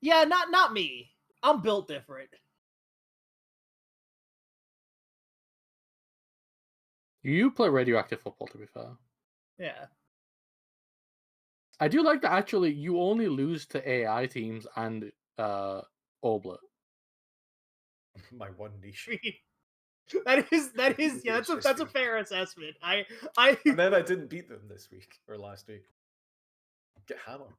Yeah, not me. I'm built different. You play radioactive football, to be fair. Yeah. I do like that actually you only lose to AI teams and Oblet. My one niche. That is yeah, that's a fair assessment. And then I didn't beat them this week or last week. Get hammered.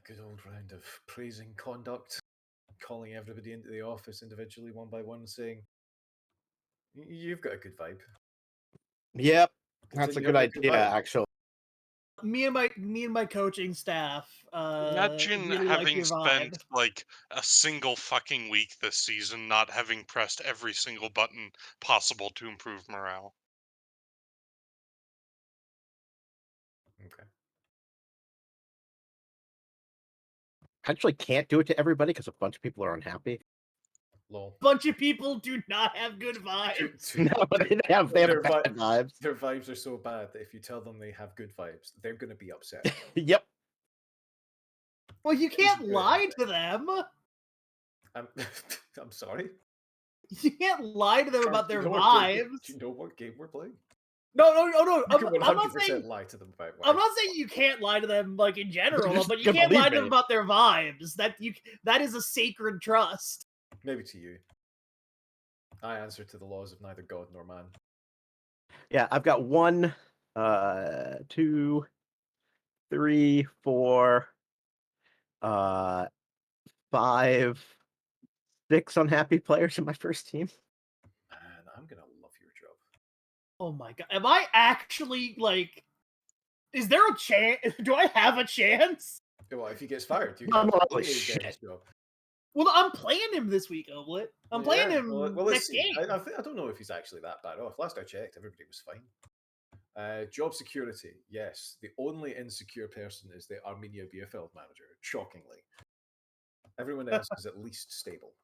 Good old round of praising conduct, calling everybody into the office individually, one by one, saying, "You've got a good vibe." Yep, that's a Continue good having a idea, vibe. actually. Me and my coaching staff Imagine really having like your spent vibe. like a single fucking week this season not having pressed every single button possible to improve morale. Okay. Actually, can't do it to everybody because a bunch of people are unhappy. Lol. Bunch of people do not have good vibes. No, they have Their bad vibes. Their vibes are so bad that if you tell them they have good vibes, they're going to be upset. Yep. Well, you can't lie to them. I'm sorry. You can't lie to them about their Do vibes. you know what game we're playing? No. You can I'm 100% not saying lie to them about I'm vibes. not saying you can't lie to them like in general, Just but you don't can't lie to believe them me. about their vibes. That is a sacred trust. Maybe to you. I answer to the laws of neither God nor man. Yeah, I've got 1, 2, 3, 4, 5, 6 unhappy players in my first team. Man, I'm gonna love your job. Oh my god. Am I actually like is there a chance? Do I have a chance? Well, if he gets fired, you I'm can holy get his shit. job. Well, I'm playing him this week, Oblet. I'm playing him Well, let's next see. game. I don't know if he's actually that bad off. Last I checked, everybody was fine. Job security, yes. The only insecure person is the Arminia Bielefeld manager, shockingly. Everyone else is at least stable.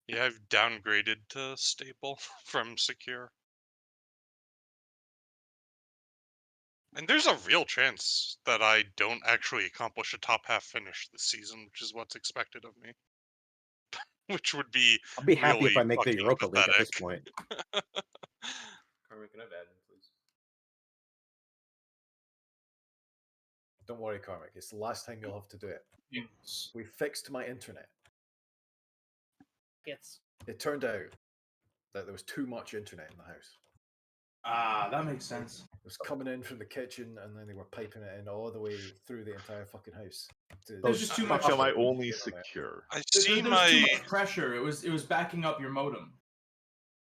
Yeah, I've downgraded to stable from secure. And there's a real chance that I don't actually accomplish a top half finish this season, which is what's expected of me. Which would be I'll be happy if really I make the fucking Europa League at this pathetic. point. Carmen, can I have admin, please? Don't worry, Carmick. It's the last time you'll have to do it. Yes. We fixed my internet. It's It turned out that there was too much internet in the house. Ah, that makes sense. It was coming in from the kitchen, and then they were piping it in all the way through the entire fucking house. There's just too much. How am I only secure? I There's see too my much pressure. It was backing up your modem.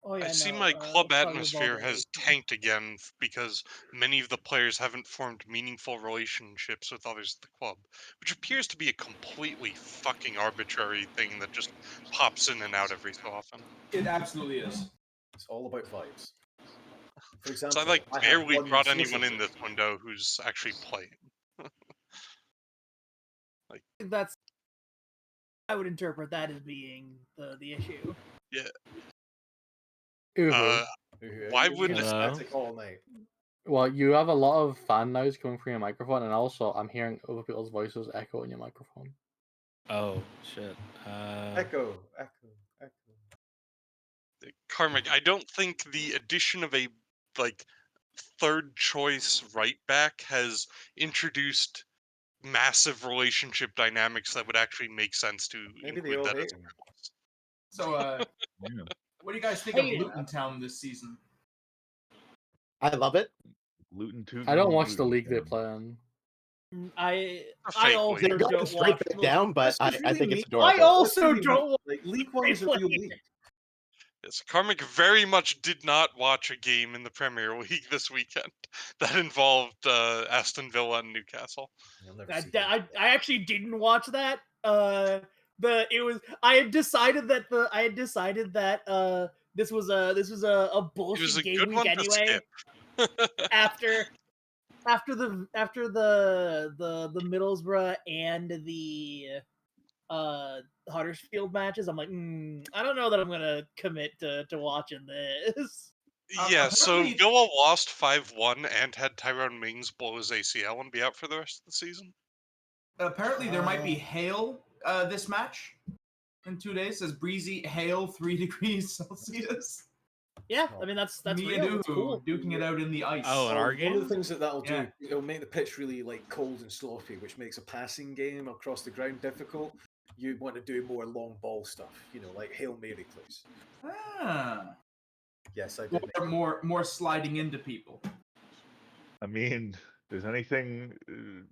oh yeah. I see no, my club it's probably atmosphere has revolving. tanked again because many of the players haven't formed meaningful relationships with others at the club, which appears to be a completely fucking arbitrary thing that just pops in and out every so often. It absolutely is. It's all about vibes. For So example, I like have barely one brought social anyone in this circle. window who's actually playing. That's I would interpret that as being the issue. Yeah. Uhu. Why You're would being static all night? Well, you have a lot of fan noise coming from your microphone, and also I'm hearing other people's voices echo in your microphone. Oh shit. Echo. Carmick, I don't think the addition of a third choice right back has introduced massive relationship dynamics that would actually make sense to Maybe they include all that hate as a him. choice. So, what do you guys think of Hey, Luton Town this season? I love it. Luton 2. I don't watch the league they play in. I Fake also They're league. going don't straight watch. back down, but That's I really think it's neat. adorable. I also That's really don't neat. watch. Like League One is a real league. Yes, Carmick very much did not watch a game in the Premier League this weekend that involved Aston Villa and Newcastle. You'll never I see him. actually didn't watch that. I had decided that this was a It was bullshit a game good week one to anyway. skip. after the Middlesbrough and the Huddersfield matches. I'm like, I don't know that I'm gonna commit to watching this. Yeah, so apparently- Villa lost 5-1 and had Tyrone Mings blow his ACL and be out for the rest of the season. Apparently, there might be hail this match in 2 days. It says breezy hail, 3 degrees Celsius. Yeah, I mean that's real. It's cool. Duking it out in the ice. Oh, in our One of game? the things that'll Yeah. do, it'll make the pitch really like cold and sloppy, which makes a passing game across the ground difficult. You want to do more long ball stuff, like Hail Mary, please. Ah, Yes, I did. more sliding into people. I mean, if there's anything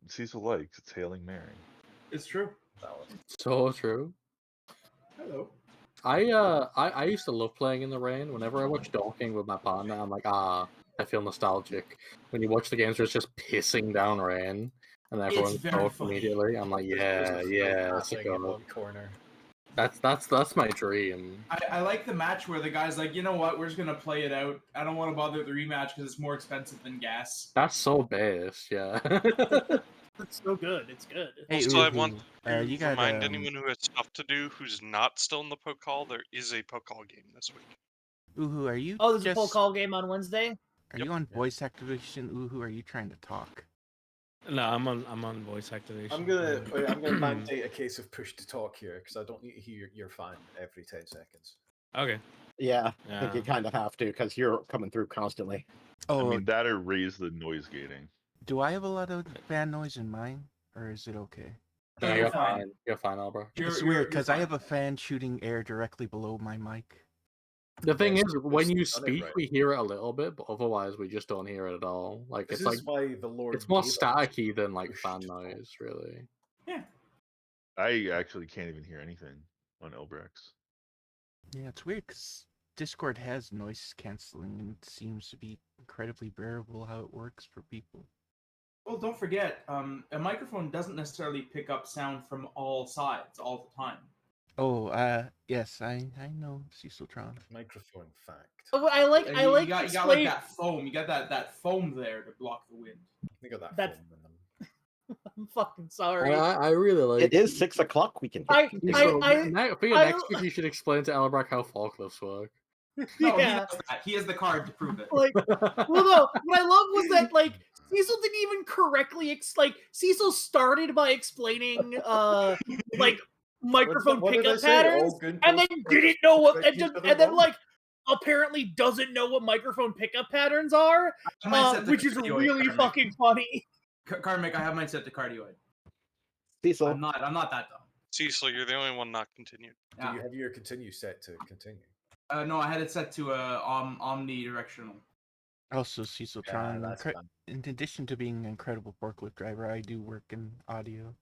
Cecil likes, it's hailing Mary. It's true. So true. Hello. I used to love playing in the rain. Whenever I watch Donking with my partner, I'm like, I feel nostalgic. When you watch the games where it's just pissing down rain and everyone's very soaked funny. immediately, I'm like, yeah, it's a in go. one corner. That's my dream. I like the match where the guy's like, you know what, we're just gonna play it out. I don't want to bother with the rematch because it's more expensive than gas. That's so base, yeah. It's so good. It's good. Hey, Also, I want Uhu, to you got remind anyone who has stuff to do who's not still in the poke call, there is a poke call game this week. Uhu, are you Oh, there's a just full call game on Wednesday. are you on voice activation, Uhu? Are you trying to talk? No, I'm on voice activation. I'm gonna mandate a case of push to talk here because I don't need to hear your fan every 10 seconds. Okay. Yeah, I think Yeah. you kind of have to because you're coming through constantly. Oh, I mean, that or raise the noise gating. do I have a lot of fan noise in mine, or is it okay? No, Yeah, you're you're fine. fine. You're fine, Albert. It's You're- weird you're because I fine. have a fan shooting air directly below my mic. The thing Yes, is, when you done it speak, right. we hear it a little bit, but otherwise we just don't hear it at all. Like This it's like is why the Lord. it's more gave us staticky than like push fan to talk. noise, really. I actually can't even hear anything on Elbrex. Yeah, it's weird because Discord has noise canceling and it seems to be incredibly bearable how it works for people. Well, don't forget, a microphone doesn't necessarily pick up sound from all sides all the time. Oh, yes, I know Ceciltron. Microphone fact. Oh, I like You got like explain. that foam. You got that foam there to block the wind. They got that That's- foam in them. I'm fucking sorry. I really like. It is 6 o'clock. We can. I- For your I- next week, you should explain to Elbrak how forklifts work. No, he Yeah. knows that. He has the card to prove it. Like, well, no. What I love was that like Cecil didn't even correctly Cecil started by explaining like microphone What did I pickup say? patterns, All good and then posts didn't know what, correct each other and then wrong? like apparently doesn't know what microphone pickup patterns are, I might set the which is cardioid, really Karmic. fucking funny. Karmic, I have mine set to cardioid. Cecil. I'm not that dumb. Cecil, you're the only one not continued. Do you have your continue set to continue? No, I had it set to omnidirectional. Also, Ceciltron, that's fine. in addition to being an incredible forklift driver, I do work in audio.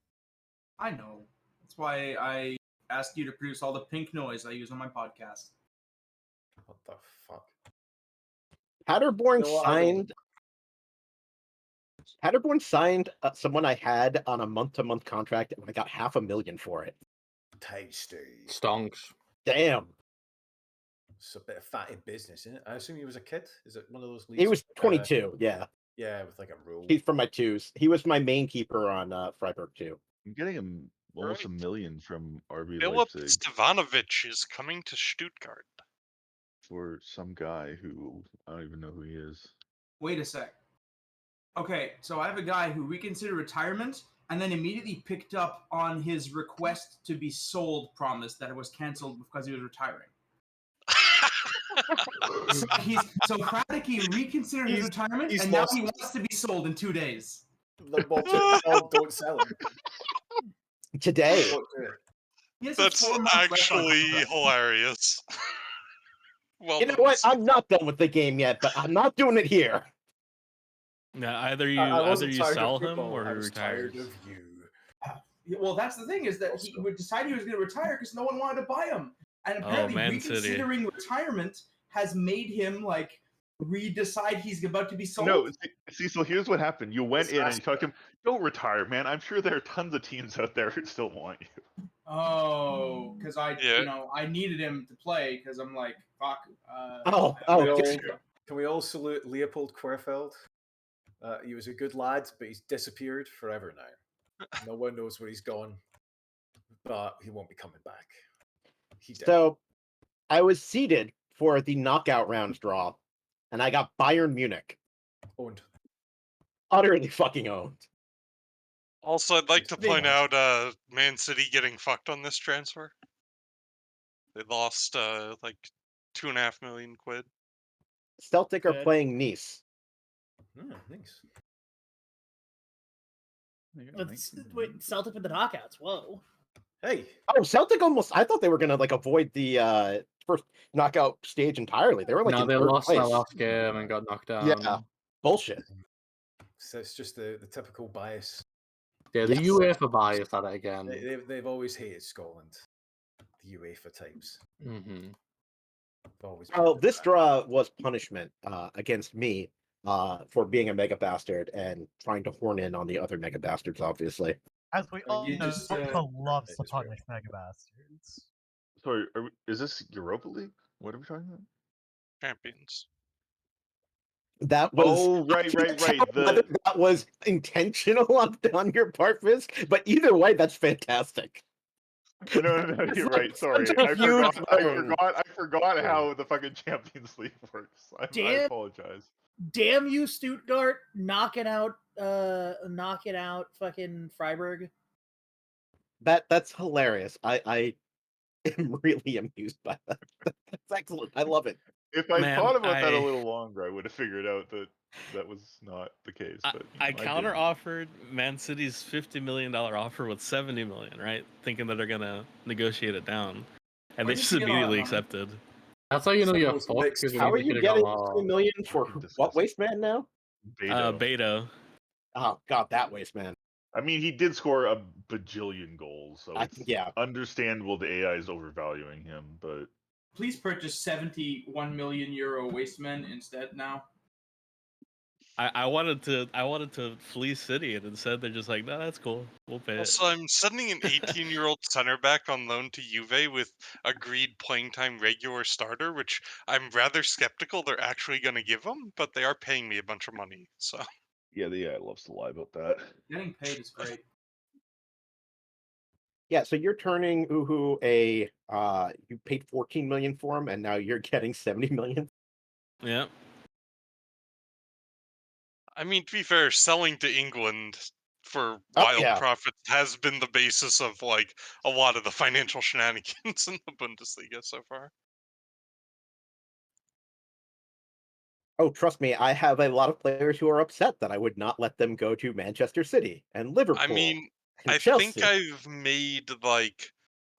I know. That's why I asked you to produce all the pink noise I use on my podcast. What the fuck? Paderborn No, I don't- signed. Paderborn signed someone I had on a month-to-month contract, and I got $500,000 for it. Tasty. Stonks. Damn. It's a bit of fatty business, isn't it? I assume he was a kid. Is it one of those? He leagues was with, 22. Yeah, yeah, with like a rule. he's from my twos. He was my main keeper on Freiburg too. I'm getting almost Right. $1 million from RB Philip Leipzig Stevanovic is coming to Stuttgart. for some guy who I don't even know who he is. Wait a sec. Okay, so I have a guy who reconsidered retirement and then immediately picked up on his request to be sold promise that it was canceled because he was retiring. So Kradicki reconsidered his retirement he's and now lost. he wants to be sold in 2 days. Don't sell him. Today, Don't do it. He has, like, That's 4 months left on actually contract. hilarious. Well, you know what? I'm not done with the game yet, but I'm not doing it here. Yeah, either I wasn't you tired of sell him football, or I he was retires. tired of you. Yeah, well, that's the thing is that he would decide he was going to retire because no one wanted to buy him, and apparently Man City. reconsidering retirement has made him like re-decide he's about to be sold. No, Cecil, here's what happened. You went It's in and you Astra. talked to him, don't retire, man. I'm sure there are tons of teams out there who still want you. Oh, because Yeah. I needed him to play because I'm like, fuck. Oh, Can we all- good. Can we all salute Leopold Querfeld? He was a good lad, but he's disappeared forever now. No one knows where he's gone. but he won't be coming back. He did. So I was seeded for the knockout round draw, and I got Bayern Munich. Owned. Utterly fucking owned. Also, I'd like to Big point ones. out Man City getting fucked on this transfer. They lost like 2.5 million quid. Celtic are Good. playing Nice. Nice. Wait, Celtic with the knockouts. Whoa. Hey, Oh, Celtic almost. I thought they were gonna like avoid the first knockout stage entirely. They were like No, in they third lost place. their last game and got knocked down. Yeah, bullshit. so it's just the typical bias. Yeah, the Yes. UEFA bias at it again. They've always hated Scotland. The UEFA types. Mm-hmm. Always. Well, this draw was punishment against me for being a mega bastard and trying to horn in on the other mega bastards, obviously. As we all you know, just, Portugal loves to it's real. punish mega bastards. Sorry, is this Europa League? What are we talking about? Champions. That was. Oh, I right. can't tell whether that was intentional on your part, Fisk, but either way, that's fantastic. No, you're right. Sorry, such a I huge burn. forgot how the fucking Champions League works. I Damn. apologize. Damn you, Stuttgart, knocking out fucking Freiburg. That's hilarious. I am really amused by that. That's excellent. I love it. If I Man, thought about that a little longer, I would have figured out that that was not the case. But I didn't. counter offered Man City's $50 million offer with $70 million, right? Thinking that they're gonna negotiate it down, and they Where did just you get all that immediately money? accepted. That's how you know you're Those fucked, mixed because How are you you could have getting got 2 million for Fucking what disgusting. waste man now? Beto. Beto. Oh god, that waste man. I mean, he did score a bajillion goals, so it's Yeah. understandable the AI is overvaluing him. But Please purchase 71 million euro wastemen instead now. I wanted to flee City, and instead they're just like, no, that's cool. We'll pay it. Also, I'm sending an 18-year-old center back on loan to Juve with agreed playing time regular starter, which I'm rather skeptical they're actually going to give him, but they are paying me a bunch of money, so. yeah, the AI loves to lie about that. Getting paid is great. Yeah, so you're turning Uhu you paid 14 million for him and now you're getting 70 million. Yeah. I mean, to be fair, selling to England for wild yeah. profits has been the basis of like a lot of the financial shenanigans in the Bundesliga so far. Oh, trust me, I have a lot of players who are upset that I would not let them go to Manchester City and Liverpool I mean, and I Chelsea. think I've made like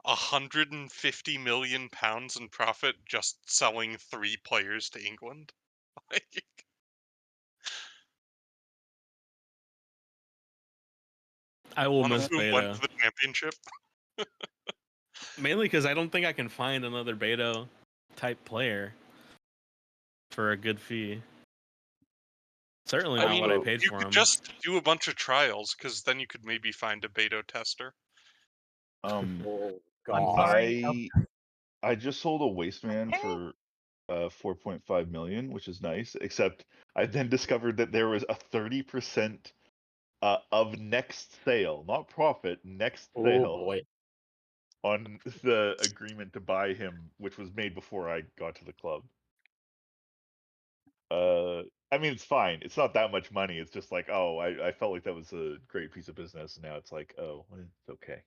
150 million pounds in profit just selling 3 players to England. Like, I will one of miss whom went Beto. to the championship. Mainly because I don't think I can find another Beto type player for a good fee. Certainly I not mean, what I paid you for could him. just do a bunch of trials, because then you could maybe find a Beto tester. Oh I'm god. sorry. I just sold a Wasteman for 4.5 million, which is nice. Except I then discovered that there was a 30% of next sale, not profit, next Oh sale boy. on the agreement to buy him, which was made before I got to the club. I mean, it's fine. It's not that much money. It's just like, oh, I felt like that was a great piece of business, and now it's like, oh, it's okay.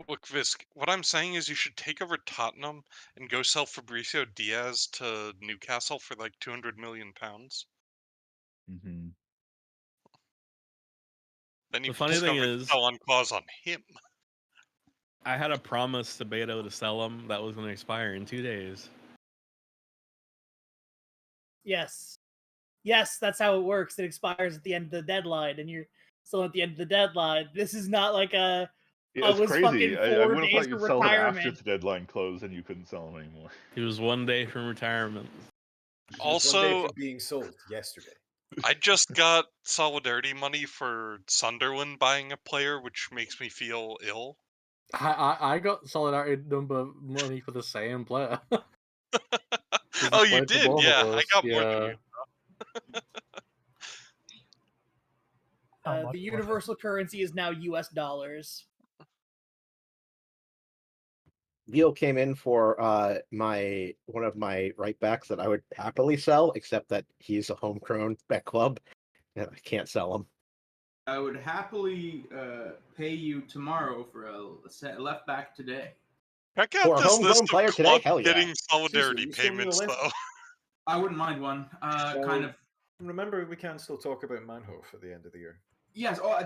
Look, Visk, what I'm saying is you should take over Tottenham and go sell Fabricio Diaz to Newcastle for like 200 million pounds. Mm-hmm. Then you The can funny thing discover the is, sell-on clause on him. I had a promise to Beto to sell him that was going to expire in 2 days. Yes. Yes, that's how it works. It expires at the end of the deadline, and you're still at the end of the deadline. This is not like a Yeah, it's was crazy. fucking I 4 would have days thought for you'd sell him after retirement. the deadline closed and you couldn't sell him anymore. He was 1 day from retirement. It was one day Also, from being sold yesterday. I just got solidarity money for Sunderland buying a player, which makes me feel ill. I got solidarity number money for the same player. Oh, you played for did? both of Yeah, I us, got more than yeah. you. How much The was it? universal currency is now US dollars. Veal came in for one of my right backs that I would happily sell, except that he's a homegrown bet club, and I can't sell him. I would happily pay you tomorrow for a left back today. Check For out a this homegrown list of player today? clubs Hell yeah. getting solidarity you still need a payments, left though. I wouldn't mind one. Kind Well, of. Remember, we can still talk about Manhof at the end of the year. Yes. Oh,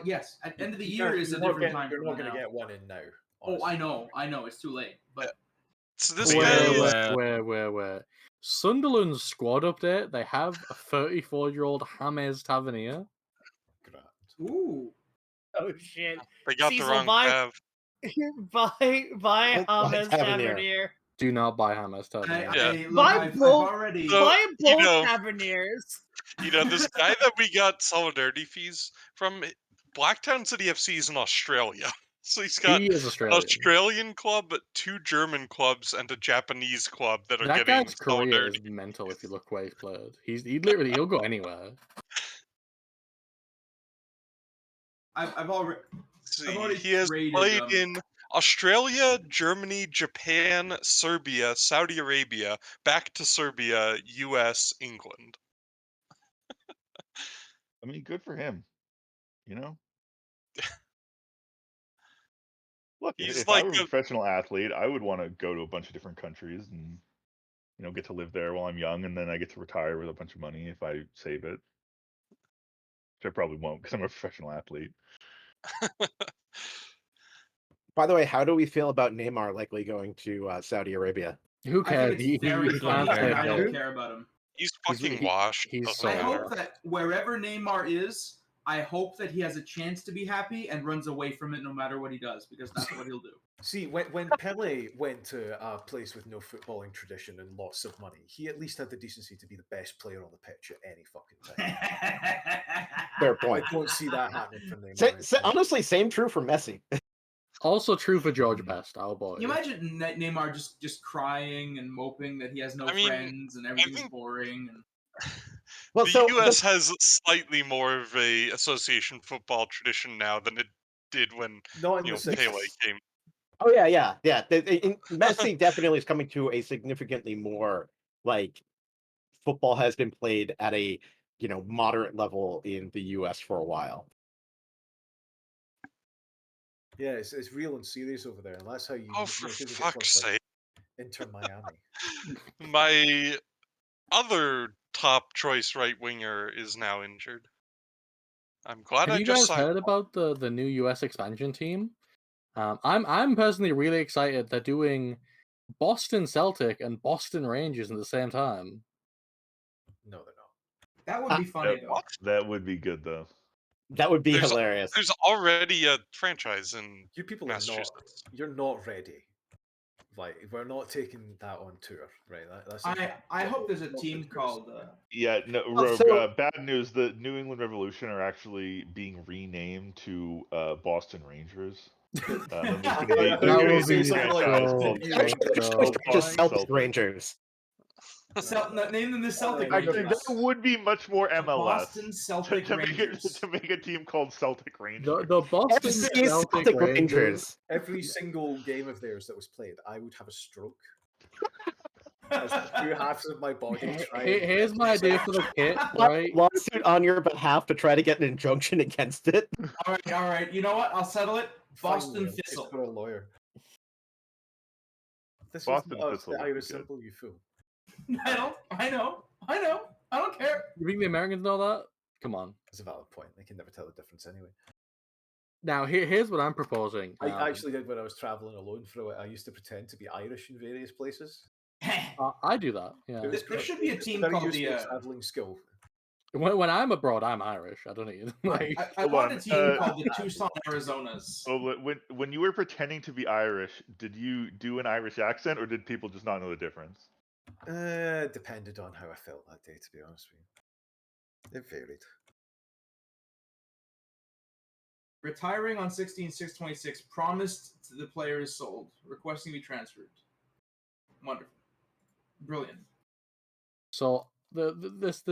yes. At the end of the year is a different time. You're from not going now. to get one in now. Oh, honestly. I know. It's too late. But So this Wait, guy is Where? Sunderland's squad update, they have a 34-year-old James Tavernier. Grand. ooh, Oh shit! they got the Cecil, wrong buy- Pav. buy Don't buy James Tavernier. Tavernier. Do not buy James Tavernier. Yeah. Buy I've both. already. So, Buy both know- Taverniers. This guy that we got solidarity fees from, Blacktown City FC is in Australia. So he's got He is an Australian. Australian club, 2 German clubs, and a Japanese club that are That getting guy's career solidarity. is mental if you look where he's played. He'll go anywhere. I've already. See, I've already he has traded played them. in Australia, Germany, Japan, Serbia, Saudi Arabia, back to Serbia, US, England. I mean, good for him. Look, He's if like I were a a- professional athlete, I would want to go to a bunch of different countries and get to live there while I'm young, and then I get to retire with a bunch of money if I save it. Which I probably won't because I'm a professional athlete. By the way, how do we feel about Neymar likely going to Saudi Arabia? Who I cares? think it's very He funny, can't and stay I don't there. care about him. He's He's- fucking he- washed. he's Doesn't so I matter. hope that wherever Neymar is, I hope that he has a chance to be happy and runs away from it no matter what he does, because that's what he'll do. See, when Pele went to a place with no footballing tradition and lots of money, he at least had the decency to be the best player on the pitch at any fucking time. Fair I point. don't see that happening for Neymar. Honestly, same true for Messi. Also true for George Best, our boy. You imagine Neymar just crying and moping that he has no I mean, friends and everything's think- boring. And Well, The so US has slightly more of a association football tradition now than it did when Not in the Pele 60s. came. Oh yeah. Messi definitely is coming to a significantly more football has been played at a moderate level in the U.S. for a while. Yeah, it's real and serious over there, and that's how you. Oh, for you know, people get fuck's clubs like sake! Inter Miami. My other top choice right winger is now injured. I'm glad Have I you just guys signed. heard about the new US expansion team? I'm personally really excited. They're doing Boston Celtic and Boston Rangers at the same time. No, they're not. that would be funny, though. That would be good, though. That would be There's- hilarious. There's already a franchise in You people are not. Massachusetts. You're not ready. We're not taking that on tour, right? That's. I hope there's a team called. Yeah, no, Oh, so- bad news. The New England Revolution are actually being renamed to Boston Rangers. There's gonna be- That there's would gonna be a so- new something like franchise that. called Yeah. Just Celtic Celtic. Rangers. Name them the Celtic Actually, Rangers. that would be much more The MLS. Boston Celtic to Rangers. make a team called Celtic Rangers. The Boston FC Celtic Rangers. Rangers. Every single game of theirs that was played, I would have a stroke. As the two halves of my body try. Here's my idea for the kit, right? Lawsuit on your behalf to try to get an injunction against it. All right. You know what? I'll settle it. Boston Finally, just Thistle. for a lawyer. This Boston is not Thistle the would be Irish good. simple, you fool. I know. I don't care. You think the Americans know that? Come on. That's a valid point. They can never tell the difference anyway. Now, here's what I'm proposing. I actually did when I was traveling alone for a while. I used to pretend to be Irish in various places. I do that. Yeah. There should be a It's team very called the. useful traveling skill. When I'm abroad, I'm Irish. I don't need like. I Hold want on, a team called the Tucson Arizonas. Oh, when you were pretending to be Irish, did you do an Irish accent, or did people just not know the difference? Depended on how I felt that day, to be honest with you. It varied. Retiring on 16/6/26. Promised the player is sold. Requesting to be transferred. Wonderful. Brilliant. So this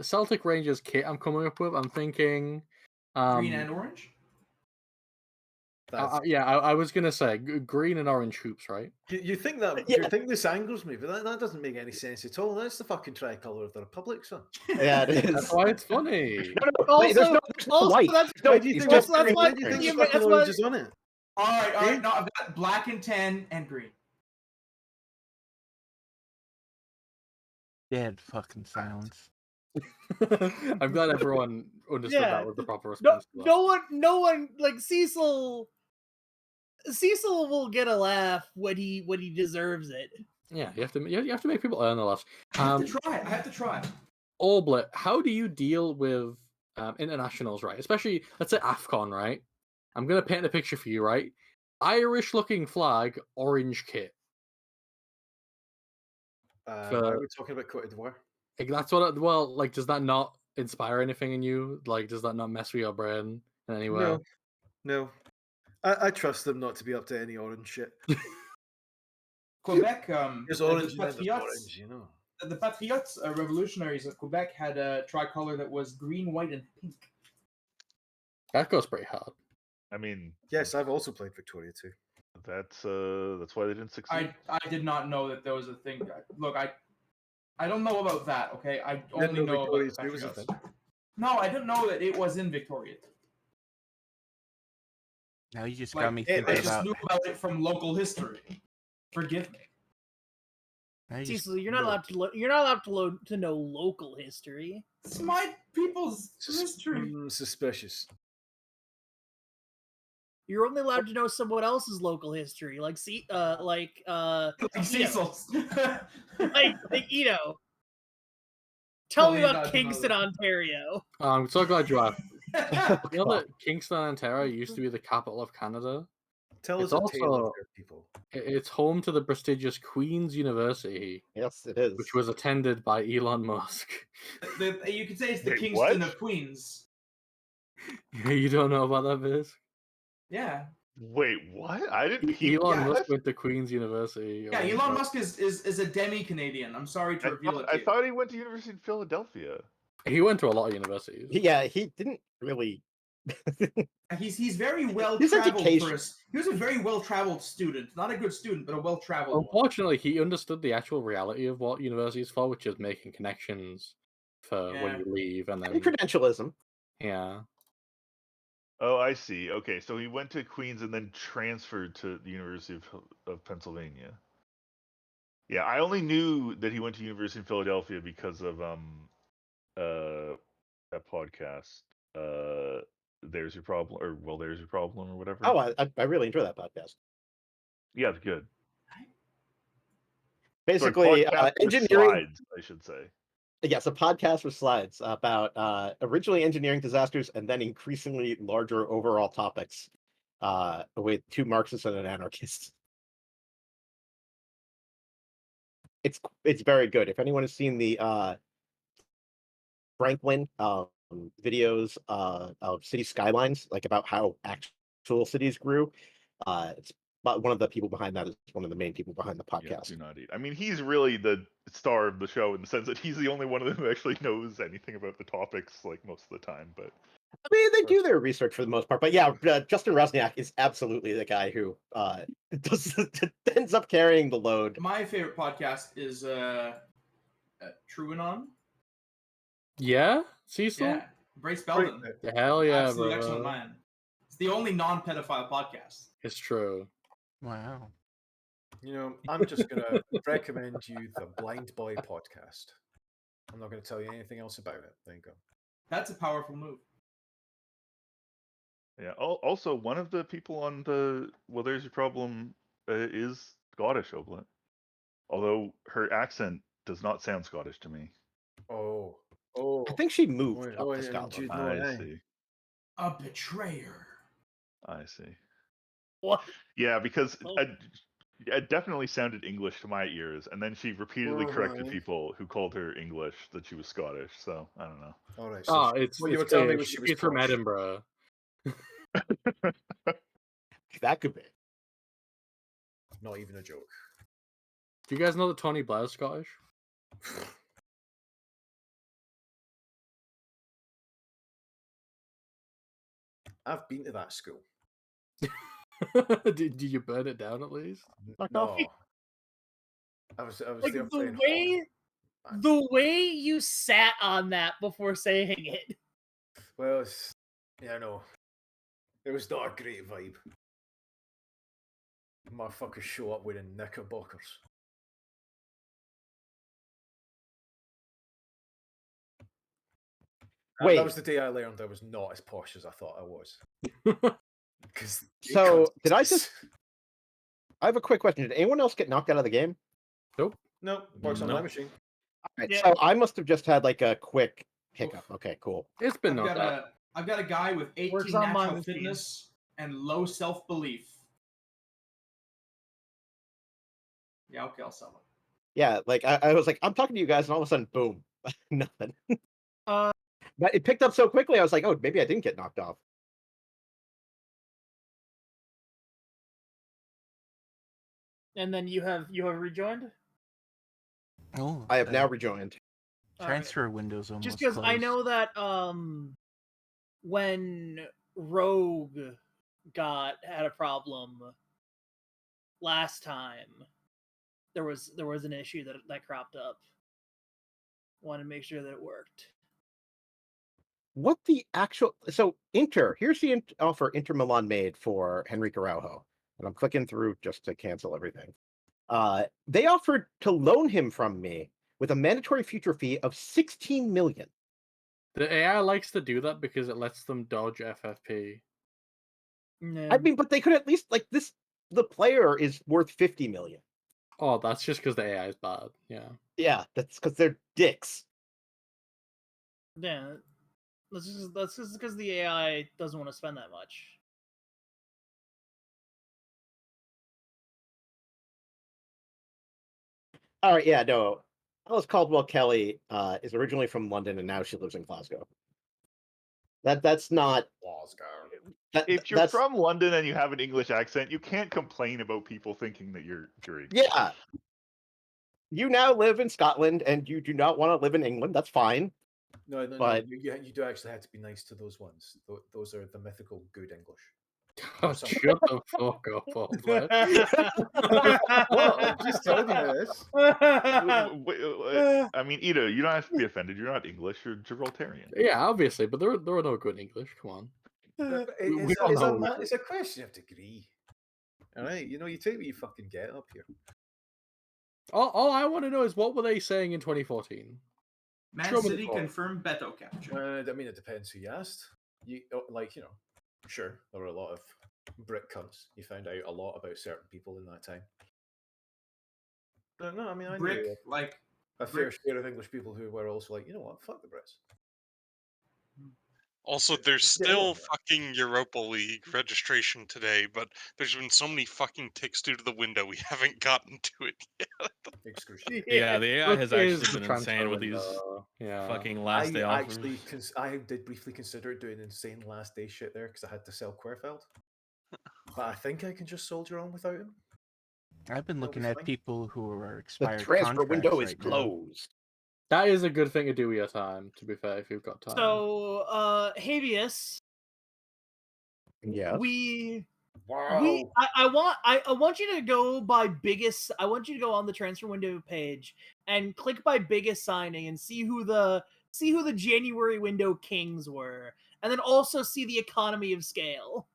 Celtic Rangers kit I'm coming up with, I'm thinking Green and orange? That's I was gonna say green and orange hoops, right? you think that Yeah. you think this angers me, but that doesn't make any sense at all. That's the fucking tricolour of the Republic, son. Yeah, it is. That's why it's funny. There's no Also, white. that's No, Why do you it's think just also, that's green why why do you and think orange. the fucking that's why- orange is on it? All right. Yeah. No, I've got black and tan and green. Dead fucking silence. I'm glad everyone understood Yeah. that was the proper No, response to that. no one like Cecil. Cecil will get a laugh when he deserves it. Yeah, you have to make people earn the laughs. I have to try. Orblit, how do you deal with internationals, right? Especially, let's say AFCON, right? I'm gonna paint a picture for you, right? Irish-looking flag, orange kit. Are we talking about Cote d'Ivoire? Like, that's what. Well, like, does that not inspire anything in you? Like, does that not mess with your brain in any way? No. I trust them not to be up to any orange shit. Quebec, There's the orange and then there's Patriots, orange, you know. the Patriots revolutionaries of Quebec had a tricolor that was green, white, and pink. That goes pretty hard. I mean, Yes, I've also played Victoria too. that's why they didn't succeed. I did not know that there was a thing. Look, I don't know about that. Okay, I didn't only know know about the Victoria 2 was a Patriots. thing? No, I didn't know that it was in Victoria. Now you just Like, got me I I thinking just about. knew about it from local history. Forgive me. Now you just- Cecil, you're not allowed to know local history. It's my people's history. Suspicious. You're only allowed to know someone else's local history, like Like Cecil's. like Tell me Totally about not Kingston, another. Ontario. I'm so glad you asked. You know Well, that Kingston, Ontario used to be the capital of Canada? Tell It's us a tale of also- their people. It's home to the prestigious Queen's University, yes, it is. which was attended by Elon Musk. You could say it's the Wait, Kingston what? of Queens. You don't know about that, Biz? Yeah. Wait, what? I didn't. Elon yeah, Musk what? went to Queen's University. Yeah, Elon Musk is a demi-Canadian. I'm sorry to reveal it to I you. thought he went to University of Philadelphia. He went to a lot of universities. He didn't really. He's very well His traveled education. for us. He was a very well traveled student. Not a good student, but a well traveled one. Unfortunately, he understood the actual reality of what university is for, which is making connections for when Yeah. you leave, and And then credentialism. yeah. Oh, I see. Okay, so he went to Queens and then transferred to the University of Pennsylvania. Yeah, I only knew that he went to University of Philadelphia because of that podcast. There's your problem, or there's your problem, or whatever. Oh, I really enjoy that podcast. Yeah, it's good. Basically, Sorry, podcast with engineering. slides, I should say. Yes, a podcast with slides about originally engineering disasters and then increasingly larger overall topics with two Marxists and an anarchist. It's very good. If anyone has seen the Franklin videos of city skylines, like about how actual cities grew, it's but one of the people behind that is one of the main people behind the Yeah, podcast. do not eat. I mean, he's really the star of the show in the sense that he's the only one of them who actually knows anything about the topics, like most of the time. But I mean, they do their research for the most part, but yeah, Justin Resniak is absolutely the guy who ends up carrying the load. My favorite podcast is Truanon. Yeah, Cecil. Yeah, Brace Belden. Hell yeah, Absolute bro. excellent man. It's the only non-pedophile podcast. It's true. Wow. You know, I'm just going to recommend you the Blind Boy podcast. I'm not going to tell you anything else about it. There you go. That's a powerful move. yeah. Also, one of the people on the there's your problem is Scottish, Oblet. Although her accent does not sound Scottish to me. Oh. I think she moved up to and Scotland. Jude I Law, see. A betrayer. I see. What? Yeah, because Oh. it definitely sounded English to my ears, and then she repeatedly corrected Right. people who called her English that she was Scottish. So I don't know. All right. Oh, So it's what you it's were telling me clear. was she was She's from posh. Edinburgh. That could be. Not even a joke. Do you guys know that Tony Blair's Scottish? I've been to that school. Did you burn it down at least? Knocked off? No. I was Like there the playing way hockey. the way you sat on that before saying it. Well, I know. It was not a great vibe. Motherfuckers show up wearing knickerbockers. Wait. That was the day I learned I was not as posh as I thought I was. So, did I just... I have a quick question. Did anyone else get knocked out of the game? Nope. No, works on my machine. Alright, Yeah. so I must have just had like a quick hiccup. Okay, cool. It's been knocked out. I've got a guy with 18 Works on my natural machine. fitness and low self-belief. Yeah, okay, I'll sell it. Yeah, like I was like, I'm talking to you guys, and all of a sudden, boom, nothing. But it picked up so quickly. I was like, oh, maybe I didn't get knocked off. And then you have rejoined? Oh, I have now rejoined. Transfer window's almost Just because I closed. know that when Rogue had a problem last time, there was an issue that cropped up. Want to make sure that it worked. What the actual... So Inter, here's the offer Inter Milan made for Henrique Araujo, and I'm clicking through just to cancel everything. They offered to loan him from me with a mandatory future fee of 16 million. The AI likes to do that because it lets them dodge FFP. I mean, but they could at least like this. The player is worth 50 million. Oh, that's just because the AI is bad. Yeah. Yeah, that's because they're dicks. Yeah, that's just because the AI doesn't want to spend that much. All right, yeah, no. Alice Caldwell Kelly is originally from London, and now she lives in Glasgow. That's not Glasgow. If you're that's from London and you have an English accent, you can't complain about people thinking that you're English. Yeah. You now live in Scotland, and you do not want to live in England. That's fine. No, But- you do actually have to be nice to those ones. Those are the mythical good English. Oh, shut the fuck up, old man. What? I'm just telling you this. I mean, Ida, you don't have to be offended. You're not English. You're Gibraltarian. Yeah, obviously, but there are no good English. Come on. We all know. It's a question of degree. All right, you take what you fucking get up here. All I want to know is what were they saying in 2014? Man Show me the City quote. confirmed Beto capture. I mean, it depends who you asked. Sure, there were a lot of Brit cunts. You found out a lot about certain people in that time. But no, I mean, I Brick, knew like a fair share of English people who were also like, you know what, fuck the Brits. Also, there's still fucking Europa League registration today, but there's been so many fucking ticks due to the window we haven't gotten to it yet. Excruciating. Yeah, the AI has Is actually the been transfer insane with these window, yeah. fucking last day offers. I did briefly consider doing insane last day shit there because I had to sell Querfeld. But I think I can just soldier on without him. I've been That'll looking be at fine. people who are The expired transfer window contracts is right now. closed. That is a good thing to do with your time, to be fair, if you've got time. So, Habeas, Yeah. I want you to go by biggest. I want you to go on the transfer window page and click by biggest signing and see who the January window kings were, and then also see the economy of scale.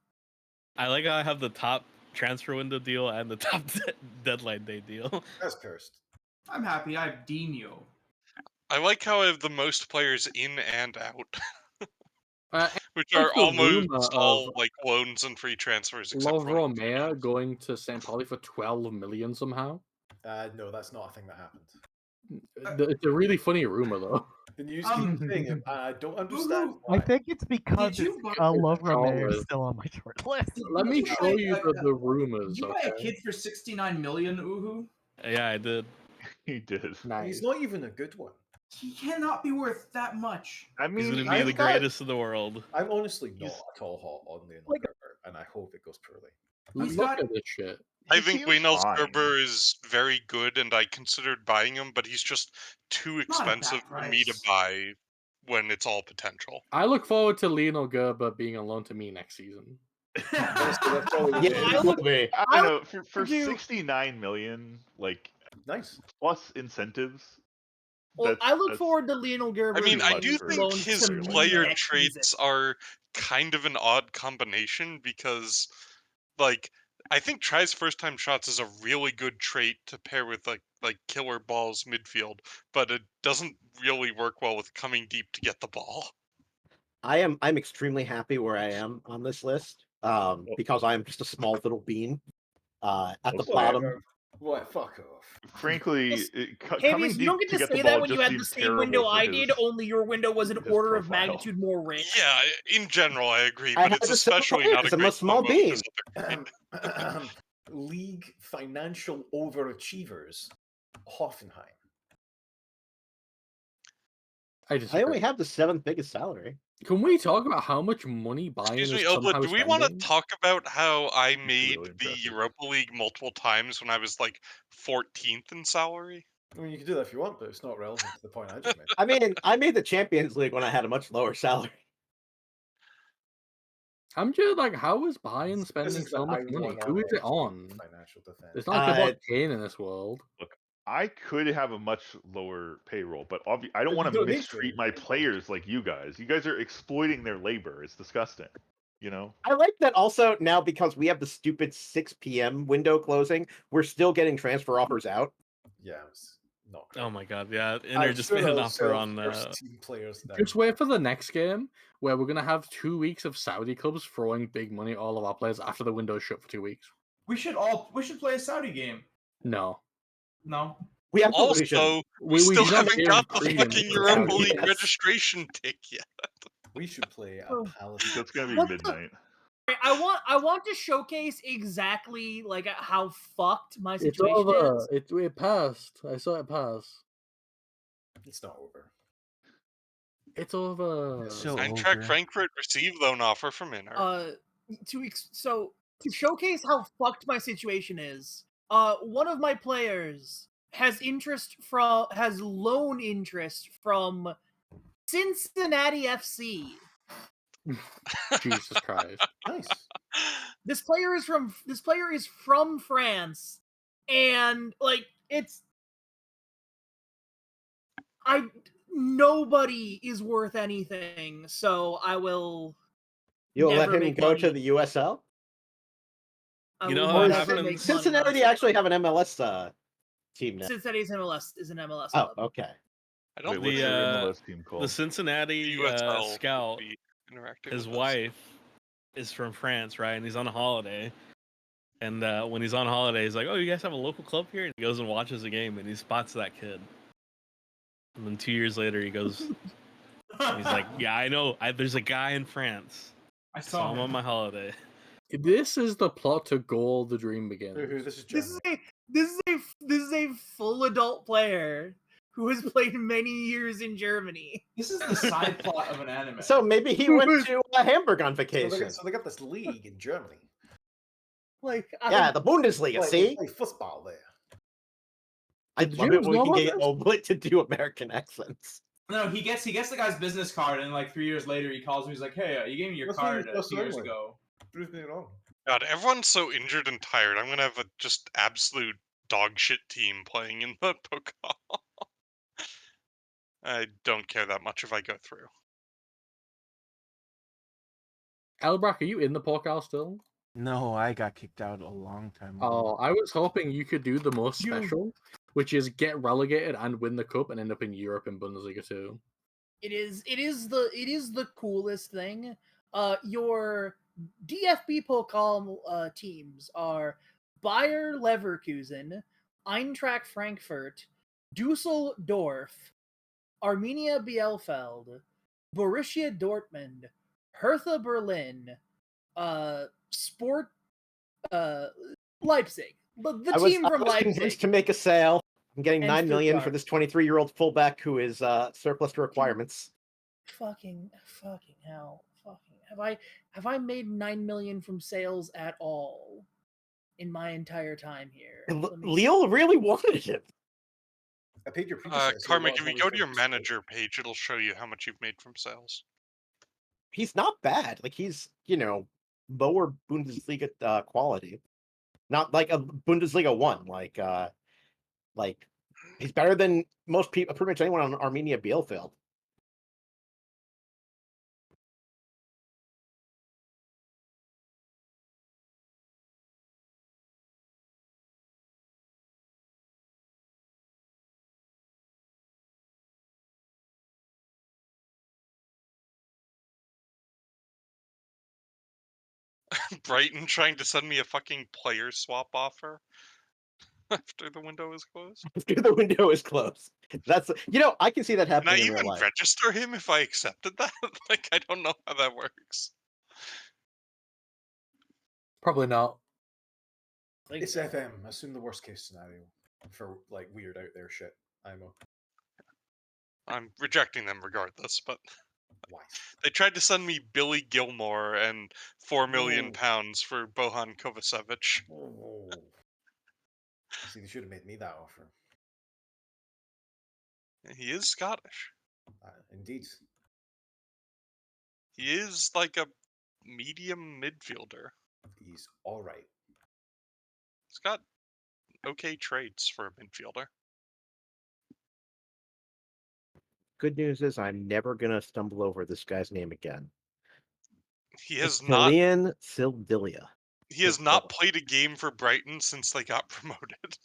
I like how I have the top transfer window deal and the top deadline day deal. That's cursed. I'm happy. I have Dino. I like how I have the most players in and out, which there's are the almost rumor all of like loans and free transfers. Except for Romeo going to St. Pauli for 12 million somehow. No, that's not a thing that happened. It's a really funny rumor, though. The news keeps saying it. I don't understand I why. think it's because Did you buy- Love Romeo is Charlotte. still on my short list. Let me you show buy you a- the rumors. Did you buy a Okay? kid for 69 million, Uhu? Yeah, I did. He did. Nice. He's not even a good one. He cannot be worth that much. I He's mean, gonna be the greatest in the world. I'm honestly not He's- at all hot on Leonel Like- Gerber, and I hope it goes poorly. He's Look got- at this shit. I he think seems Waynels fine. Gerber is very good, and I considered buying him, but he's just too Not at that expensive for me to price. buy when it's all potential. I look forward to Lionel Gerber being on loan to me next season. Honestly, that's probably the Yeah, best. it will be. I I don't know. For do- 69 million, like Nice. plus incentives, Well, I look that's forward to Lionel Gerber I mean, too I much do for think loaned his to me player next traits season. are kind of an odd combination because, like, I think tries first time shots is a really good trait to pair with like killer balls midfield, but it doesn't really work well with coming deep to get the ball. I'm extremely happy where I am on this list, because I am just a small little bean. At the Also, bottom, What? Fuck off. frankly, coming Hades, you deep don't get to to get the say ball that when you just had the seems same window terrible for I his, did, only your window was an his order of profile. magnitude more rich. Yeah, in general, I agree, I but had it's the same especially not a players, I'm a great small combo with his bean. other trait. League financial overachievers, Hoffenheim. I I disagree. only have the 7th biggest salary. Can we talk about how much money Bayern Excuse is me, Obla, somehow do we want to spending? talk about how I really made the impressive. Europa League multiple times when I was like 14th in salary? I mean, you can do that if you want, but it's not relevant to the point I just made. I mean, I made the Champions League when I had a much lower salary. I'm just like, how is Bayern This spending is the so much I money? won Who is it all on? financial defense. It's not like about Kane in this world. Look, I could have a much lower payroll, but I don't But want you to don't need mistreat to. my players like you guys. You guys are exploiting their labor. It's disgusting. You know? I like that also now because we have the stupid 6 p.m. window closing, we're still getting transfer offers out. Yeah, it's not great. Oh my god, yeah. I'm Inter just sure made an they'll offer sell on first team players now. Just wait for the next game where we're gonna have 2 weeks of Saudi clubs throwing big money at all of our players after the window's shut for 2 weeks. We should play a Saudi game. No. No. We absolutely should. Also, we We still do not haven't give got the credence fucking to Europa Saudi. League Yes. registration tick yet. We should play a Oh. Palestine. That's gonna be What the- midnight. I want to showcase exactly like how fucked my It's situation over. is. It passed. I saw it pass. It's not over. It's over. So Eintracht over. Frankfurt received loan offer from Inter. So to showcase how fucked my situation is, one of my players has loan interest from Cincinnati FC. Jesus Christ. Nice. This player is from France, and like nobody is worth anything, so I will. You'll let never him make go money. to the USL? I You know will how it never happens- make money Cincinnati on actually have an MLS team now. Cincinnati's MLS is an MLS Oh, club. okay. I don't Wait, what's think their The, MLS team called? The Cincinnati USL would scout, be interacting his with us. wife is from France, right? And he's on a holiday. And when he's on holiday, he's like, "Oh, you guys have a local club here?" And he goes and watches the game, and he spots that kid. And then 2 years later, he goes, he's like, "Yeah, I know. There's a guy in France. I Saw saw him him. on my holiday." This is the plot to Goal the Dream Begins. This is This Germany. is a full adult player who has played many years in Germany. This is the side plot of an anime. So maybe he went to Hamburg on So vacation. they got this league in Germany. Like Yeah, the Bundesliga, see? Play football there. I Did love you it when we know can about get this? Oblit to do American accents. No, he gets the guy's business card, and like 3 years later, he calls me. He's like, "Hey, you gave me your What's card wrong with 2 years Sterling? ago." Prove me wrong. God, everyone's so injured and tired. I'm gonna have a just absolute dog shit team playing in the Pokal. I don't care that much if I go through. Elbrack, are you in the Pokal still? No, I got kicked out a long time ago. Oh, I was hoping you could do the most You- special, which is get relegated and win the cup and end up in Europe in Bundesliga 2. it is the coolest thing. Your DFB Pokal teams are Bayer Leverkusen, Eintracht Frankfurt, Dusseldorf, Arminia Bielefeld, Borussia Dortmund, Hertha Berlin, Sport Leipzig. The team from I was convinced Leipzig. to make a sale. I'm getting And $9 million for Stuttgart. this 23-year-old fullback who is surplus to requirements. Fucking hell. Have I made 9 million from sales at all in my entire time here? Let me see. Lille really wanted him. I paid your predecessor. a Carmick, lot if of you money go for to your his sale. manager page, it'll show you how much you've made from sales. He's not bad. Like he's, lower Bundesliga quality. Not like a Bundesliga 1. Like he's better than most people, pretty much anyone on Arminia Bielefeld. Brighton trying to send me a fucking player swap offer after the window is closed. After the window is closed. That's I can see that Can I happening in real even life. register him if I accepted that? Like, I don't know how that works. Probably not. It's FM. Assume the worst case scenario for like weird out there shit. I'm rejecting them regardless, but Why? they tried to send me Billy Gilmore and £4 million Whoa. for Bohan Kovacevic. Oh. See, they should have made me that offer. He is Scottish. Indeed. He is like a medium midfielder. He's all right. He's got okay traits for a midfielder. Good news is I'm never gonna stumble over this guy's name again. He has It's not. Julian Sildilia. He has not played a game for Brighton since they got promoted.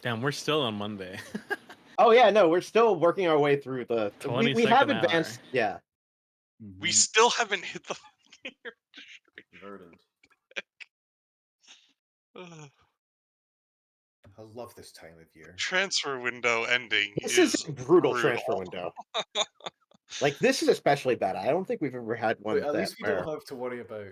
Damn, we're still on Monday. Oh yeah, no, we're still working our way through the. We have 22nd advanced. hour. Yeah. We still haven't hit the fucking Verdant. I love this time of year. Transfer window ending This is is a brutal brutal. transfer window. Like this is especially bad. I don't think we've ever had one. But at least we don't have to worry about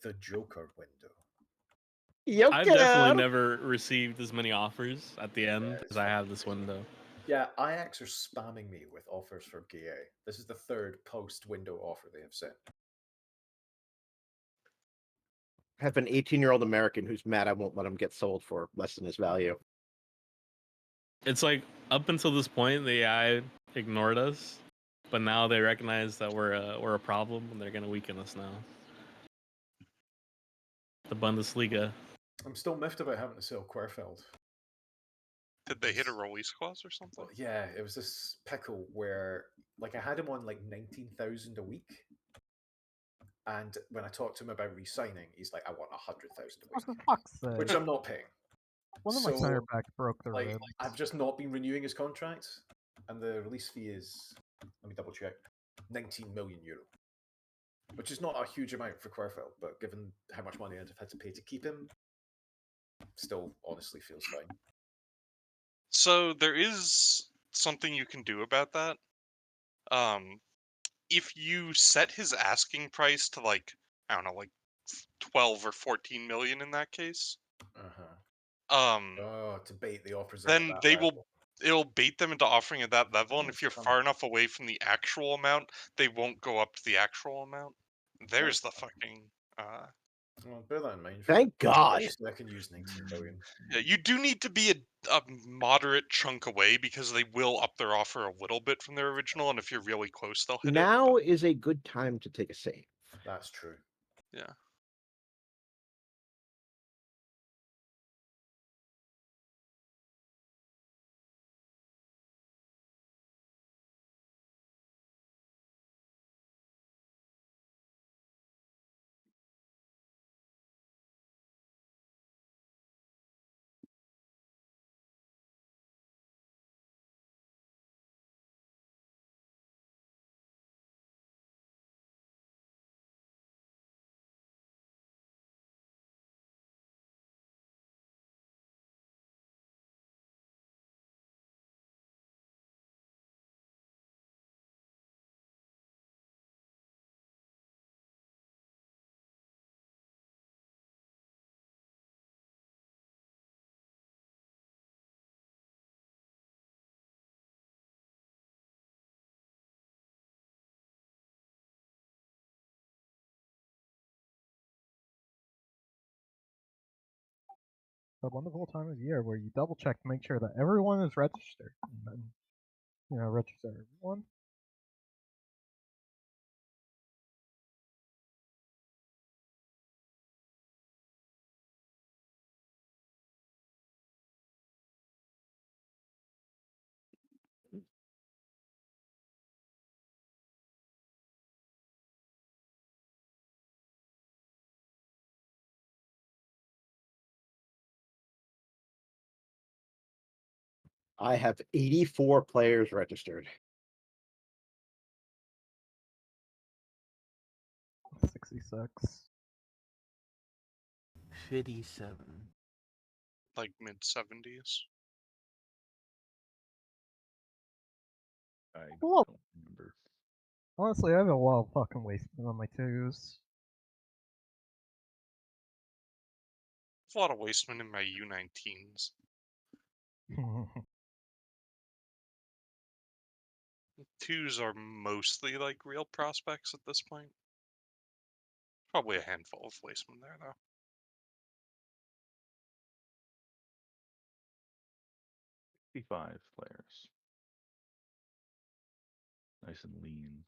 the Joker window. I've definitely never received as many offers at the end as I have this window. Yeah, Ajax are spamming me with offers for GA. This is the third post-window offer they have sent. I have an 18-year-old American who's mad I won't let him get sold for less than his value. It's like up until this point, the AI ignored us, but now they recognize that we're a problem, and they're gonna weaken us now. The Bundesliga. I'm still miffed about having to sell Querfeld. Did they hit a release clause or something? Well, yeah, it was this pickle where, like, I had him on like 19,000 a week, and when I talked to him about re-signing, he's like, "I want 100,000 a week," For fuck's sake. which I'm not paying. One of my center backs broke their like, ribs. I've just not been renewing his contract, and the release fee is, let me double check, 19 million euro, which is not a huge amount for Querfeld, but given how much money I'd have had to pay to keep him, still honestly feels fine. So there is something you can do about that. If you set his asking price to like, I don't know, like 12 or 14 million in that case, to bait the offers in then at that they level. it'll bait them into offering at that level, and if you're far enough away from the actual amount, they won't go up to the actual amount. There's the fucking Well, bear that in mind. Thank God. I can use 19 million. Yeah, you do need to be a moderate chunk away because they will up their offer a little bit from their original, and if you're really close, they'll hit it. Now is a good time to take a save. That's true. Yeah. A wonderful time of year where you double check to make sure that everyone is registered. And then, register everyone. I have 84 players registered. 66. 57. Like mid 70s. I Well, don't remember. honestly, I have a wild fucking wasteman on my twos. There's a lot of wastemen in my U19s. Twos are mostly like real prospects at this point. Probably a handful of wastemen there, though. 55 players. Nice and lean.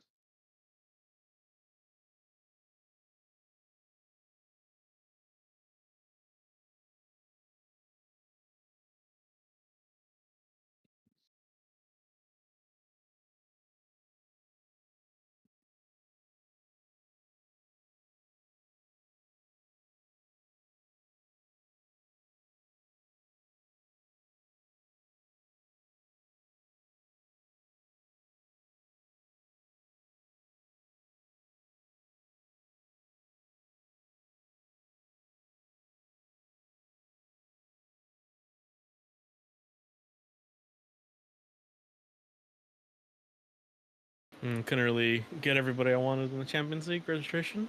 Couldn't really get everybody I wanted in the Champions League registration,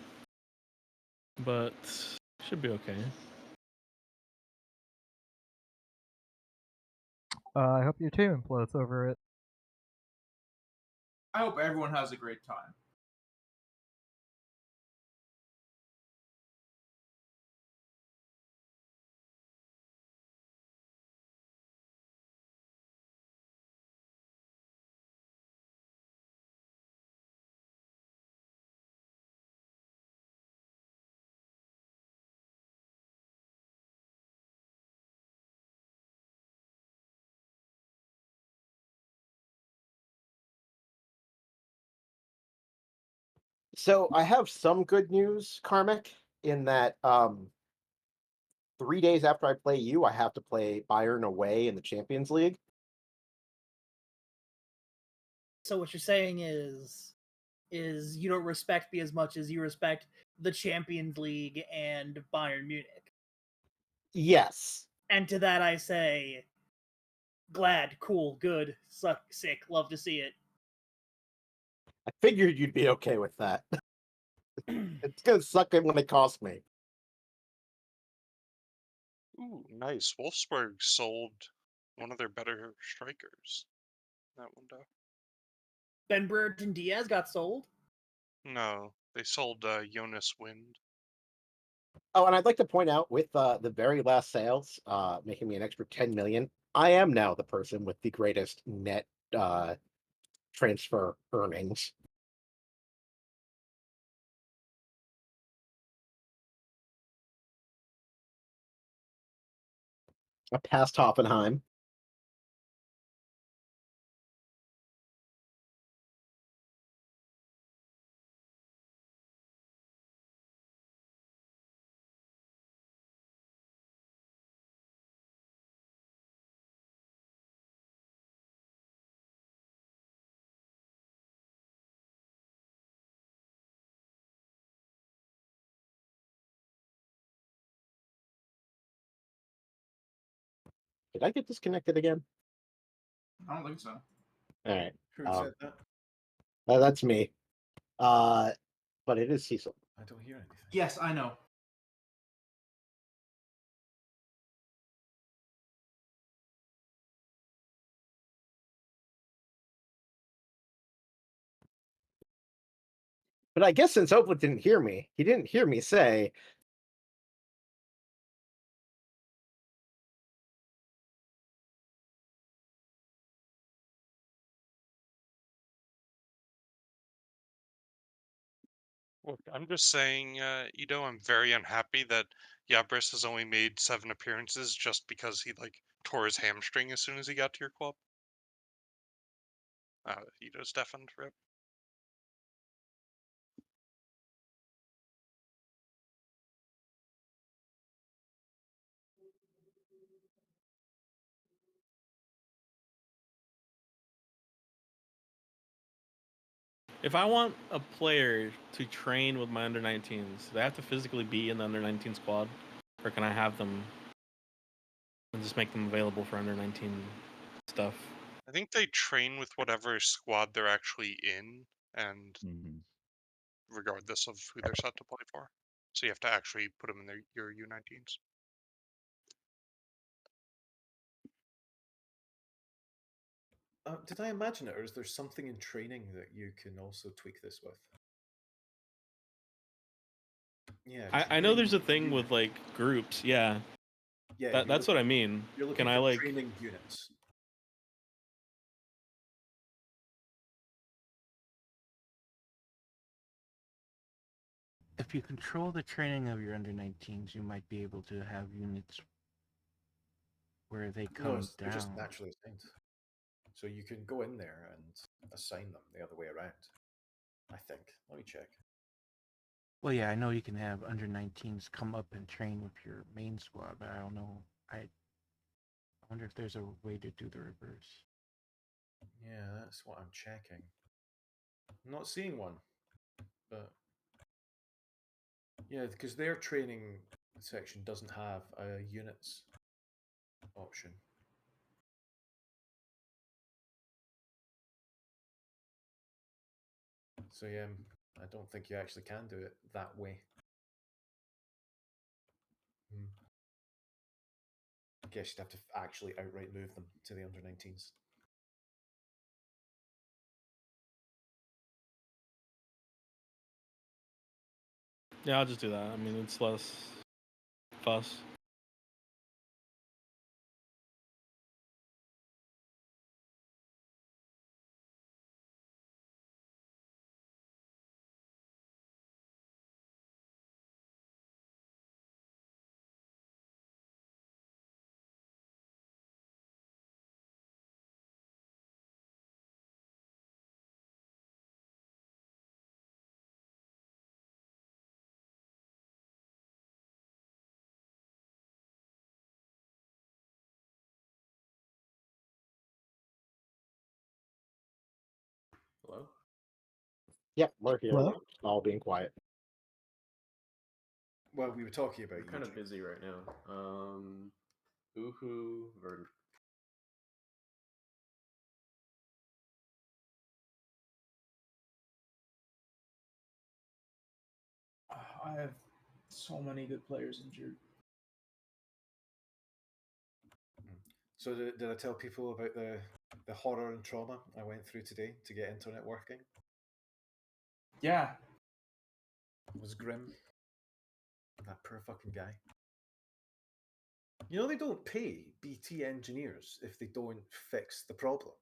but should be okay. I hope your team implodes over it. I hope everyone has a great time. So I have some good news, Karmic, in that 3 days after I play you, I have to play Bayern away in the Champions League. So what you're saying is you don't respect me as much as you respect the Champions League and Bayern Munich. Yes. And to that I say, glad, cool, good, suck, sick, love to see it. I figured you'd be okay with that. It's gonna suck when it costs me. Ooh, nice. Wolfsburg sold one of their better strikers that window. Ben Brereton Diaz got sold? No, they sold Jonas Wind. Oh, and I'd like to point out with the very last sales, making me an extra 10 million, I am now the person with the greatest net transfer earnings. I passed Hoffenheim. Did I get disconnected again? I don't think so. All right. Who said that? That's me. But it is Cecil. I don't hear anything. Yes, I know. But I guess since Oakland didn't hear me, he didn't hear me say, Look, I'm just saying, Ido, I'm very unhappy that Yabris has only made 7 appearances just because he like tore his hamstring as soon as he got to your club. Ido's deafened, rip. If I want a player to train with my under 19s, do they have to physically be in the under 19 squad, or can I have them and just make them available for under 19 stuff? I think they train with whatever squad they're actually in, and regardless of who they're set to play for. So you have to actually put them in your U19s. Did I imagine it, or is there something in training that you can also tweak this with? Yeah, I know there's a thing with like groups. Yeah, yeah. that's what I mean. You're looking Can for I like training units. If you control the training of your under 19s, you might be able to have units where they No, come they're just down. naturally assigned. So you can go in there and assign them the other way around. I think. Let me check. Well, yeah, I know you can have under 19s come up and train with your main squad, but I don't know. I wonder if there's a way to do the reverse. Yeah, that's what I'm checking. I'm not seeing one, but yeah, because their training section doesn't have a units option. So yeah, I don't think you actually can do it that way. I guess you'd have to actually outright move them to the under 19s. Yeah, I'll just do that. I mean, it's less fuss. Hello? Yep, we're here. Hello? All being quiet. Well, we were talking about I'm kind of busy right now. Uhu Vern. I have so many good players injured. So did I tell people about the horror and trauma I went through today to get internet working? Yeah. It was grim. That poor fucking guy. You know they don't pay BT engineers if they don't fix the problem.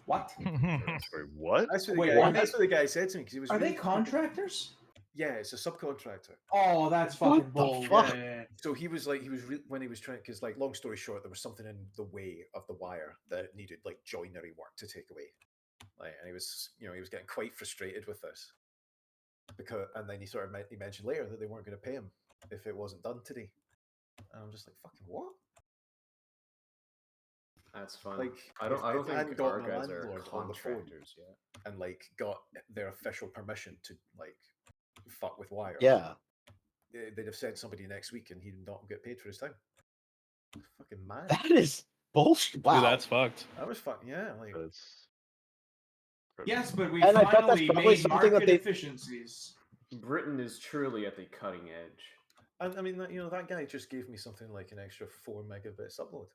What? Sorry, what? That's what the Wait, guy. That's what the guy said to me because he was. Are really they contractors? Yeah, it's a subcontractor. Oh, that's fucking bull. Yeah. So he was like, when he was trying, because like, long story short, there was something in the way of the wire that needed like joinery work to take away. Like, and he was, he was getting quite frustrated with this because, and then he mentioned later that they weren't going to pay him if it wasn't done today. And I'm just like, fucking what? That's fun. Like, I don't I hadn't think got our my guys are landlord on the phone contractors yet. and like got their official permission to like fuck with wires. Yeah. They'd have sent somebody next week and he'd not get paid for his time. Fucking mad. That is bullshit. Wow. Dude, that's fucked. That was fucking, yeah. Like, Yes, but we And I bet that's finally probably made something that market they- efficiencies. Britain is truly at the cutting edge. I mean, that guy just gave me something like an extra 4 megabits upload.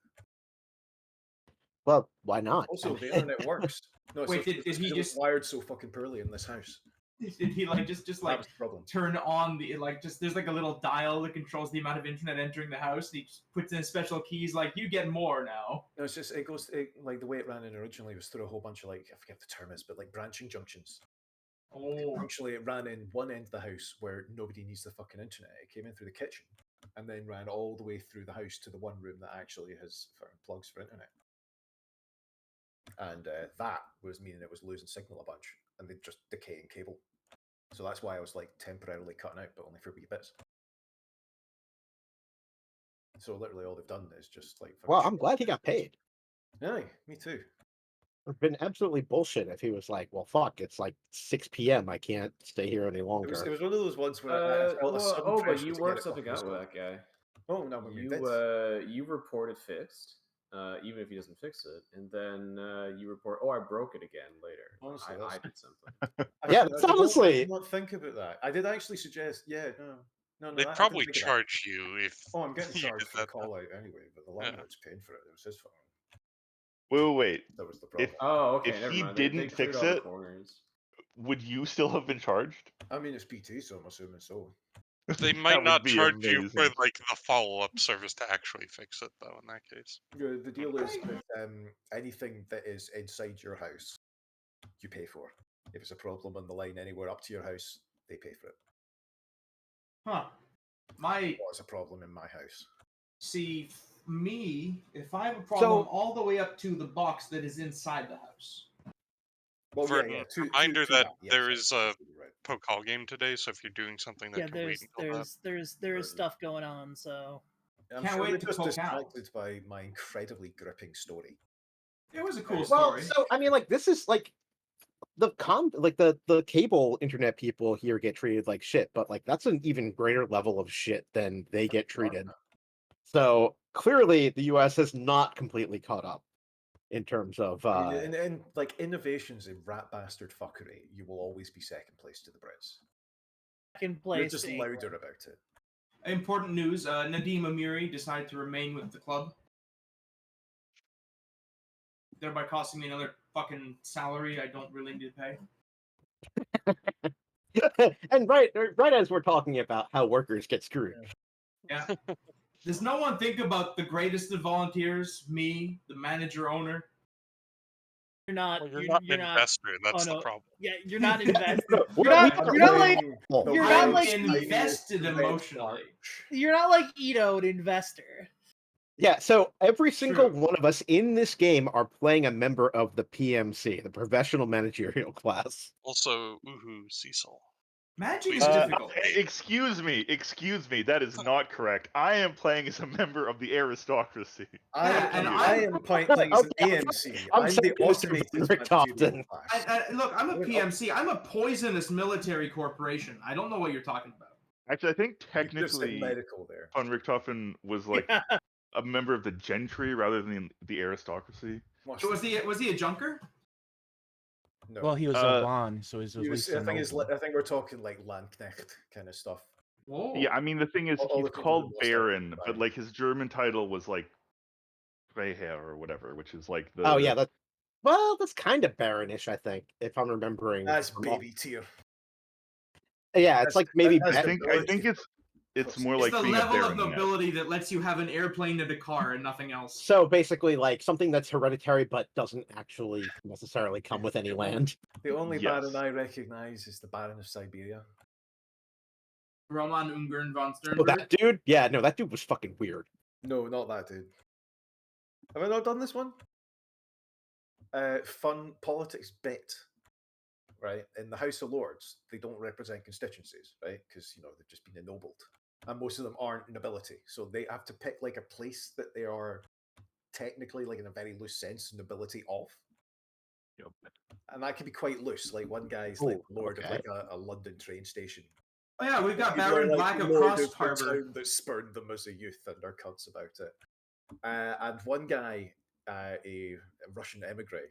Well, why not? Also, the internet works. No, it's Wait, just, did he it was just wired so fucking poorly in this house? Did he like just That like was the problem. turn on the there's like a little dial that controls the amount of internet entering the house? And he just puts in special keys like you get more now. No, it's just like the way it ran in originally was through a whole bunch of like, I forget what the term is, but like branching junctions. Oh, Actually, it ran in one end of the house where nobody needs the fucking internet. It came in through the kitchen and then ran all the way through the house to the one room that actually has plugs for internet. And that was meaning it was losing signal a bunch and they just decaying cable. So that's why I was like temporarily cutting out, but only for wee bits. So literally all they've done is just like. Well, I'm glad he got paid. Aye, me too. have been absolutely bullshit if he was like, well, fuck, it's like 6 p.m. I can't stay here any It longer. was one of those ones where I felt a sudden but pressure you to worked get it something fucking out with resolved. that guy. Oh no, I mean, You report it fixed, even if he doesn't fix it, and then you report, oh, I broke it again later. Honestly, I did something. Yeah, that's I honestly. did not think about that. I did actually suggest, no, They'd I didn't probably think of that. charge you if Oh, I'm getting you charged did for the that. call out anyway, but the landlord's paying for it. It was his fault. Wait. That was the If problem. Oh, okay, if never he mind. They didn't cleared fix all the it, corners. would you still have been charged? I mean, it's PT, so I'm assuming so. They That might would not be charge you for amazing. like the follow-up service to actually fix it, though. In that case, The deal is with anything that is inside your house, you pay for. If it's a problem on the line anywhere up to your house, they pay for it. Huh. What's a problem in my house? See, me, if I have a problem So- all the way up to the box that is inside the house. Well, for yeah, a reminder that yes, there yes, is a absolutely right. Pokal game today, so if you're doing something that Yeah, can wait until that. there's stuff going on. So I'm Can't sure wait they're to just poke out. distracted by my incredibly gripping story. It was a cool Well, story. so I mean, like this is like the cable internet people here get treated like shit, but like that's an even greater level of shit than they get treated. So clearly, the U.S. has not completely caught up in terms of. I mean, in like innovations in rat bastard fuckery, you will always be second place to the Brits. second You're place. just to louder England. about it. Important news: Nadim Amiri decided to remain with the club, thereby costing me another fucking salary I don't really need to pay. And right as we're talking about how workers get screwed. Yeah. Does no one think about the greatest of volunteers? Me, the manager owner. You're not. Well, you're not an investor. That's oh, the no. problem. Yeah, you're not invested. We're You're not. not You're not like. playing the You're I'm not like. invested red emotionally. march. You're not like Ito, an investor. Yeah, so every single True. one of us in this game are playing a member of the PMC, the professional managerial class. Also, Cecil. Managing is difficult. Excuse me. That is not correct. I am playing as a member of the aristocracy. I am playing as an AMC. I'm I'm saying the Mr. automated Frederick managerial Tofton. class. Look, I'm a PMC. I'm a poisonous military corporation. I don't know what you're talking about. Actually, I think You just said technically medical there. Von Richthofen was like a member of the gentry rather than the aristocracy. So was he a junker? No. Well, he was a Von, so he's at He was, least a I think we're talking like Landknecht kind of stuff. Whoa. Yeah, I mean the thing is All he's the people called who lost out Baron, on but time. like his German title was like Freiherr or whatever, which is like the Oh yeah, that's kind of baronish, I think, if I'm remembering. That's baby tier. Yeah, it's like maybe. I think it's more It's like the being a level of baronet. nobility that lets you have an airplane and a car and nothing else. So basically, like something that's hereditary but doesn't actually necessarily come with any land. The only Yes. Baron I recognize is the Baron of Siberia. Roman Ungern von Oh, Sternberg. that dude? Yeah, no, that dude was fucking weird. No, not that dude. Have I not done this one? Fun politics bit. Right? In the House of Lords, they don't represent constituencies, right? Because, they've just been ennobled. And most of them aren't nobility. So they have to pick like a place that they are technically, like in a very loose sense, nobility of. Yep. And that can be quite loose. Like one guy's like lord of okay. like a London train station. Oh yeah, we've got People Baron are, Black of lord Cross the Harbor. town that spurned them as a youth and are cunts about it. And one guy, a Russian emigre,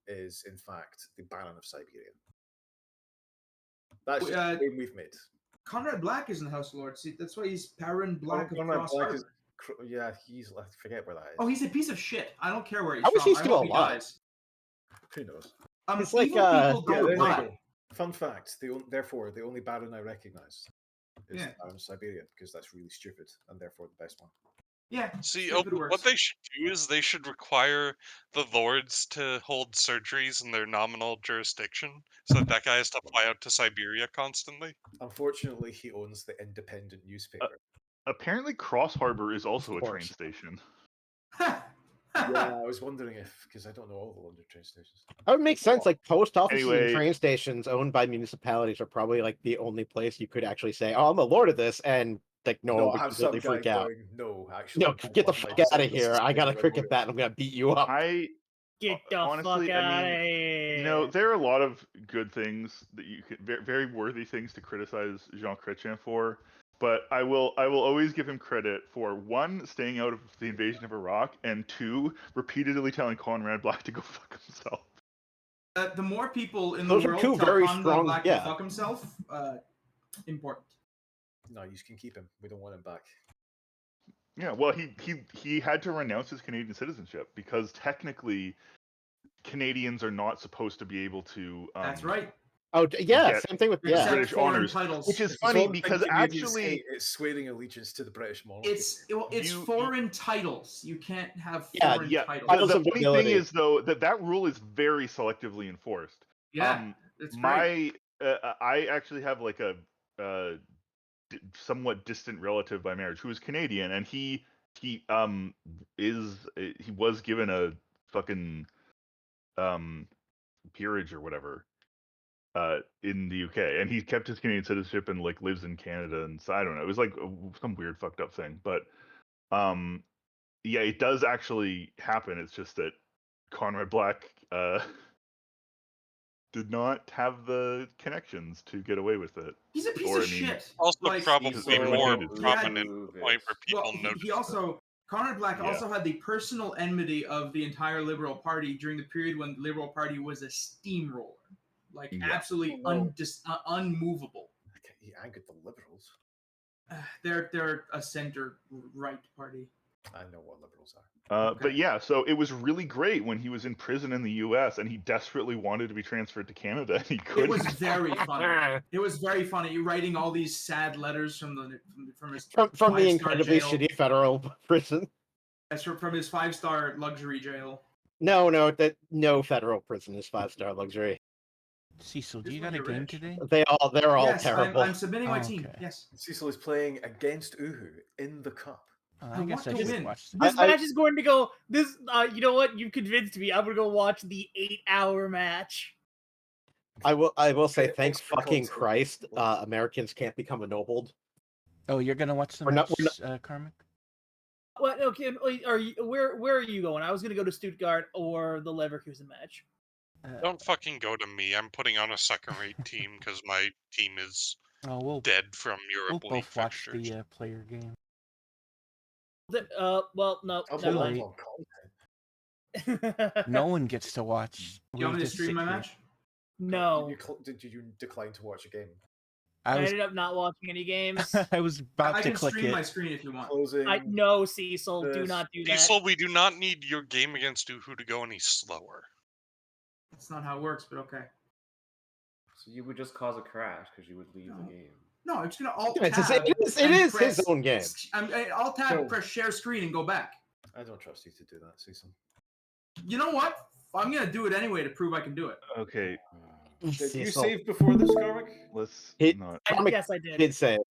is in fact the Baron of Siberia. That's just the claim we've made. Conrad Black is in the House of Lords. See, that's why he's Baron Black of Conrad Cross Black Harbor. he's I forget where that is. Oh, he's a piece of shit. I don't care where he's How from. is he I still hope he alive? dies. Who knows? It's like, evil people Yeah, don't there you die. go. Fun fact: therefore, the only Baron I recognize is Yeah. the Baron of Siberia because that's really stupid and therefore the best one. Yeah. See, stupid what works. they should do is they should require the lords to hold surgeries in their nominal jurisdiction, so that guy has to fly out to Siberia constantly. Unfortunately, he owns the independent newspaper. Apparently, Cross Harbor is also a train course. station. Yeah, I was wondering because I don't know all the London train stations. That would make sense. Like post offices and Anyway. train stations owned by municipalities are probably like the only place you could actually say, "Oh, I'm a lord of this," and like no one No, I would have some completely guy freak out. going, no, actually, No, I get the love my fuck out of business here! is I got a being cricket rewarded." bat. I'm gonna beat you up. Get the honestly, fuck I out mean, of here. you know, there are a lot of good things that you could, very worthy things to criticize Jean Chrétien for. But I will always give him credit for 1, staying out of the invasion of Iraq, and 2, repeatedly telling Conrad Black to go fuck himself. The more people in Those the are world two tell very Conrad strong- Black yeah. to fuck himself, important. No, you can keep him. We don't want him back. Yeah, well, he had to renounce his Canadian citizenship because technically Canadians are not supposed to be able to. That's right. Oh, yeah, get same thing with Except British foreign honors, titles. which is It's funny all because Canadians actually hate, it's swearing allegiance to the British monarchy. It's You- foreign titles. You can't have Yeah, foreign yeah. titles. Titles The of funny nobility. thing is though that rule is very selectively enforced. Yeah, it's great. I actually have like a somewhat distant relative by marriage who is Canadian, and he was given a fucking peerage or whatever in the UK, and he kept his Canadian citizenship and like lives in Canada, and so I don't know, it was like some weird fucked up thing, but yeah, it does actually happen. It's just that Conrad Black did not have the connections to get away with it. He's a piece Or, of I mean, shit. Also, Like, probably everyone more hated it. prominent Move to the point it. where people well, notice. he also Conrad Black Yeah. also had the personal enmity of the entire Liberal Party during the period when the Liberal Party was a steamroller, like Yeah. absolutely unmovable. Okay, he angered the Liberals. They're a center right party. I know what Liberals are. Okay. But yeah, so it was really great when he was in prison in the U.S. and he desperately wanted to be transferred to Canada, and he It couldn't. was very funny. It was very funny. Writing all these sad letters from his From the five-star incredibly jail. shitty federal prison. That's from his 5-star luxury jail. No, no federal prison is 5-star luxury. Cecil, do Just you when got a you're game rich. today? They're all Yes, terrible. I'm submitting my Oh, team. okay. Yes. Cecil is playing against Uhu in the cup. I guess I want to should win. watch this. This I- match is going to go. This, you know what? You convinced me. I'm gonna go watch the 8-hour match. I will say, Okay, thank extra fucking content. Christ, Americans can't become ennobled. Oh, you're gonna watch the We're not- match, we're Carmick? What? Okay, are you? Where are you going? I was gonna go to Stuttgart or the Leverkusen match. Don't fucking go to me. I'm putting on a second-rate team because my team is we'll dead from we'll Europe League both watch fixtures. the player game. Well, no. I'll Too put late. on content. No one gets to watch. You want me to just stream sit my here. match? No, Did you decline to watch a game? I I was ended up not watching any games. I was about I to can click stream it. my screen if you want. Closing. No, Cecil, do this- not do that. Diesel, we do not need your game against Uhu to go any slower. That's not how it works, but okay. So you would just cause a crash because you would leave No. the game. No, I'm just gonna alt It's just- tab. it is and his press- own game. Alt tab, No. press share screen, and go back. I don't trust you to do that, Cecil. You know what? I'm gonna do it anyway to prove I can do it. Okay, Did you Cecil. save before this, Karmic? let's He- not. Comic Yes, I did. did say it.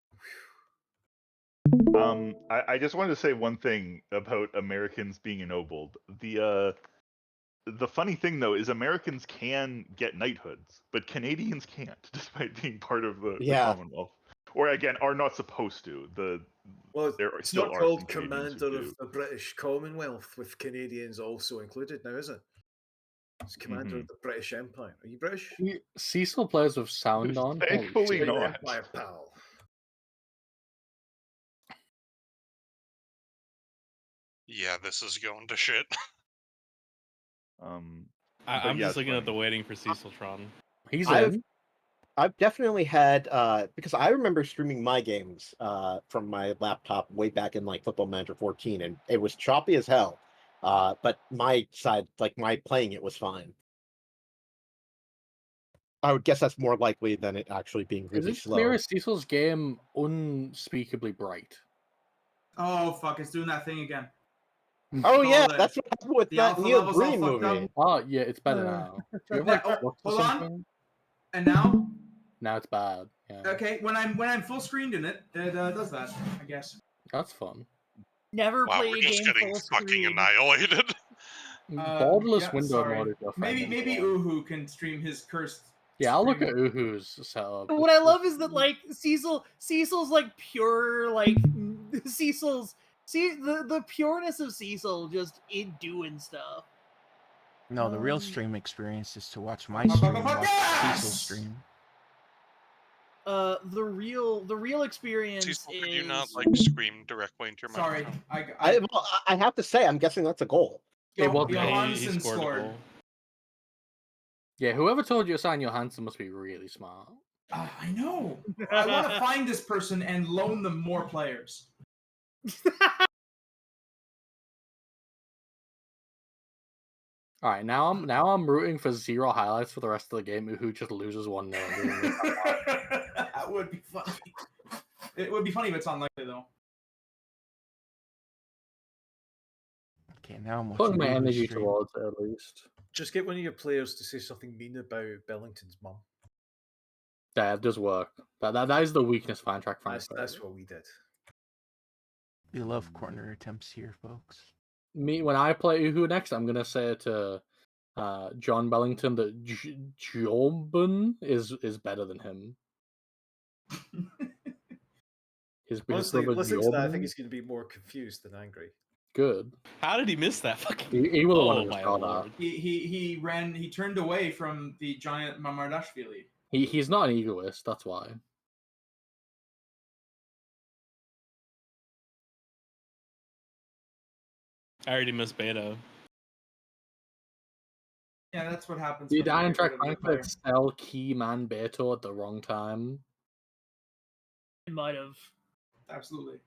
I just wanted to say one thing about Americans being ennobled. The funny thing though is Americans can get knighthoods, but Canadians can't, despite being part of the Commonwealth. Or again, are not supposed to. Well, there it's still not are called some Canadians who Commander do. of the British Commonwealth with Canadians also included now, is it? It's Commander Mhm. of the British Empire. Are you British? Cecil plays with sound on. Holy Thankfully shit. British not. Empire, pal. Yeah, this is going to shit. But I'm yeah, just it's looking at the funny. waiting for Cecil Tron. He's I've- in. I've definitely had because I remember streaming my games from my laptop way back in like Football Manager 14, and it was choppy as hell. But my side, like my playing it was fine. I would guess that's more likely than it actually being Is really it slow. clear as Cecil's game unspeakably bright? Oh fuck! It's doing that thing again. Oh All yeah, the- that's what happened with the that alpha Neil levels all Breen fucked up. movie. Oh yeah, it's better Uh, now. Do you have like Oh, flux or hold on. something? And now, Now it's bad. Yeah, okay, when I'm full screened in it, it does that. I guess. that's fun. Never Wow, play we're a just game getting full fucking screen. annihilated. Borderless yeah, window sorry. mode is your friend Maybe anyway. Uhu can stream his cursed. Yeah, I'll look at stream. Uhu's setup. What I love is that like Cecil's like pure like Cecil's the pureness of Cecil just in doing stuff. No, the real stream experience is to watch my Yes! stream, watch Cecil's stream. The real experience Cecil, is. could you not like scream directly into your Sorry, microphone? I have to say, I'm guessing that's a goal. Johansson he scored a scored. goal. Yeah, whoever told you to sign Johansson must be really smart. I know. I want to find this person and loan them more players. All right, now I'm rooting for 0 highlights for the rest of the game. Who just loses 1-0. That would be funny. It would be funny if it's unlikely though. Okay, now I'm Putting my watching Uhu's energy stream. towards it at least. Just get one of your players to say something mean about Bellington's mum. Yeah, it does work. That is the weakness of Eintracht Frankfurt. That's what we did. We love corner attempts here, folks. Me, when I play Uhu next, I'm gonna say to John Bellington that Jobin is better than him. His Honestly, brother listening to that, I think Jobin? he's going to be more confused than angry. Good. How did he miss that fucking? He would have Oh wanted to my start lord! He turned away from the giant Mamardashvili. He's not an egoist, that's why. I already missed Beto. Yeah, that's what happens. Did when you get rid Eintracht of your player. Frankfurt sell key man Beto at the wrong time? It might have. Absolutely.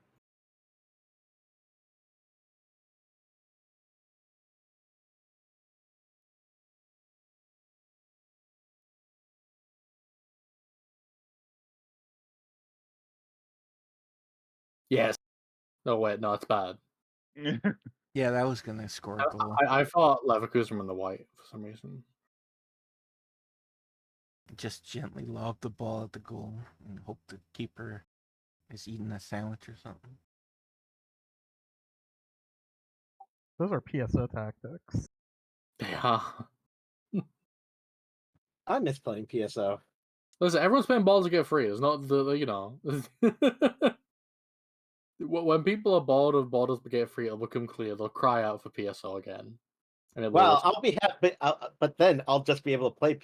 Yes. No, wait, no, it's bad. Yeah, that was gonna score a goal. I thought Leverkusen were in the white for some reason. Just gently lob the ball at the goal and hope the keeper is eating a sandwich or something. Those are PSO tactics. Yeah. I miss playing PSO. Listen, everyone's playing balls to get free. It's not when people are bored of Baldur's Gate 3, it'll become clear. They'll cry out for PSO again. And Well, I'll be happy, but then I'll just be able to play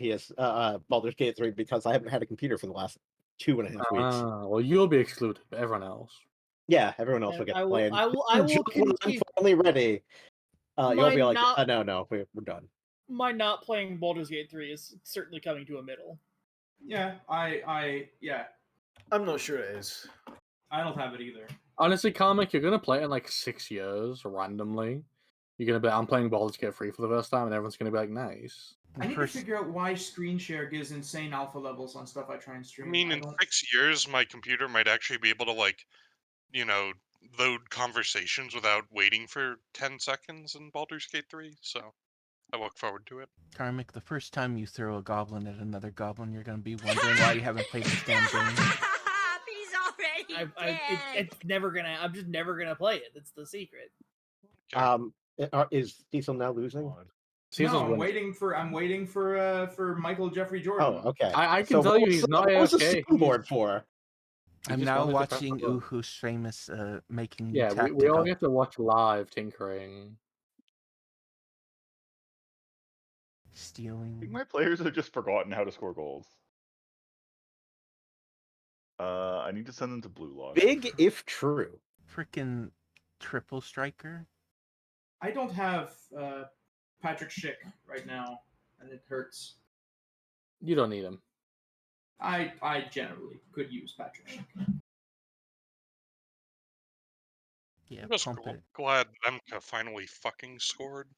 Baldur's Gate 3 because I haven't had a computer for the last 2.5 weeks. Well, you'll be excluded, but everyone else. Yeah, everyone else will get to play. I will When I'm continue. finally ready. You'll be like, not- no, we're done. My not playing Baldur's Gate 3 is certainly coming to a middle. Yeah, yeah. I'm not sure it is. I don't have it either. Honestly, Comic, you're gonna play it in like 6 years randomly. You're gonna be, I'm playing Baldur's Gate 3 for the first time, and everyone's gonna be like, nice. I need to figure out why screen share gives insane alpha levels on stuff I try and stream. I mean, in 6 years, my computer might actually be able to, like, load conversations without waiting for 10 seconds in Baldur's Gate 3, so I look forward to it. Karmic, the first time you throw a goblin at another goblin, you're gonna be wondering why you haven't played this damn game. He's already it's never gonna. I'm just never gonna play it. That's the secret. Is Cecil now losing? No, I'm waiting for Michael Jeffrey Jordan. Oh, okay. I can tell you he's not What's the AFK. soundboard for? I'm now watching Uhu's famous making Yeah, tactic we all up. get to watch live tinkering. I Stealing. think my players have just forgotten how to score goals. I need to send them to Blue Lock. Big if true. Freaking triple striker. I don't have Patrick Schick right now, and it hurts. You don't need him. I generally could use Patrick Schick. Yeah, I'm just pump it. glad Lemke finally fucking scored.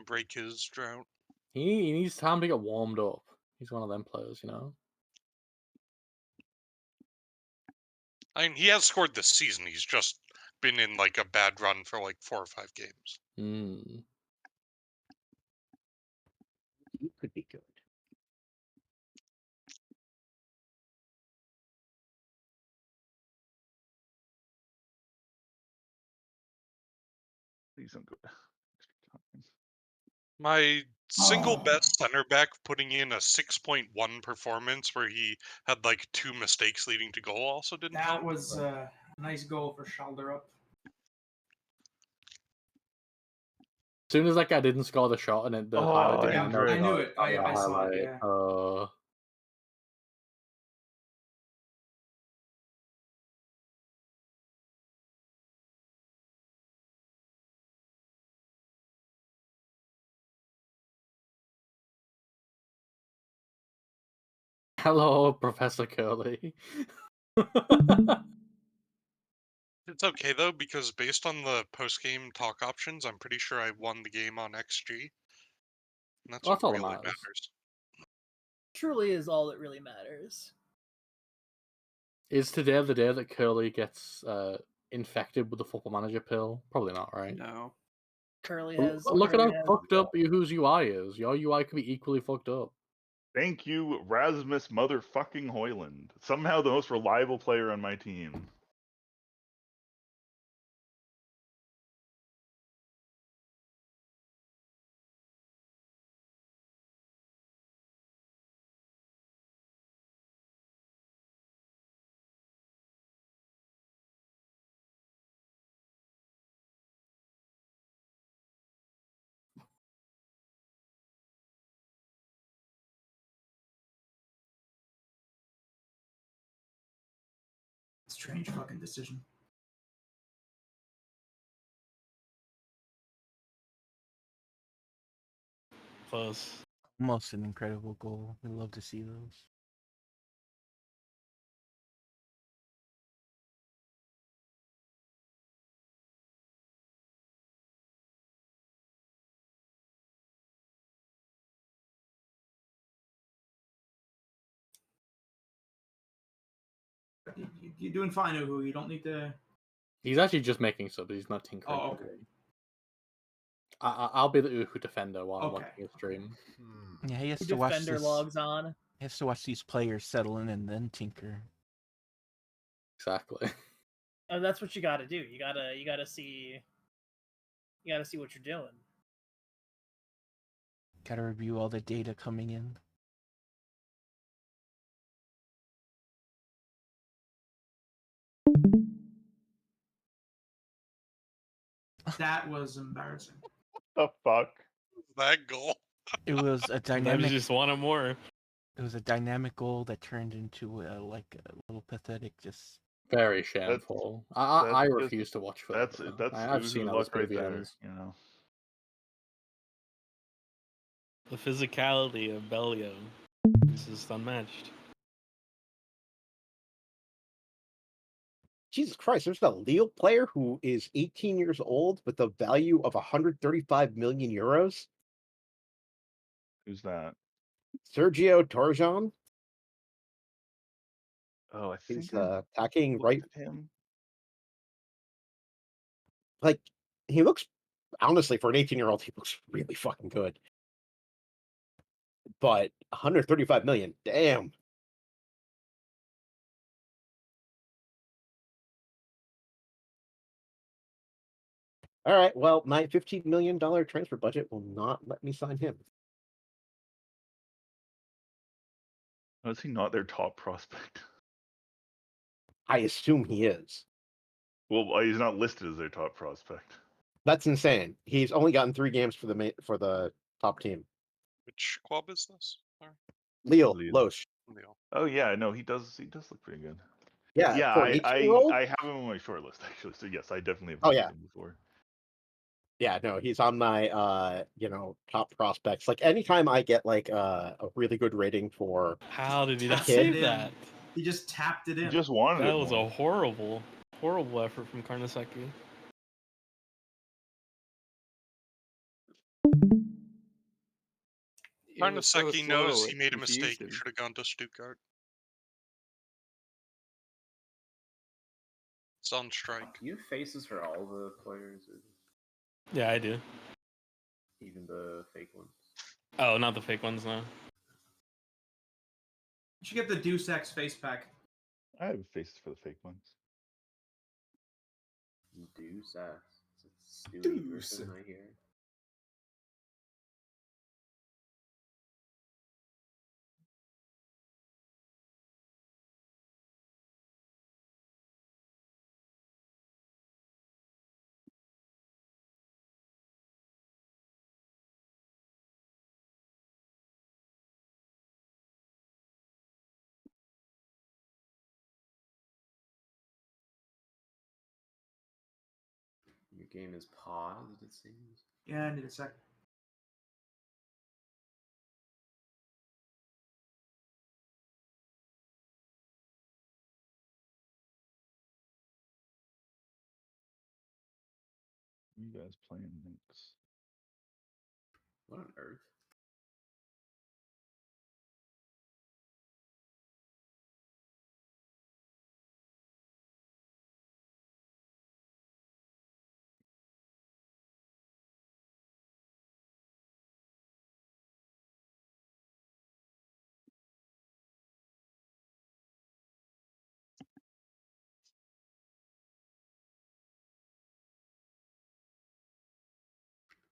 Break his drought. He needs time to get warmed up. He's one of them players, you know? I mean, he has scored this season. He's just been in, like, a bad run for, like, 4 or 5 games. He could be good. Please don't go. My single best center back putting in a 6.1 performance where he had like 2 mistakes leading to goal also didn't That help. was a nice goal for Schalderup. soon as that guy didn't score the shot and then the Oh, highlight Yeah, didn't know Andrei. I knew it. I saw it. highlight. Yeah. Hello, Professor Curly. It's okay though, because based on the post-game talk options, I'm pretty sure I won the game on XG. And that's Well, what that's all that really matters. matters. Truly is all that really matters. Is today the day that Curly gets infected with the Football Manager pill? Probably not, right? No. Curly Well, has. look at Curly how has fucked up whose UI is. Your UI could be equally fucked up. Thank you, Rasmus motherfucking Hoyland. Somehow the most reliable player on my team. Strange fucking decision. Close. Almost an incredible goal. We love to see those. You're doing fine, Uhu. You don't need to. He's actually just making subs. He's not tinkering. Oh, okay. I'll be the Uhu defender while I'm Okay. watching his stream. Yeah, he has to watch Defender this. logs on. He has to watch these players settle in and then tinker. Exactly. That's what you got to do. You gotta see what you're doing. Gotta review all the data coming in. That was embarrassing. The fuck? That goal. It was a Sometimes dynamic. you just want it more. It was a dynamic goal that turned into like a little pathetic. Just Very shameful. I that's refuse to watch further. That's I've seen Uhu how this luck right movie there. ends. You know. The physicality of Bellio is just unmatched. Jesus Christ, there's a Lille player who is 18 years old with a value of 135 million euros. Who's that? Sergio Torjan. Oh, I think He's I attacking looked right. at him. Like, he looks, honestly, for an 18-year-old, he looks really fucking good. But 135 million, damn. All right, well, my $15 million transfer budget will not let me sign him. Oh, is he not their top prospect? I assume he is. Well, he's not listed as their top prospect. That's insane. He's only gotten 3 games for the top team. Which club is this? Sorry. Lille, Lille. Loesch. Lille. Oh yeah, no, he does look pretty good. Yeah, for an I 18-year-old? I have him on my short list actually. So yes, I definitely have Oh, looked yeah. at him before. Yeah, no, he's on my top prospects. Like anytime I get like a really good rating for How did he not kid. save that? He just tapped it He in. just wanted That it was more. a horrible effort from Karnaseki. Karnaseki knows he made a mistake. He should have gone to Stuttgart. It's on strike. You have faces for all the players, or Yeah, I do. even the fake ones. Oh, not the fake ones, no. You should get the Deus Ex face pack. I have faces for the fake ones. Deus Ex. It's a Stewie Deus. person, I hear. The game is paused, it seems. Yeah, I need a sec. You guys playing next? What on earth?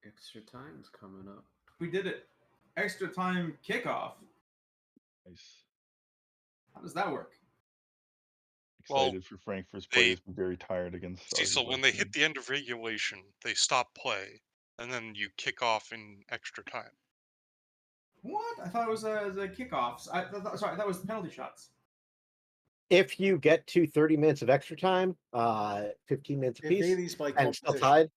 Extra time's coming up. We did it. Extra time kickoff. Nice. How does that work? Well, Excited for Frankfurt's they- players, but very tired against. Cecil, when they hit the end of regulation, they stop play, and then you kick off in extra time. What? I thought it was the kickoffs. Sorry, that was the penalty shots. If you get to 30 minutes of extra time, 15 minutes It apiece, varies by and still competition. tied,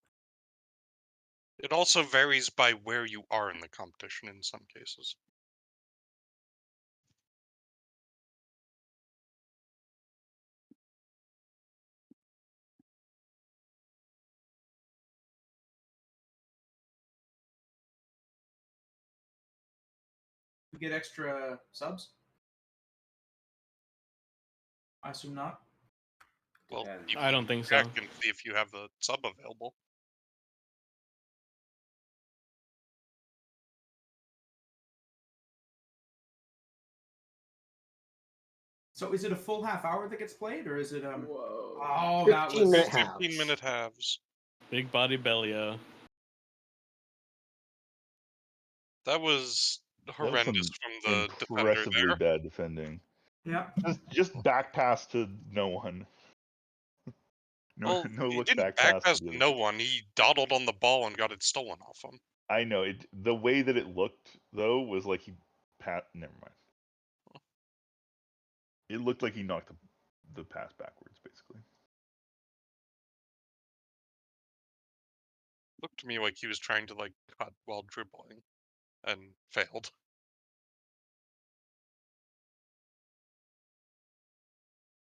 It also varies by where you are in the competition in some cases. We get extra subs? I assume not. Well, Depends. you I don't think so. check and see if you have the sub available. So is it a full half hour that gets played, or is it Whoa. Oh, 15 that was minute halves. 15-minute halves. Big body Bellio. That was horrendous from the defender impressively there. bad defending. Yeah. Just back pass to no one. No, Well, no he look didn't back pass. backpass to the other no team. one. He dawdled on the ball and got it stolen off him. I know it. The way that it looked though was like he Never mind. It looked like he knocked the pass backwards, basically. Looked to me like he was trying to like cut while dribbling, and failed.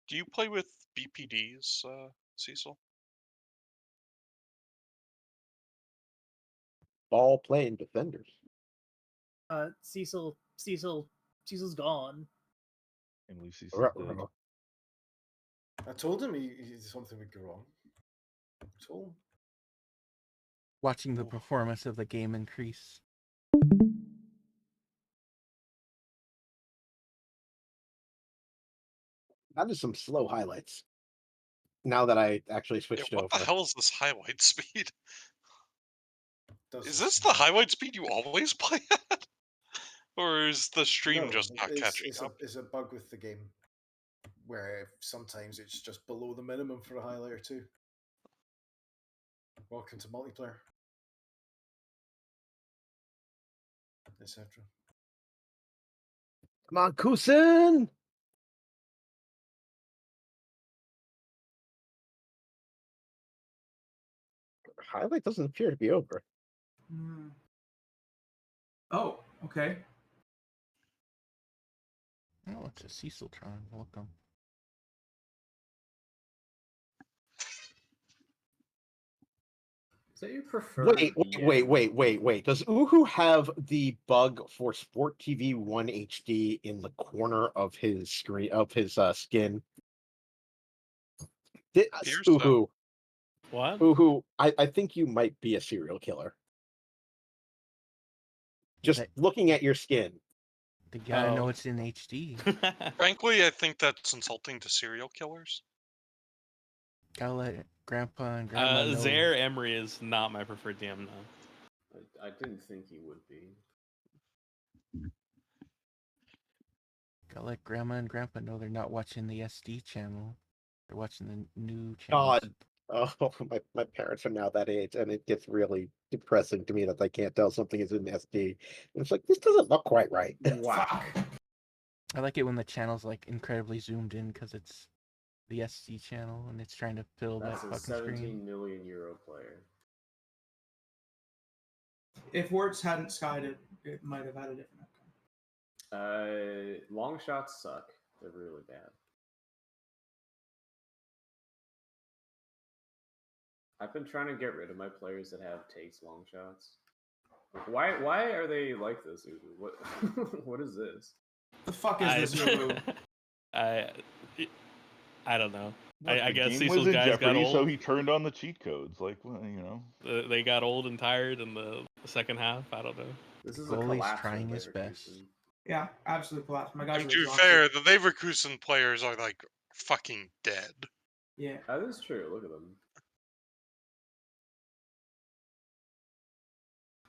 Do you play with BPDs, Cecil? ball playing defenders. Cecil's gone. And we see Ruh-roh. dead. I told him something would go wrong. I told him. Watching the performance of the game increase. That is some slow highlights. Now that I actually Yeah, switched what over. the hell is this highlight speed? Does Is this this the highlight speed you always play at? Or is the stream No, just not catching it's up? it's a bug with the game where sometimes it's just below the minimum for a highlight or two. Welcome to multiplayer, etc. Come on, Kusin! Highlight doesn't appear to be over. Oh, okay. Oh, it's a Ceciltron. Welcome. Is that your preferred? Wait. Does Uhu have the bug for Sport TV 1 HD in the corner of his screen of his skin? Appears so. Uhu, What? Uhu, I think you might be a serial killer. Just looking at your skin. They gotta know Oh. it's in HD. Frankly, I think that's insulting to serial killers. Gotta let Grandpa and Grandma know. Zaire Emery is not my preferred DM now. I didn't think he would be. Gotta let Grandma and Grandpa know they're not watching the SD channel. They're watching the new channel. God. Oh, my parents are now that age, and it gets really depressing to me that they can't tell something is in SD. And it's like, this doesn't look quite right. Wow. I like it when the channel's like incredibly zoomed in because it's the SC channel, and it's trying to fill That's that a fucking 17 screen. million euro player. If Wirtz hadn't skied it, it might have had a different outcome. Long shots suck. They're really bad. I've been trying to get rid of my players that have takes long shots. Why are they like this, Ubu? What what is this? The fuck is this, Ubu? I don't know. What, I the guess game was Cecil's in guys got jeopardy, so old. he turned on the cheat codes. Like, well, you know. They got old and tired in the second half. I don't know. This is a Goalie's collapse trying from his best. Leverkusen. Yeah, absolute collapse. My guys And are to be exhausted. fair, the Leverkusen players are like fucking dead. Yeah. That is true. Look at them.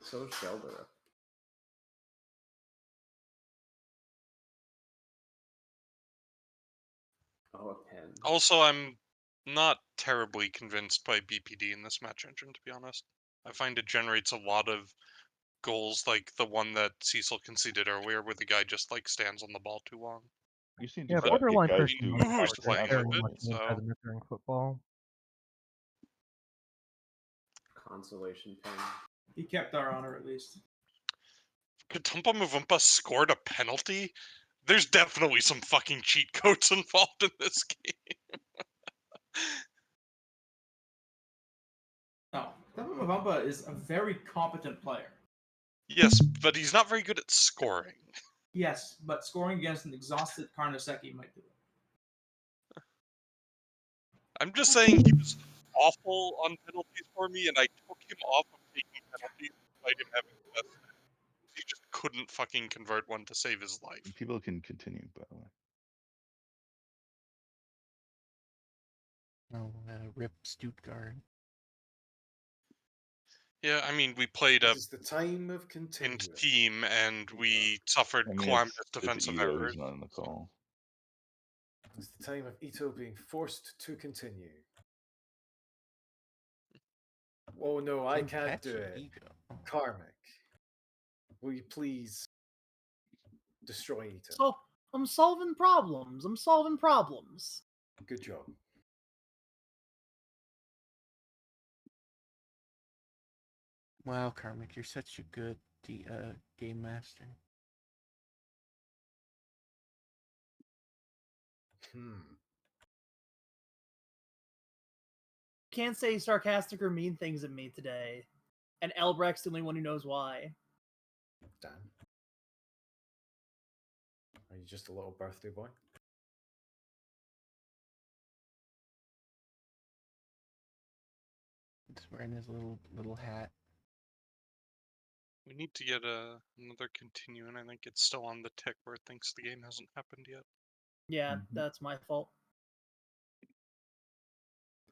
So Shelder. Oh, a pen. Also, I'm not terribly convinced by BPD in this match engine, to be honest. I find it generates a lot of goals like the one that Cecil conceded earlier, where the guy just like stands on the ball too long. You seem Yeah, to get borderline guys person too mode Who's pushed is playing down. very with it? much an So impediment football. Consolation pen. He kept our honor at least. Katumpa Mavumpa scored a penalty. There's definitely some fucking cheat codes involved in this game. No, Kevin Mavumpa is a very competent player. Yes, but he's not very good at scoring. Yes, but scoring against an exhausted Karnaseki might do it. I'm just saying he was awful on penalties for me, and I took him off of taking penalties despite him having the best. He just couldn't fucking convert one to save his life. People can continue, by the way. Oh, rip Stuttgart. Yeah, I mean, we played This is the time of pinned continuing. team, and we suffered I mean, calamitous it's defensive Ito errors. who's not in the call. It's the time of Ito being forced to continue. Oh no, I can't do it. Ego. Karmic, will you please destroy Ito? So I'm solving problems. I'm solving problems. Good job. Wow, Karmic, you're such a good game master. Can't say sarcastic or mean things at me today. And Elbrecht's the only one who knows why. Dan, are you just a little birthday boy? He's wearing his little hat. We need to get another continue, and I think it's still on the tick where it thinks the game hasn't happened yet. Yeah, that's my fault.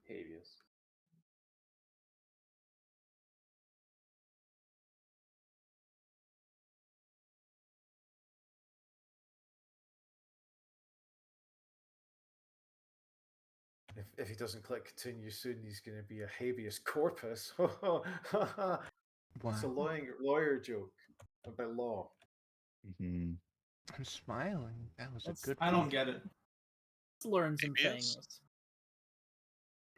Habeas. If he doesn't click continue soon, he's going to be a habeas corpus. It's a lawyer joke about law. Mm-hmm. I'm smiling. That was a good. I don't get it. Let's learn some Habeas? things.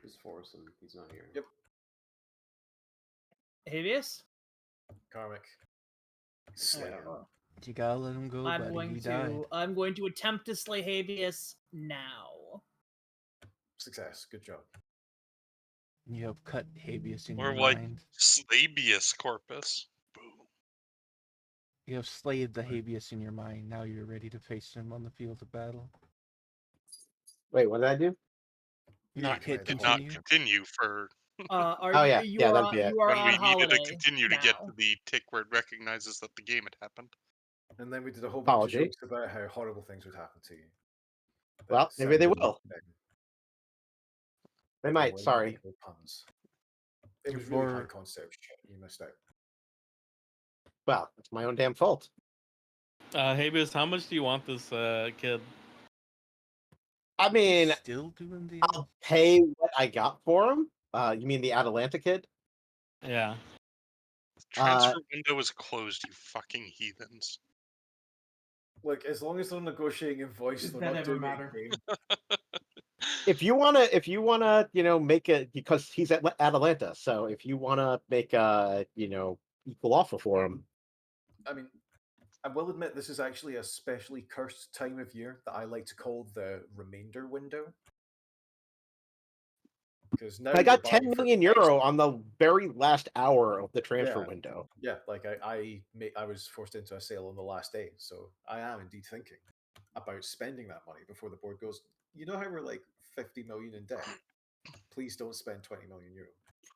Just force him. He's not here. Yep. Habeas? Karmic. There we go. You gotta let him go, buddy. He died. I'm going to attempt to slay Habeas now. Success. Good job. You have cut Habeas in Or your like mind. Slabius corpus. Boom. You have slayed the Habeas in your mind. Now you're ready to face him on the field of battle. Wait, what did I do? Not hit Did continue. not continue for Oh, yeah. You Yeah, are that'd on, be it. you are when on we needed holiday to continue to get now. to the tick where it recognizes that the game had happened. And then we did a whole bunch Apology. of jokes about how horrible things would happen to you. Well, maybe they sounded will. like They might. delightful Sorry. puns. It was Before- really high concept shit. You missed out. Well, it's my own damn fault. Habeas, how much do you want this kid? I mean, Still doing the. I'll pay what I got for him. You mean the Atalanta kid? Yeah. Transfer window is closed, you fucking heathens. Look, as long as they're negotiating in voice, Does they're that not ever doing matter? it in game. if you wanna, make it because he's at Atalanta. So if you wanna make a, equal offer for him, I mean, I will admit this is actually a specially cursed time of year that I like to call the remainder window. Because now I you're got buying 10 for million next euro on the very last hour of the transfer Yeah. window. Yeah, like I was forced into a sale on the last day, so I am indeed thinking about spending that money before the board goes. You know how we're like 50 million in debt? Please don't spend 20 million euro.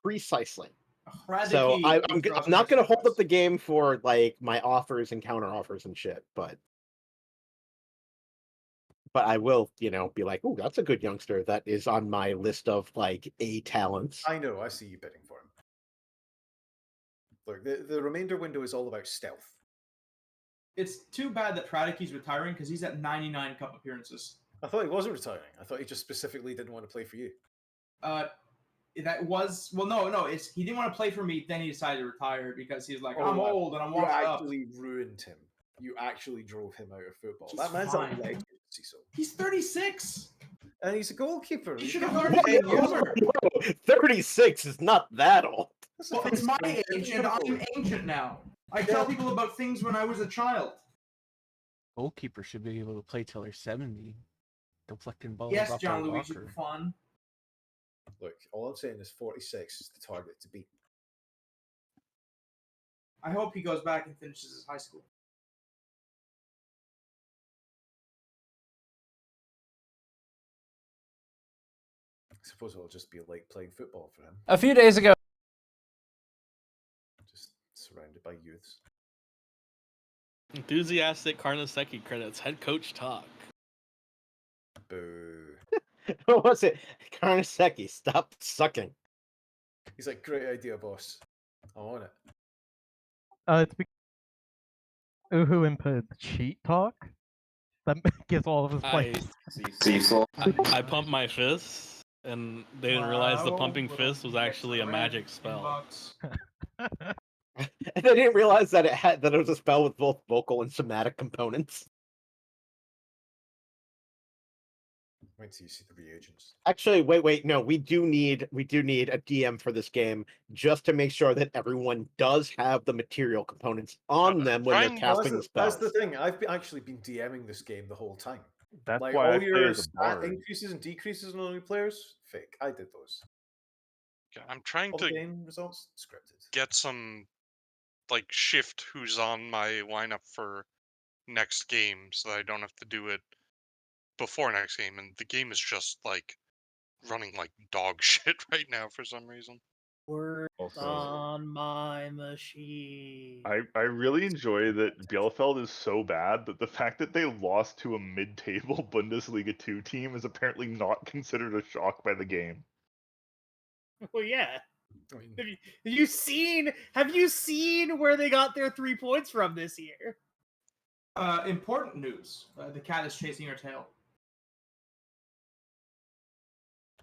Precisely. So Radicate I'm withdraws not going to transfer hold up request. the game for like my offers and counter offers and shit, but I will, be like, oh, that's a good youngster that is on my list of like A talents. I know, I see you bidding for him. Look, the remainder window is all about stealth. It's too bad that Pradiki's retiring because he's at 99 cup appearances. I thought he wasn't retiring. I thought he just specifically didn't want to play for you. That was no. It's he didn't want to play for me. Then he decided to retire because he's like, I'm wow. old and I'm You washed up. actually ruined him. You actually drove him out of football. He's That man's fine. a legend, Cecil. He's 36. And he's a goalkeeper. He He's should have given learned him to 10 years. over. 36 is not that old. Well, it's my age, and I'm ancient now. I tell people about things when I was a child. Goalkeeper should be able to play till they're 70, deflecting balls Yes, off John their Luigi locker. Buffon. Look, all I'm saying is 46 is the target to beat. I hope he goes back and finishes his high school. I suppose it'll just be like playing football for him. A few days ago. Just surrounded by youths. Enthusiastic Karnaseki credits head coach talk. Boo. What was it? Karnaseki, stop sucking. He's like, great idea, boss. I'm on it. It's Uhu input cheat talk that gives all of his players. I pumped my fist, and they didn't realize the pumping fist was actually a magic spell. And they didn't realize that it was a spell with both vocal and somatic components. Wait till you see the reagents. Actually, wait, no, we do need a DM for this game just to make sure that everyone does have the material components on them when they're casting the spells. That's the thing. I've actually been DMing this game the whole time. That's like why I all play your as a stat bard. increases and decreases on all new players, fake. I did those. Yeah, I'm trying All to the game results scripted. get some like shift who's on my lineup for next game so that I don't have to do it before next game, and the game is just like running like dog shit right now for some reason. Works Also- on my machine. I really enjoy that Bielefeld is so bad that the fact that they lost to a mid-table Bundesliga 2 team is apparently not considered a shock by the game. Well, yeah. I mean, Have you seen where they got their 3 points from this year? Important news. The cat is chasing her tail.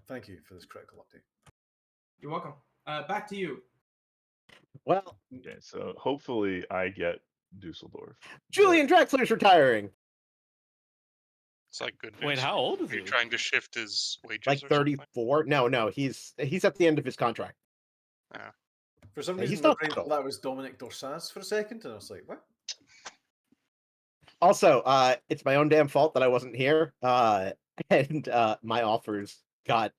thank you for this critical update. You're welcome. Back to you. Well, Okay, so hopefully I get Dusseldorf. Julian Drexler's retiring. It's like good news. Wait, how old is Are you he? trying to shift his wages? Like or something? 34. No, he's at the end of his contract. Yeah. For some He's reason, my not brain that thought old. that was Dominic Dorsaz for a second, and I was like, what? Also, it's my own damn fault that I wasn't here. And my offers got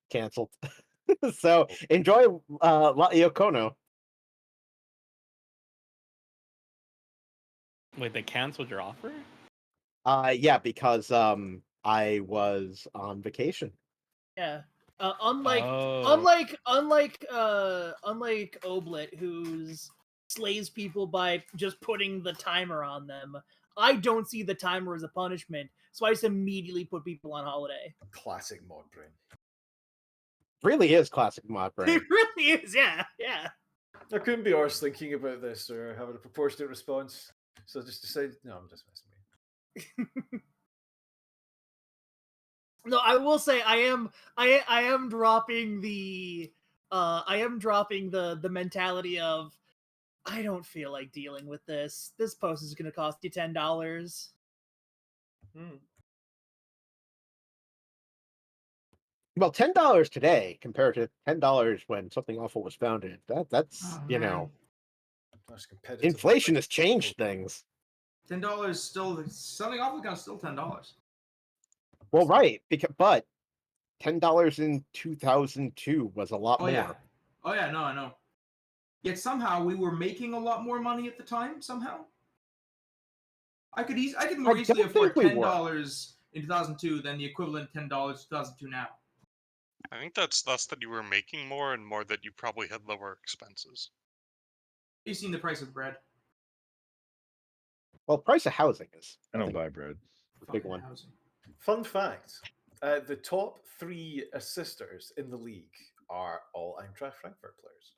canceled. So enjoy La Iocono. Wait, they canceled your offer? Yeah, because I was on vacation. Yeah. Unlike Oblit, who's slays people by just putting the timer on them. I don't see the timer as a punishment, so I just immediately put people on holiday. Classic mod brain. Really is classic mod brain. It really is, yeah. I couldn't be arsed thinking about this or having a proportionate response, so I just decided, no, I'm just messing with you. No, I will say I am dropping the mentality of I don't feel like dealing with this. This post is going to cost you $10. Well, $10 today compared to $10 when something awful was founded. That's Oh, you man. know, That's competitive. inflation has changed things. $10 still something awful gun is still $10. Well, right, but $10 in 2002 was a lot Oh more. yeah. Oh yeah, no, I know. Yet somehow we were making a lot more money at the time. Somehow, I could more easily afford $10 in 2002 than the equivalent $10 2002 now. I think that's less that you were making more and more that you probably had lower expenses. You've seen the price of bread. Well, price of housing is. I don't buy bread. A big one. Housing. Fun fact: the top 3 assisters in the league are all Eintracht Frankfurt players.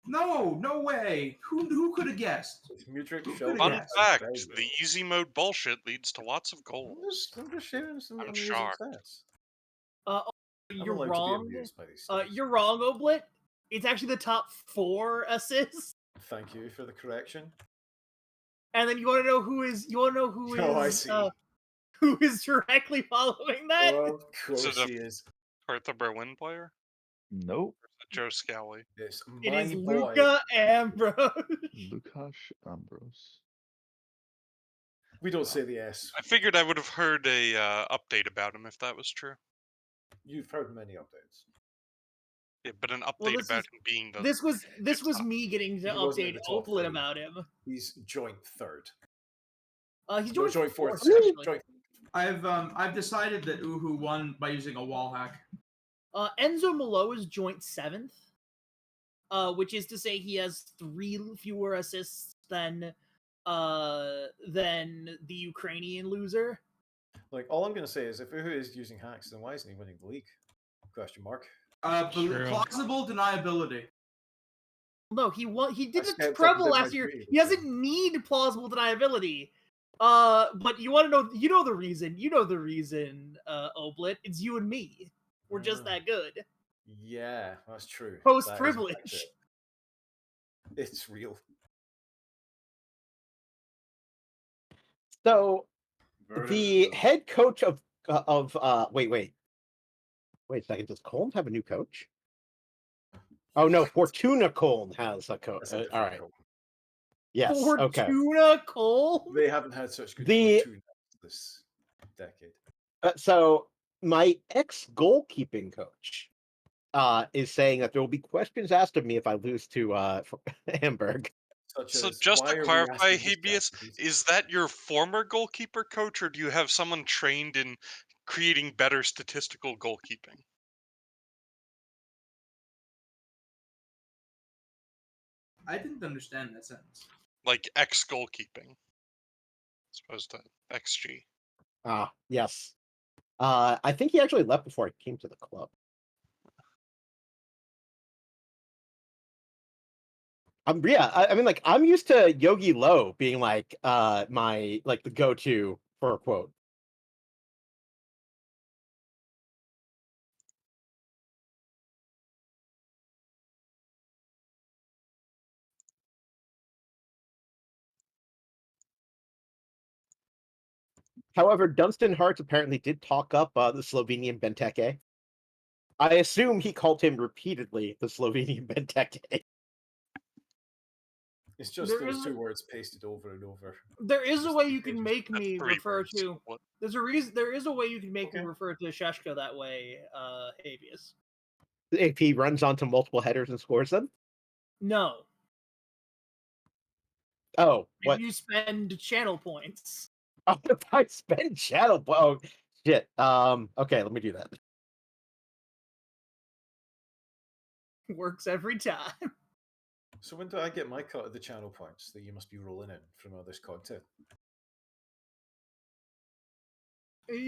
No way. Who could have guessed? Mudryk, Who Schultz, could've Fun guessed? fact: There you the go. easy mode bullshit leads to lots of I'm goals. just sharing some I'm amusing shocked. stats. You're allowed to be wrong. amused by these stats. You're wrong, Oblit. It's actually the top 4 assists. Thank you for the correction. And then you want to know who is Oh, I see. Who is directly following that? Of Is course it he a is. Hertha Berlin player? Nope. Or is it Joe Scally? It's It my is boy. Luca Ambrose. Lukasz Ambrose. We don't say the S. I figured I would have heard a update about him if that was true. You've heard many updates. Yeah, but an update Well, this about was- him being the This was me getting to He wasn't in update the top Oblit 3. about him. He's joint 3rd. He's No, doing joint 4th, 4th. actually. Joint. I've decided that Uhu won by using a wall hack. Enzo Malo is joint 7th, which is to say he has 3 fewer assists than the Ukrainian loser. Like, all I'm going to say is if Uhu is using hacks, then why isn't he winning the league? Question mark. Plausible deniability. No, he won. He did I the stepped up and treble did my last year. duty, He doesn't need plausible deniability. But you want to know? You know the reason. You know the reason. Oblit. It's you and me. We're just that good. Yeah, that's true. Post That is privilege. accurate. It's real. So the head coach of wait a second, does Köln have a new coach? Oh no, Fortuna Köln has a coach. That's a All different right. code. Yes. Okay. Fortuna Köln. They haven't had such good The- Fortuna this decade. So my ex-goalkeeping coach is saying that there will be questions asked of me if I lose to Hamburg. Such So as, just why to are we clarify, asking this guy Habeas, to do this? is that your former goalkeeper coach, or do you have someone trained in creating better statistical goalkeeping? I didn't understand that sentence. Like ex-goalkeeping, as opposed to XG. Yes. I think he actually left before he came to the club. I mean, like, I'm used to Yogi Low being like my the go-to for a quote. However, Dunstan Hearts apparently did talk up the Slovenian Benteke. I assume he called him repeatedly the Slovenian Benteke. It's just There those is- 2 words pasted over and over. There is a way you can make That's me 3 refer words. to. What? There's a reason. There is a way you can make me Okay. refer to Sheshko that way. Habeas. If he runs onto multiple headers and scores them. No. Oh, what? You spend channel points. Oh, if I spend channel. Oh, shit. Okay, let me do that. Works every time. So when do I get my cut of the channel points that you must be rolling in from all this content?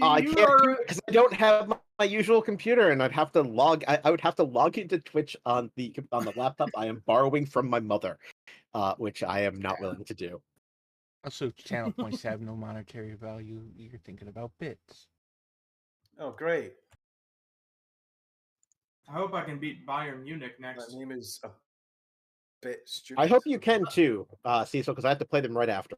I You can't are do it because I don't have my usual computer, and I'd have to log. I would have to log into Twitch on the laptop I am borrowing from my mother, which I am not willing to do. Also, channel points have no monetary value. You're thinking about bits. Oh, great. I hope I can beat Bayern Munich next. That name is a bit stupid. I hope you can too, Cecil, because I have to play them right after.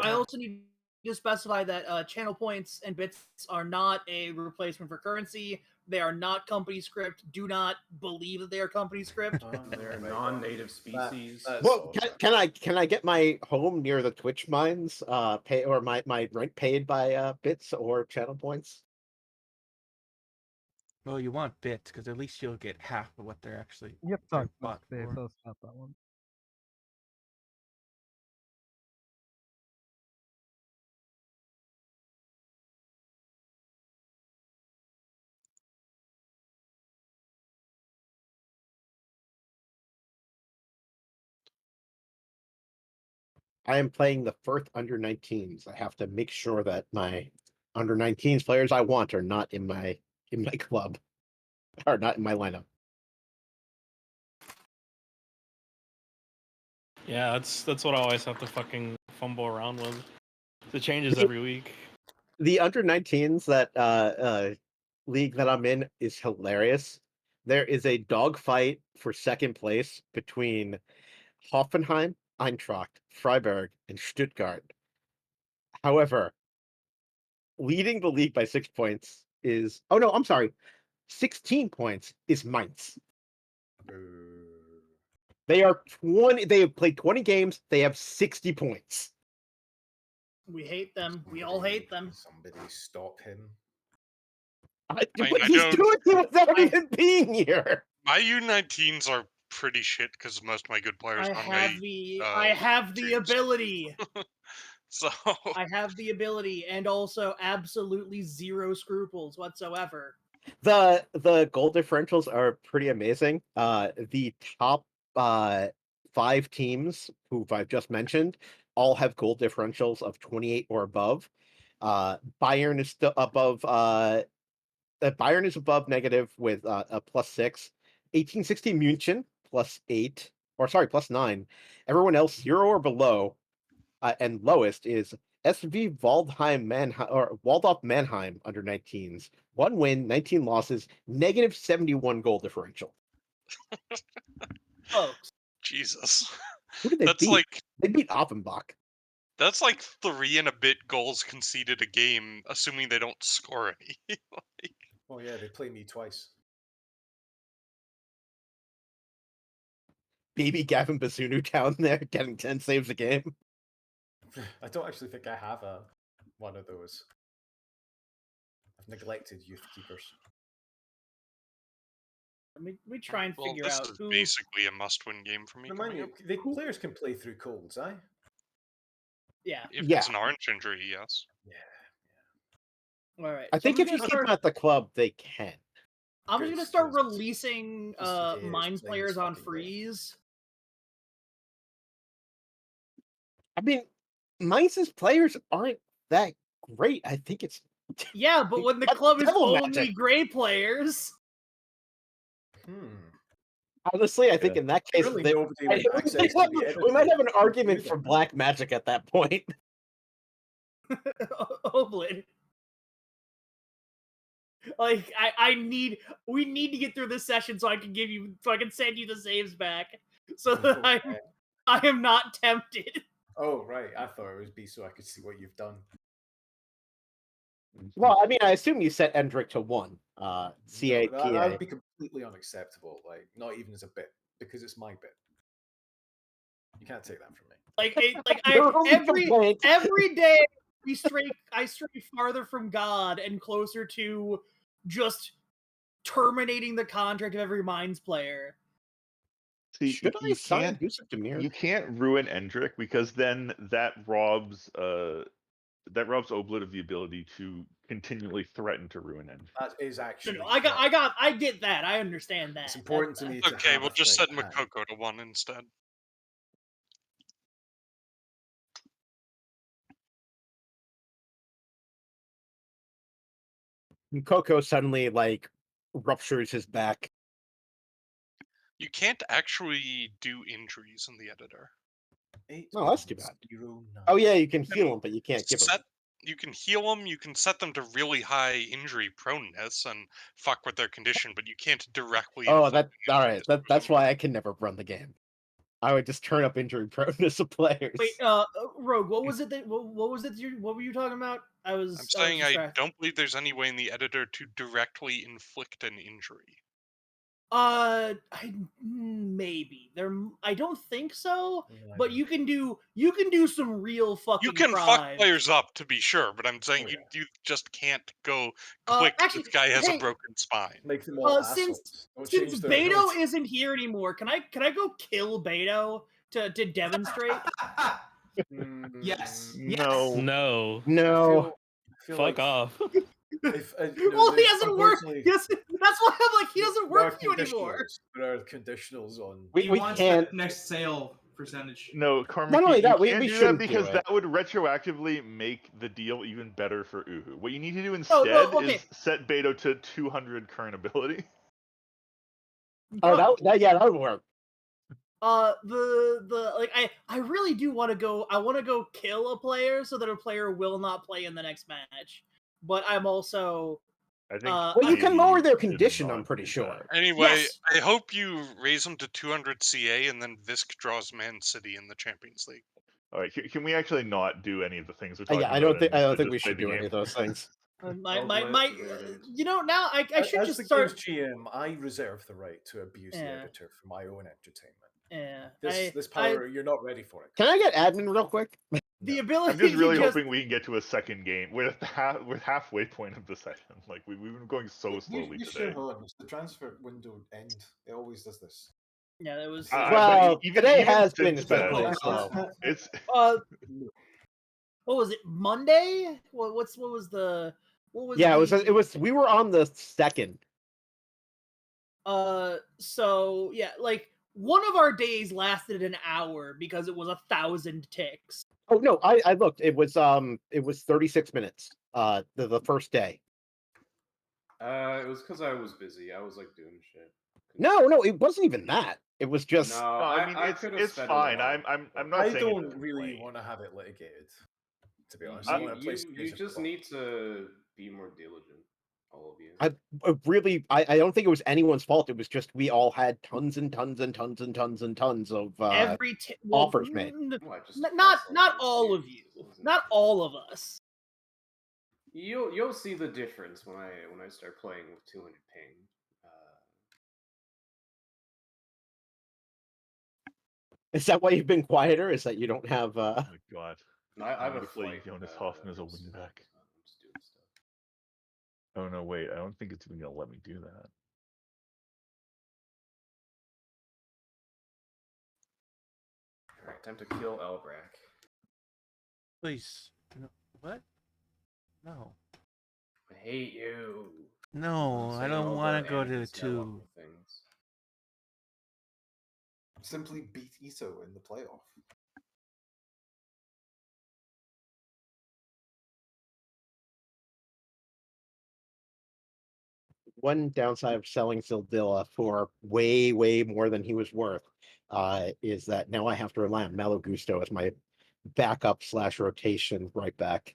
I also need to specify that channel points and bits are not a replacement for currency. They are not company script. Do not believe that they are company script. They're a non-native species. Well, can I get my home near the Twitch mines? Pay or my rent paid by bits or channel points? Well, you want bits because at least you'll get half of what they're actually. You have to they're talk bought space, for. so stop that one. I am playing the first under 19s. I have to make sure that my under 19s players I want are not in my club, or not in my lineup. Yeah, that's what I always have to fucking fumble around with. It changes every week. The under 19s that league that I'm in is hilarious. There is a dogfight for second place between Hoffenheim, Eintracht, Freiburg, and Stuttgart. However, leading the league by 6 points is 16 points is Mainz. They have played 20 games, they have 60 points. We hate them. We all hate them. Somebody stop him. He's doing it without even being here. My U19s are pretty shit because most of my good players I are on have the ability. So I have the ability, and also absolutely zero scruples whatsoever. The goal differentials are pretty amazing. The top 5 teams who I've just mentioned all have goal differentials of 28 or above. Bayern is still above. Bayern is above negative with a +6. 1860 München +8, or sorry, +9. Everyone else 0 or below, and lowest is SV Waldorf Mannheim under 19s. 1 win, 19 losses, -71 goal differential. Folks. Jesus. Who did they That's beat? like They beat Offenbach. That's like 3 and a bit goals conceded a game, assuming they don't score any. Like... Oh yeah, they play me twice. Baby Gavin Bazunu down there getting 10 saves a game. I don't actually think I have one of those. I've neglected youth keepers. We try and figure out who. This is basically a must-win game for me. Remind me, players can play through colds, eh? Yeah. If it's an orange injury, yes. All right. I think if you keep them at the club, they can. I'm just gonna start releasing mine players on freeze. I mean, Mainz's players aren't that great. I think it's yeah, but when the club is only magic. gray players. Honestly, I think in that case, we might have an argument for black magic at that point. Oblin. Like we need to get through this session so I can send you the saves back, so that I am not tempted. Oh right, I thought it would be so I could see what you've done. Well, I mean, I assume you set Endrick to 1. CAPA. That would be completely unacceptable. Like, not even as a bit, because it's my bit. You can't take that from me. Every day I stray farther from God and closer to just terminating the contract of every Mines player. See, Should I sign Yusuf Demir? You can't ruin Endrick because then that robs Oblit of the ability to continually threaten to ruin Endrick. That is actually. No, I get that. I understand that. It's important to me. Okay, we'll just set Makoko to 1 instead. Coco suddenly ruptures his back. You can't actually do injuries in the editor. Oh, that's too bad. Oh yeah, you can heal them, but you can't give them. You can heal them. You can set them to really high injury proneness and fuck with their condition, but you can't directly. Oh, all right. That's why I can never run the game. I would just turn up injury proneness of players. Wait, Rogue, what was it that what was it? What were you talking about? I'm saying I don't believe there's any way in the editor to directly inflict an injury. Maybe there. I don't think so. But you can do some real fucking. You can crimes. fuck players up, to be sure, but I'm saying you just can't go click. Actually, this guy has hey, a broken spine. Make them all since assholes. Don't change their Beto ability. isn't here anymore, can I go kill Beto to demonstrate? Yes. No. No. No. I feel Fuck like off. Well, he doesn't work. Yes, that's why I'm like, he doesn't there are work for you anymore. conditionals. There are conditionals on. He We wants can't. the next sale percentage. No, Karma, Not only you that, we can't do that shouldn't do because it. that would retroactively make the deal even better for Uhu. What you need to do No, instead okay. is set Beto to 200 current ability. Oh, that would work. I really do want to go. I want to go kill a player so that a player will not play in the next match. But I'm also. I think. Well, you can lower their should condition. not I'm pretty do sure. Anyway, Yes. I hope you raise him to 200 CA and then Visk draws Man City in the Champions League. All right, can we actually not do any of the things we're talking Yeah, about? I don't think and we just play should the do game? any of those things. You know, now I should As just the start. game's GM, I reserve the right to abuse the Yeah. editor for my own entertainment. Yeah, This power, you're not ready for it. Can I get admin real quick? The ability. I'm just really to hoping we can get to a second game. We're at the halfway point of the session. Like we've been going so slowly You today. should hold on. The transfer window end. It always does this. Yeah, that was. Well, today has been since then, especially slow. It's What was it? Monday? What was the? What was? Yeah, the, it was. We were on the 2nd. So yeah, like one of our days lasted an hour because it was 1,000 ticks. Oh no, I looked. It was 36 minutes. The first day. It was because I was busy. I was like doing shit. No, it wasn't even that. It was just. No, I mean it's fine. I'm not I saying don't it's really lame. want to have it litigated. To be honest, I want to play. You just need to be more diligent, all of you. I don't think it was anyone's fault. It was just we all had tons and tons and tons and tons and tons of offers made. Not all of you. Not all of us. You'll see the difference when I start playing with 200 ping. Is that why you've been quieter? Is that you don't have? Oh my god! I have a play flight. Jonas Hoffman as a win back. I'm just doing stuff. Oh no, wait! I don't think it's even gonna let me do that. All right, time to kill Elbrack. Please. No, what? No. I hate you. No, I don't want to go to the 2. Things. Simply beat Ito in the playoff. One downside of selling Zildilla for way, way more than he was worth is that now I have to rely on Malo Gusto as my backup / rotation right back.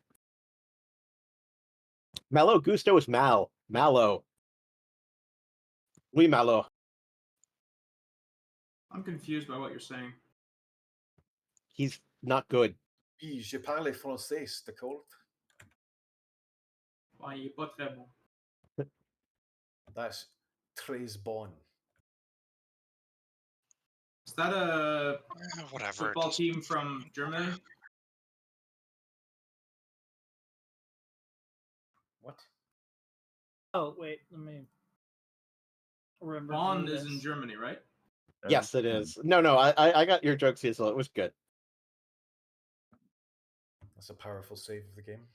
Malo Gusto is Malo. Oui, Malo. I'm confused by what you're saying. He's not good. Oui, je parle français, d'accord? Il est pas très bon. That's très bon. Is that a whatever, football team from Germany? What? Oh wait, let me remember. Bonn is in Germany, right? Yes, it is. No, I got your joke, Cecil. It was good. That's a powerful save of the game.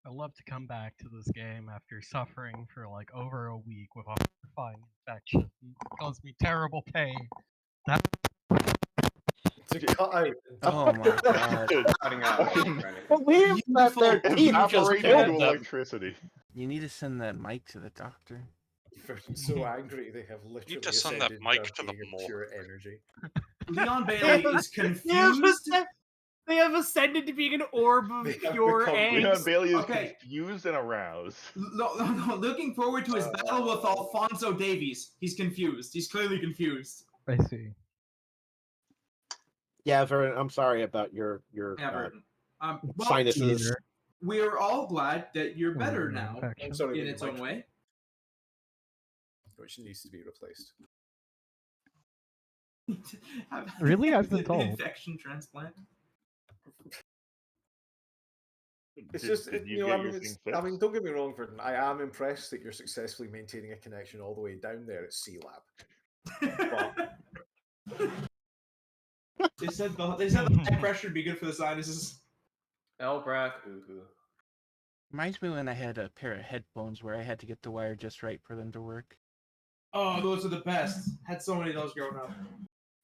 I love to come back to this game after suffering for like over a week with a horrifying infection. It caused me terrible pain. To cut out. Oh my god. Cutting out. Believe that their teeth just Operating killed into them. electricity. You need to send that mic to the doctor. They're so angry they have literally Need to send that ascended mic their to the being of mall. pure energy. Leon Bailey is confused. They have ascended to being an orb of pure angst. Leon Bailey is Okay. confused and aroused. No, looking forward to his battle with Alfonso Davies. He's confused. He's clearly confused. I see. Yeah, Vernon, I'm sorry about your Yeah, Burton. Well, sinuses. Either. we're all glad that you're better Ooh, now I'm sorry in that its your own mic, way. which needs to be replaced. Really? I've been An told. infection transplant. It's just, Did you you know, get I your mean, thing I mean, fixed? don't get me wrong, Vernon. I am impressed that you're successfully maintaining a connection all the way down there at C Lab. They said the high pressure would be good for the sinuses. Elbrack, ooh. Reminds me when I had a pair of headphones where I had to get the wire just right for them to work. Oh, those are the best. Had so many of those growing up.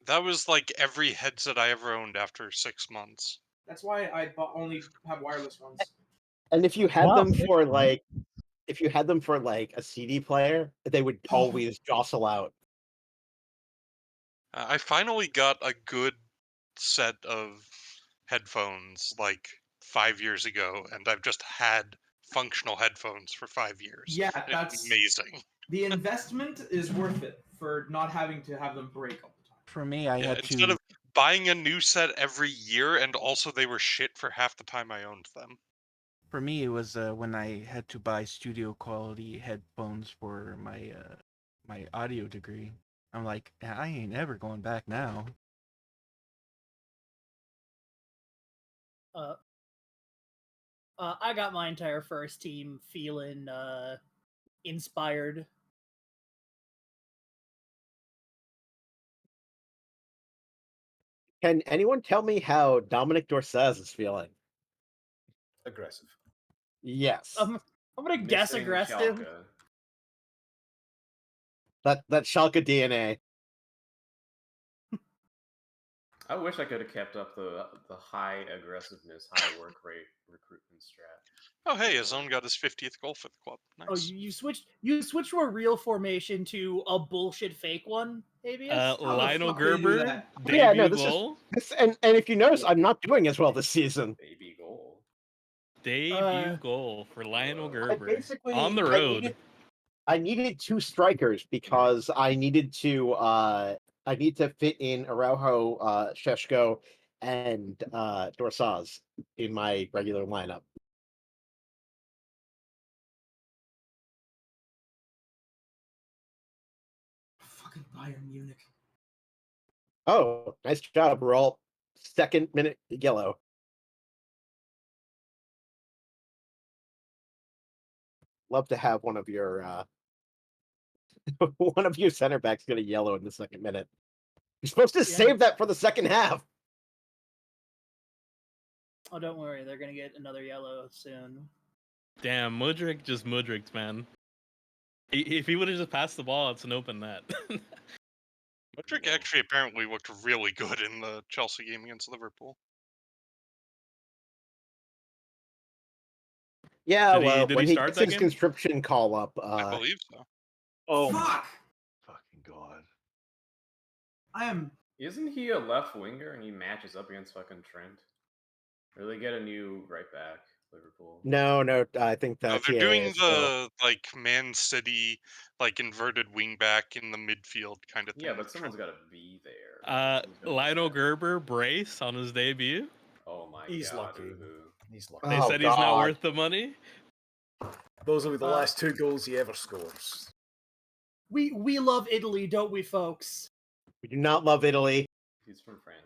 That was like every headset I ever owned after 6 months. That's why I only have wireless ones. And if you had Wow, them 6 for months? like, if you had them for like a CD player, they would always jostle out. I finally got a good set of headphones like 5 years ago, and I've just had functional headphones for 5 years. Yeah, It's that's amazing. The investment is worth it for not having to have them break all the time. For me, I Yeah, had instead to. of buying a new set every year, and also they were shit for half the time I owned them. For me, it was when I had to buy studio quality headphones for my my audio degree. I'm like, I ain't ever going back now. I got my entire first team feeling inspired. Can anyone tell me how Dominic Dorsez is feeling? Aggressive. Yes. I'm gonna guess Missing aggressive. Schalke. That Schalke DNA. I wish I could have kept up the high aggressiveness, high work rate recruitment strat. Oh, hey, his own got his 50th goal for the club. Nice. Oh, you switched to a real formation to a bullshit fake one, Avius? Lionel fuck did they do Gerber, that? debut Yeah, no, goal. and if you notice, I'm not doing as well this season. Baby goal. Debut goal for Lionel Gerber on the road. I needed 2 strikers because I needed to fit in Araujo, Sheshko, and Dorsaz in my regular lineup. Fucking Bayern Munich. Oh, nice job. We're all 2nd minute yellow. Love to have one of your one of your center backs get a yellow in the 2nd minute. You're supposed to save that for the second half. Oh, don't worry, they're gonna get another yellow soon. Damn, Mudryk just Mudryks, man. If he would have just passed the ball, it's an open net. Mudryk actually apparently looked really good in the Chelsea game against Liverpool. Yeah, Did when he he start gets that his game? conscription call up, I believe so. Oh Fuck! fucking god. I am. Isn't he a left winger and he matches up against fucking Trent? Or they get a new right back, Liverpool? No, I think No, that they're TAA doing is still. the like Man City like inverted wing back in the midfield kind of thing. Yeah, but someone's got to be there. Lionel Gerber brace on his debut. Oh my He's god. lucky. He's lucky. They said he's not worth the money. Those will be the last 2 goals he ever scores. We love Italy, don't we, folks? We do not love Italy. He's from France.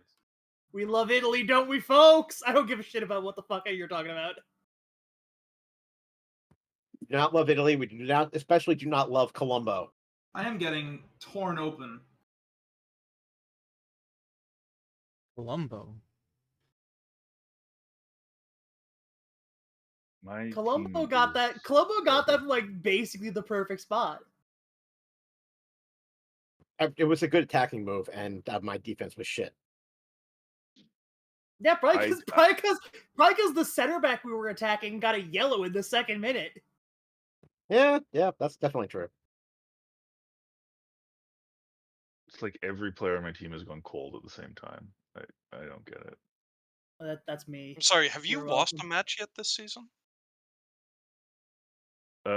We love Italy, don't we, folks? I don't give a shit about what the fuck you're talking about. We do not love Italy. We do not, especially do not love Colombo. I am getting torn open. Colombo. Colombo got that from like basically the perfect spot. It was a good attacking move, and my defense was shit. Yeah, probably because the center back we were attacking got a yellow in the 2nd minute. Yeah, that's definitely true. It's like every player on my team has gone cold at the same time. I don't get it. That's me. I'm sorry, have you You're lost welcome. a match yet this season?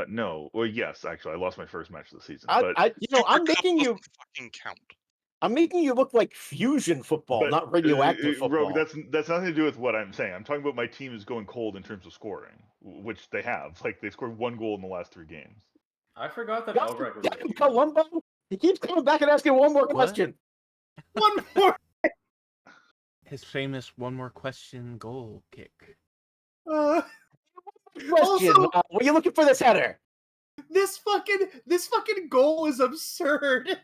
No. Well, yes, actually, I lost my first match of the season. I'm making you. Fucking count. I'm making you look like fusion football, But, not radioactive Rogue, football. that's nothing to do with what I'm saying. I'm talking about my team is going cold in terms of scoring, which they have. Like, they scored 1 goal in the last 3 games. I forgot that God Elbrick was damn a it, huge. Columbo! He keeps coming back and asking one more What? question. One more. His famous one more question goal kick. Question. Also- Were you looking for this header? This fucking goal is absurd.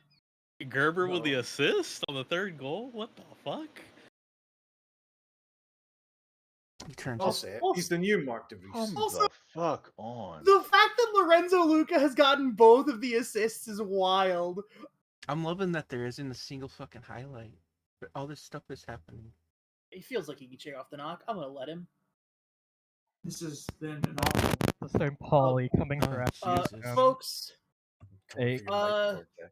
Gerber with the No. assist on the 3rd goal? What the fuck? He turns I'll it. say it. Also- He's the new Mark DeVries. Come Also- the fuck on. The fact that Lorenzo Luca has gotten both of the assists is wild. I'm loving that there isn't a single fucking highlight. But all this stuff is happening. He feels like he can check off the knock. I'm gonna let him. This has been an awful. The same Pauly coming for Jesus. Folks, Coming Hey. for your mic, Georgia.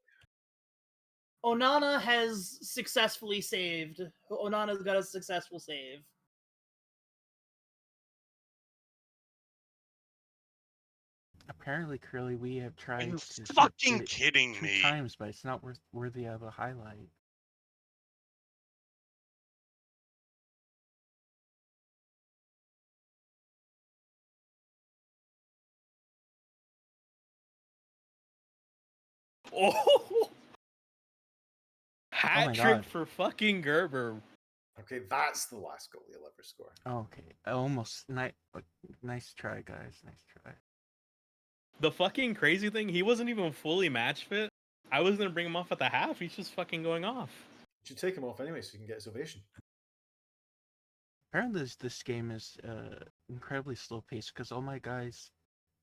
Onana has successfully saved. Onana's got a successful save. Apparently, Curly, we have Are tried you to fucking get it kidding 2 me? times, but it's not worthy of a highlight. Oh! Hat my trick God. for fucking Gerber. Okay, that's the last goal he'll ever score. Okay, almost. Nice try, guys. Nice try. The fucking crazy thing, he wasn't even fully match fit. I was gonna bring him off at the half. He's just fucking going off. You should take him off anyway so you can get his ovation. Apparently, this game is incredibly slow paced because all my guys,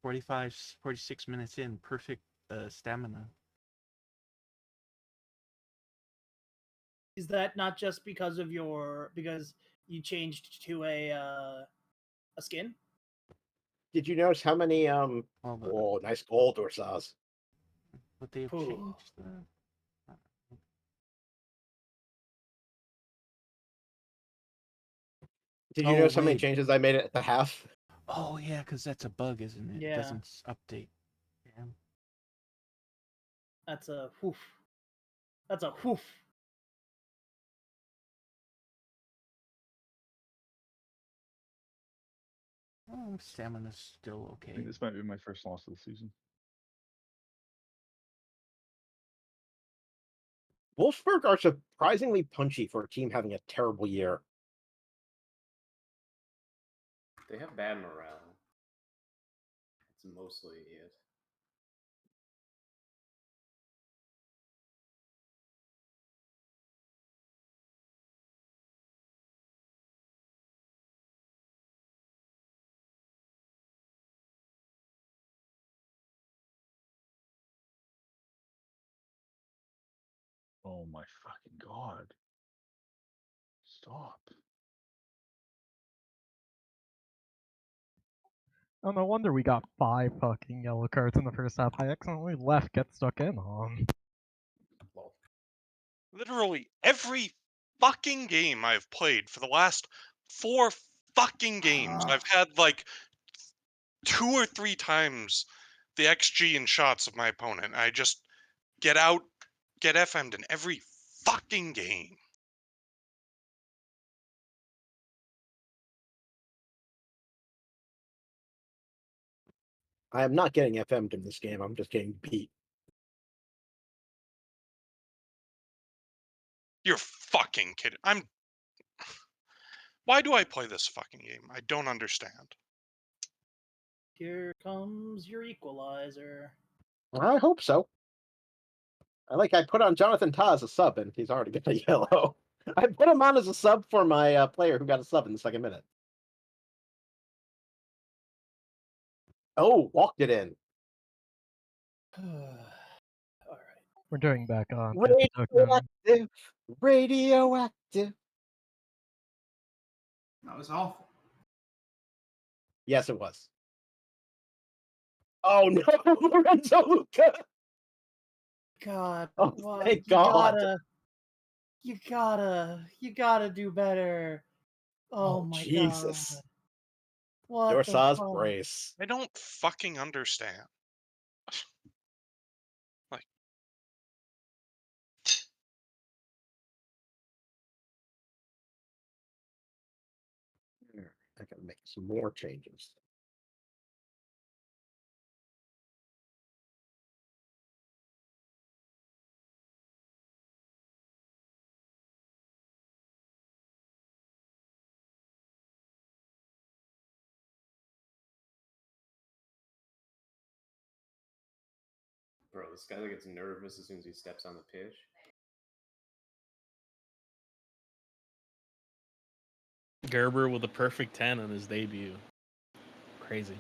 45, 46 minutes in, perfect stamina. Is that not just because of because you changed to a skin? Did you notice how many Well, but, Oh, nice goal, Dorsaz. but they have Ooh. changed the. Did you Oh, notice how many wait. changes I made at the half? Oh yeah, because that's a bug, isn't it? Yeah. It doesn't update. Yeah. That's a whoof. That's a whoof. Stamina's still I think okay. this might be my first loss of the season. Wolfsburg are surprisingly punchy for a team having a terrible year. They have bad morale. It's mostly it. Oh my fucking god. Stop. Oh, no wonder we got 5 fucking yellow cards in the first half. I accidentally left Get Stuck In on. Lol. Literally every fucking game I've played for the last 4 fucking games, I've had like 2 or 3 times the XG and shots of my opponent. I just get FM'd in every fucking game. I am not getting FM'd in this game. I'm just getting beat. You're fucking kidding. Why do I play this fucking game? I don't understand. Here comes your equalizer. I hope so. I put on Jonathan Ta as a sub, and he's already got a yellow. I put him on as a sub for my player who got a sub in the second minute. Oh, walked it in. Alright. We're doing back on Get Stuck In. Radioactive. Radioactive. That was awful. Yes, it was. Oh no, Lorenzo Luca! God, Oh, what? thank You God. You gotta do better. Oh, my Jesus. god. What Dorsaz the fuck? brace. I don't fucking understand. Like, I gotta make some more changes. Bro, this guy gets nervous as soon as he steps on the pitch. Gerber with a perfect 10 on his debut. Crazy.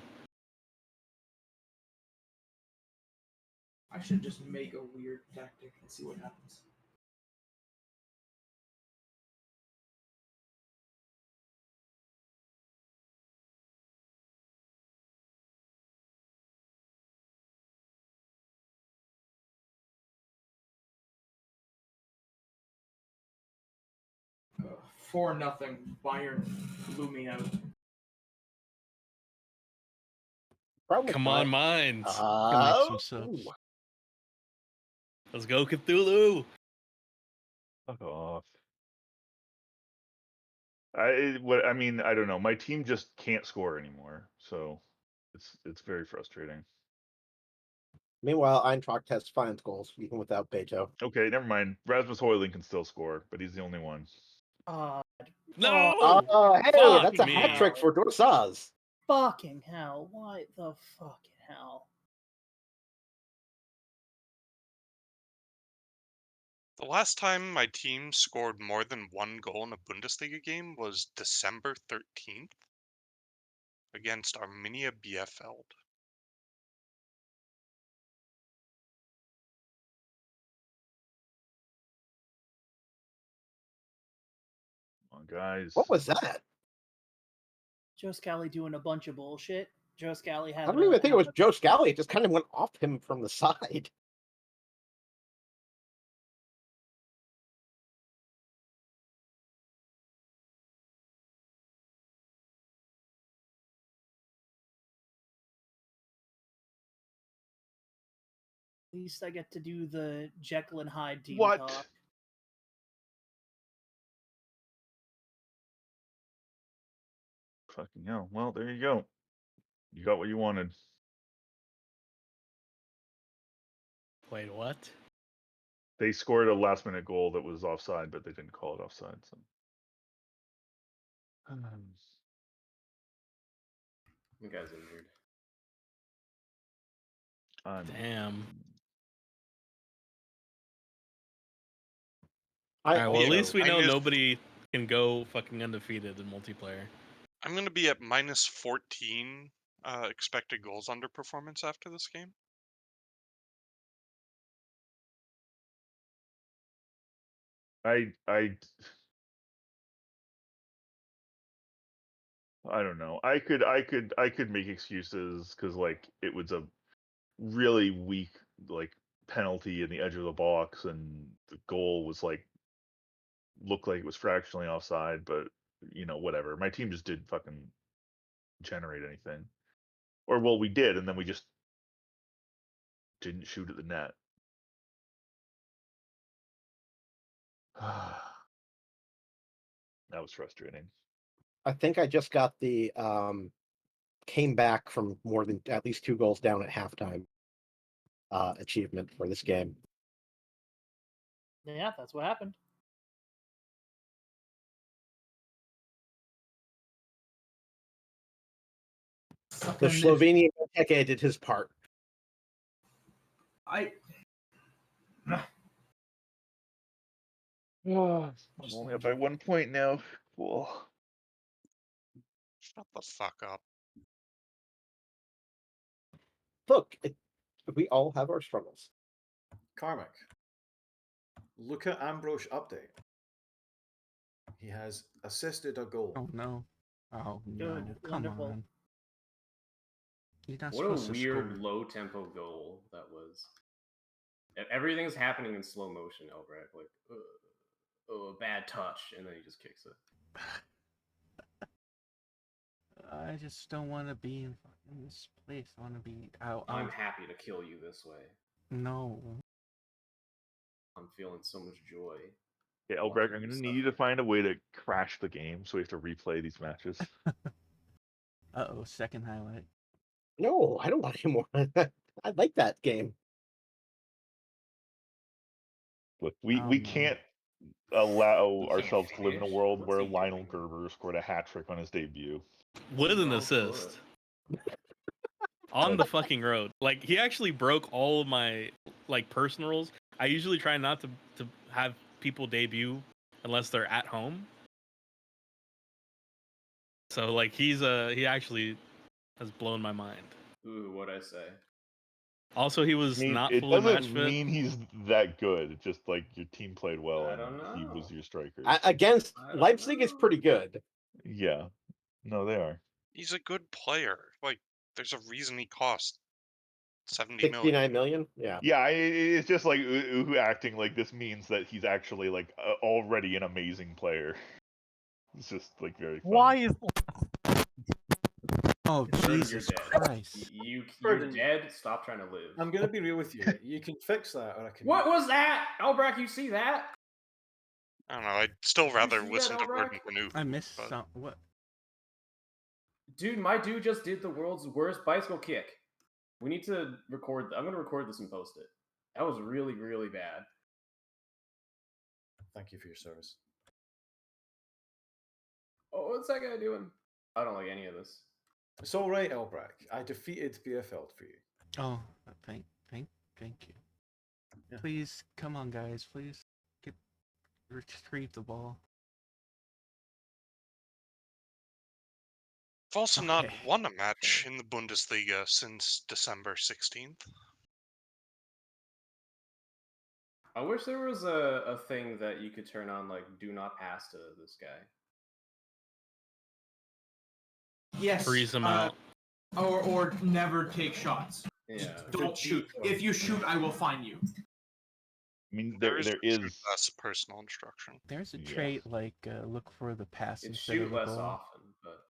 I should just make a weird tactic and see what happens. Uh, 4-0. Bayern blew me out. Probably Come fine. on, Mines. Can make some subs. Ooh. Let's go, Cthulhu. Fuck off. I mean, I don't know. My team just can't score anymore, so it's very frustrating. Meanwhile, Eintracht has 5 goals, even without Beto. Okay, never mind. Rasmus Højlund can still score, but he's the only one. Uh, No! Hey, Fuck that's a me. hat trick for Dorsaz. fucking hell. Why the fucking hell? The last time my team scored more than one goal in a Bundesliga game was December 13th against Arminia Bielefeld. Come on, guys. What was that? Joe Scally doing a bunch of bullshit. Joe Scally I having don't even think it was having Joe Scally. It just kind of went off him from the side. At least I get to do the Jekyll and Hyde team What? talk. Fucking hell. Well, there you go. You got what you wanted. Wait, what? They scored a last minute goal that was offside, but they didn't call it offside. So. You guys injured. Damn. I Alright, well, at Yeah, least we know minus- nobody can go fucking undefeated in multiplayer. I'm going to be at minus 14 expected goals underperformance after this game. I don't know. I could make excuses because like it was a really weak like penalty in the edge of the box and the goal was like looked like it was fractionally offside, but you know, whatever. My team just didn't fucking generate anything. Or well, we did, and then we just didn't shoot at the net. That was frustrating. I think I just got the came back from more than at least 2 goals down at halftime achievement for this game. Yeah, that's what happened. The Slovenian Teke did his part. I'm only up by 1 point now. Cool. Shut the fuck up. Look, we all have our struggles. Karmic. Look at Ambrose update. He has assisted a goal. Oh no. Oh no. Good, Come wonderful. on. He's not What a supposed to weird score. low tempo goal that was. Everything's happening in slow motion, Elbrek. Like, oh, a bad touch, and then he just kicks it. I just don't want to be in this place. I want to be out. I'm happy to kill you this way. No. I'm feeling so much joy. Yeah, Elbrek, I'm gonna need you to find a way to crash the game so we have to replay these matches. Uh-oh, second highlight. No, I don't want any more. I like that game. Look, Oh, we no. can't allow He can't ourselves to live in a finish? world What's where he Lionel doing? Gerber scored a hat trick on his debut. With an Wrong assist. foot. On the fucking road. Like, he actually broke all of my, like, personal rules. I usually try not to have people debut unless they're at home. So, like, he actually has blown my mind. Ooh, what'd I say? Also, he I was mean, not it fully match doesn't fit. mean he's that good. It's just like your team played well I and don't he was know. your striker. Against I don't Leipzig is know. pretty good. Yeah. No, they are. He's a good player. Like, there's a reason he cost 70 million. 69 million? Yeah. Yeah, it's just like Uhu acting like this means that he's actually like already an amazing player. It's just like very funny. Why is Oh, Burden, you're Jesus dead. Christ. You're Burden. dead. Stop trying to live. I'm gonna be real with you. You can fix that, or I can. What was that? Elbrack, you see that? I don't know. I'd still rather see that, listen to Elbrack? Burden than Uhu. I missed but- some. What? Dude, my dude just did the world's worst bicycle kick. We need to record. I'm gonna record this and post it. That was really, really bad. Thank you for your service. Oh, what's that guy doing? I don't like any of this. It's all right, Elbrack. I defeated Bierfeld for you. Oh, thank you. Yeah. Please, come on, guys. Please retrieve the ball. I've also not Okay. won a match in the Bundesliga since December 16th. I wish there was a thing that you could turn on, like, do not pass to this guy. Yes. Freeze him out. Or never take shots. Yeah. Don't shoot. If you shoot, I will fine you. I mean, There there shoot is less personal instruction. There's a Yeah. trait like look for the pass It's instead of shoot the less goal. often, but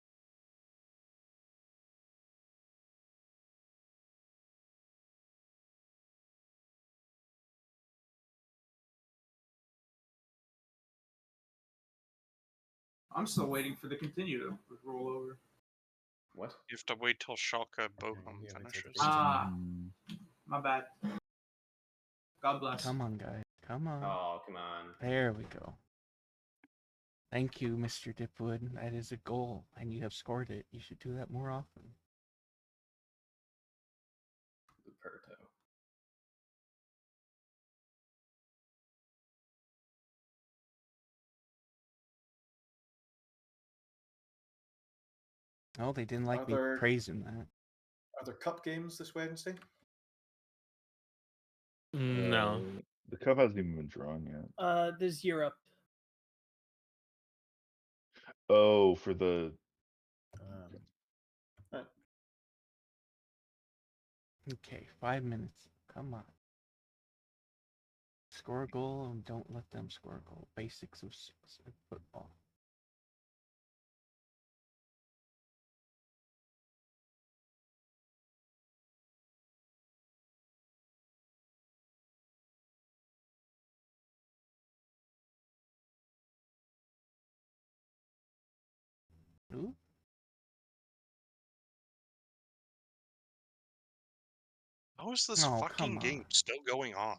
I'm still waiting for the continue to roll over. what? You have to wait till Schalke Bochum Yeah, finishes. Ah, my bad. God bless. Come on, guys. Come on. Oh, come on. There we go. Thank you, Mr. Dipwood. That is a goal, and you have scored it. You should do that more often. Luperto. Oh, they didn't like me Other- praising that. Are there cup games this Wednesday? No. the cup hasn't even been drawn yet. There's Europe. Oh, for the Okay, 5 minutes. Come on. Score a goal and don't let them score a goal. Basics of football. Ooh. How is this Oh, fucking come game on. still going on?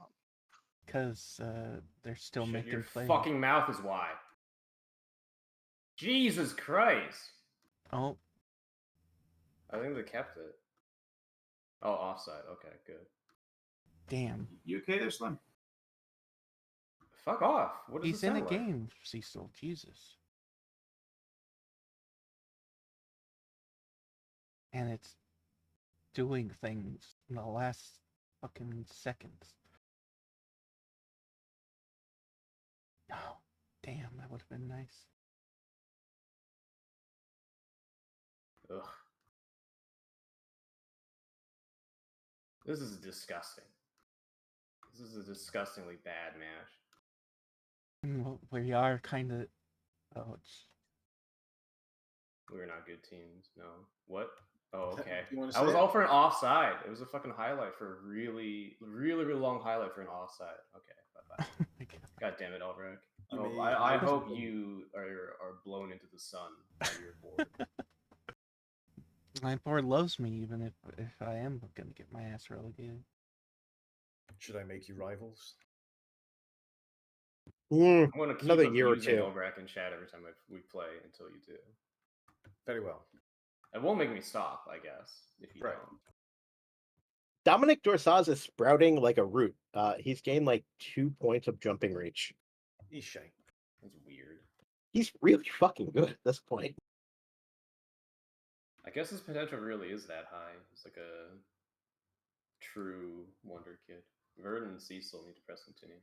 Because they're still Shut making your plays. fucking mouth is wide. Jesus Christ. Oh, I think they kept it. Oh, offside. Okay, good. damn. You okay there, Slim? Fuck off. What does He's it in a sound like? game, Cecil. Jesus. And it's doing things in the last fucking seconds. Oh, damn, that would have been nice. Ugh. This is disgusting. This is a disgustingly bad match. Well, we are kind of. Oh, it's. We're not good teams. No. What? Oh, okay. You wanna I was say it? all for an offside. It was a fucking highlight for a really, really, really long highlight for an offside. Okay, bye bye. God damn it, Albrecht. You Oh, may- I you may- hope you are blown into the sun by your board. My board loves me, even if I am gonna get my ass relegated. Should I make you rivals? I'm gonna keep Another year or abusing two. Obrak and Chat every time we play until you do. Very well. It won't make me stop, I guess, if you Right. don't. Dominic Dorsaz is sprouting like a root. He's gained like 2 points of jumping reach. He's shite. That's weird. He's really fucking good at this point. I guess his potential really is that high. He's like a true wonder kid. Verd and Cecil need to press continue.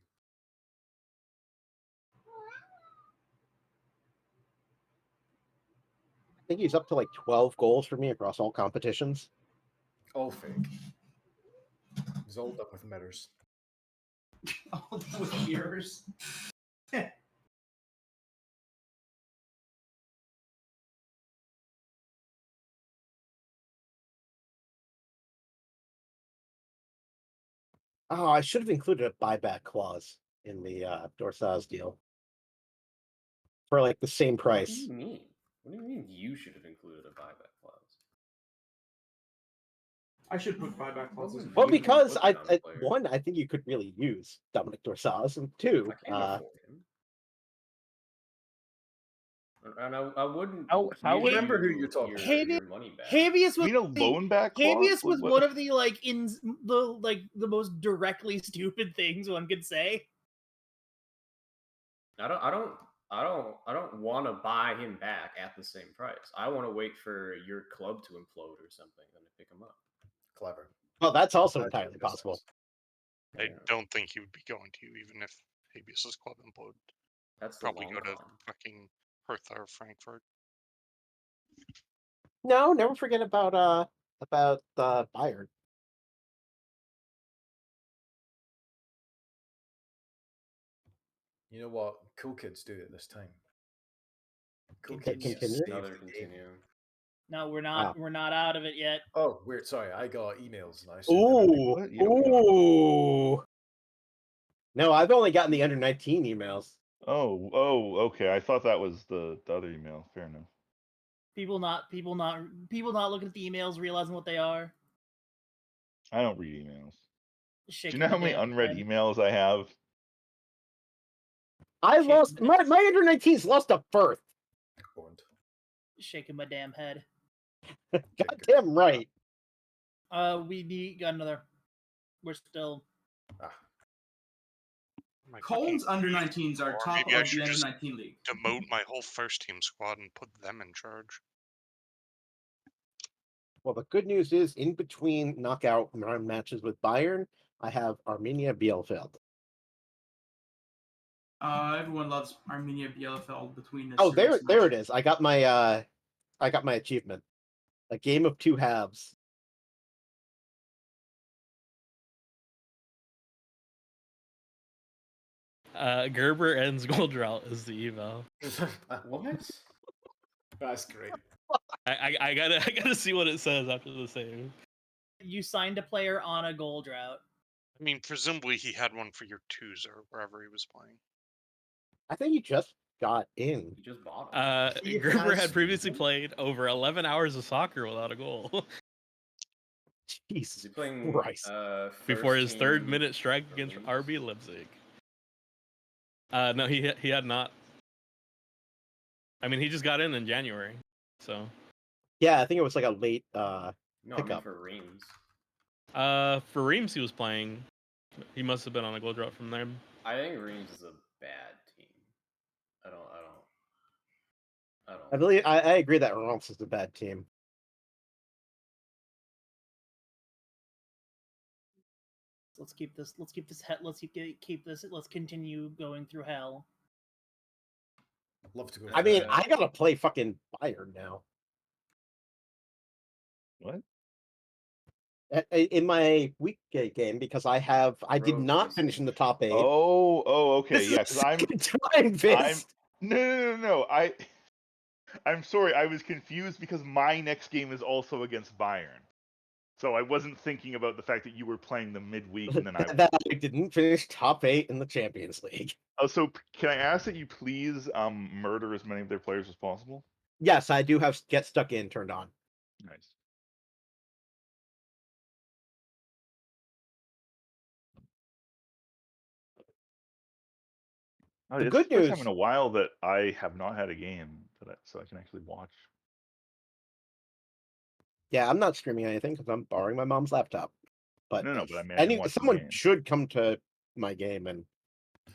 I think he's up to like 12 goals for me across all competitions. All fake. He's all done with mirrors. All with mirrors. Oh, I should have included a buyback clause in the Dorsaz deal for like the same What do price. you mean? What do you mean you should have included a buyback clause? I should put buyback clauses. Well, You can because put that on a player. one, I think you could really use Dominic Dorsaz, and two, I can't afford him. And I wouldn't. How would Remember who you're talking about. your money back. Habeas You was mean a loan back clause? Habeas was What- one of the the most directly stupid things one could say. I don't want to buy him back at the same price. I want to wait for your club to implode or something, then to pick him up. Clever. well, that's also That's entirely good possible. business. I don't think he would be going to you, even if Habeas's club imploded. That's the Probably long go to con. fucking Hertha or Frankfurt. No, never forget about Bayern. You know what? Cool kids do at this time. Cool Okay, kids continue. save Another the game. continue. No, we're not. We're not out of it yet. Oh, weird. Sorry, I got emails and I assumed everything- What? You don't got- Ooh. No, I've only gotten the under 19 emails. Oh, okay. I thought that was the other email. Fair enough. People not looking at the emails, realizing what they are. I don't read emails. Do Shaking you know how my many damn unread head. emails I have? I Shaking lost my- my under 19s lost a birth. Owned. Shaking my damn head. Goddamn right. We got another. We're still. Ah, My Colin's fucking- under 19s are Or top maybe I of should the under just 19 league. demote my whole first team squad and put them in charge. Well, the good news is, in between knockout round matches with Bayern, I have Arminia Bielefeld. Everyone loves Arminia Bielefeld between the Oh, there series it match. is. I got my achievement. A game of two halves. Gerber ends goal drought is the eval. What? that's great. I gotta see what it says after the save. You signed a player on a goal drought. I mean, presumably he had one for your twos or wherever he was playing. I think he just got in. You just bought him. He Gerber has had previously been? played over 11 hours of soccer without a goal Is Jesus he playing Christ. before his first third team minute strike for against Leeds? RB Leipzig. No, he had not. I mean, he just got in January, so. Yeah, I think it was like a late No, I mean pickup. for Reims. For Reims, he was playing. He must have been on a goal drought from them. I think Reims is a bad team. I don't. I believe I agree that Reims is a bad team. Let's keep this. Let's keep this. Keep this. Let's continue going through hell. Love to go. I mean, Uh, I gotta play fucking Bayern now. What? In my weekday game, because I did Rogue not is finish in the English. top 8. Oh, okay. This Yeah, is because the I'm second time, Vince. no. I'm sorry. I was confused because my next game is also against Bayern, so I wasn't thinking about the fact that you were playing them midweek and then I. That I didn't finish top 8 in the Champions League. Oh, so can I ask that you please murder as many of their players as possible? Yes, I do have get stuck in turned on. Nice. Oh, The it's good the first time news- in a while that I have not had a game so I can actually watch. Yeah, I'm not streaming anything because I'm borrowing my mom's laptop. But No, but I mean, I can watch the someone game. should come to my game and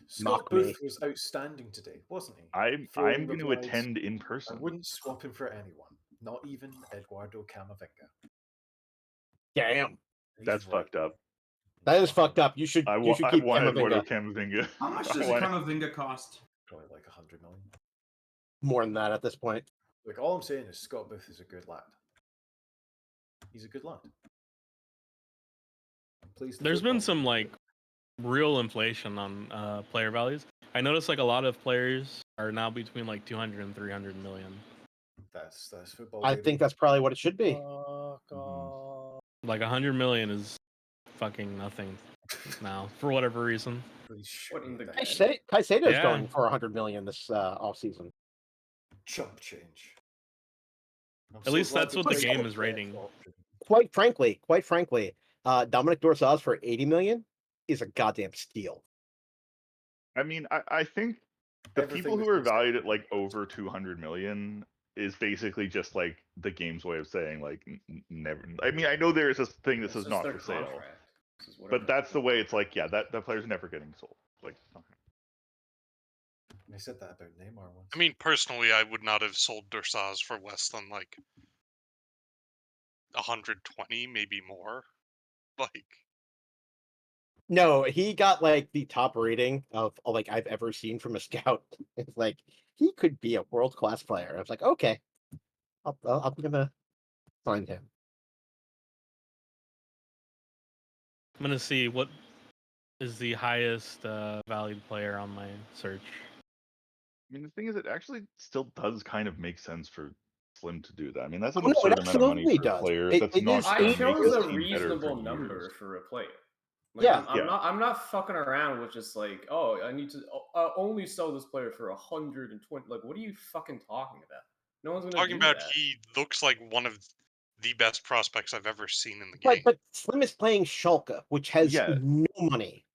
Scott mock me. Booth was outstanding today, wasn't he? I'm Throwing going to replies. attend in I person. wouldn't swap him for anyone, not even Eduardo Camavinga. Damn, He's That's right. fucked up. that is fucked up. You should I keep want Eduardo Camavinga. Camavinga. How much I does a want- Camavinga cost? Probably like 100 million. More than that at this point. Like, all I'm saying is Scott Booth is a good lad. He's a good lad. Please. There's been some like real inflation on player values. I noticed like a lot of players are now between like 200 and 300 million. That's football. I baby. think that's probably what it should be. Like 100 million is fucking nothing now for whatever reason. Pretty What in the Caicedo's Yeah. going for 100 million this offseason. chump change. At least that's what the game is rating. Quite frankly, Dominic Dorsaz for 80 million is a goddamn steal. I mean, I think the Everything people who was are just- valued at like over 200 million is basically just like the game's way of saying like never. I mean, I know there is this thing that This says is not their for sale, contract. This is whatever but that's the way it's like. Yeah, that player's never getting sold. Like, okay. They said that about Neymar once. I mean, personally, I would not have sold Dorsaz for less than like 120, maybe more. Like, No, he got like the top rating of like I've ever seen from a scout. It's like he could be a world-class player. I was like, okay, I'm gonna find him. I'm gonna see what is the highest valued player on my search. I mean, the thing is, it actually still does kind of make sense for Slim to do that. I mean, that's an Oh, no, it absurd amount of money absolutely for does. a player It- that's it not is- going I to make chose his a team better reasonable for number years. for a player. Like, Yeah. I'm not fucking around with just like, oh, I need to only sell this player for 120. Like, what are you fucking talking about? No one's gonna talking do about that. he looks like one of the best prospects I've ever seen in the game. But Slim is playing Schalke, which has Yeah. no money.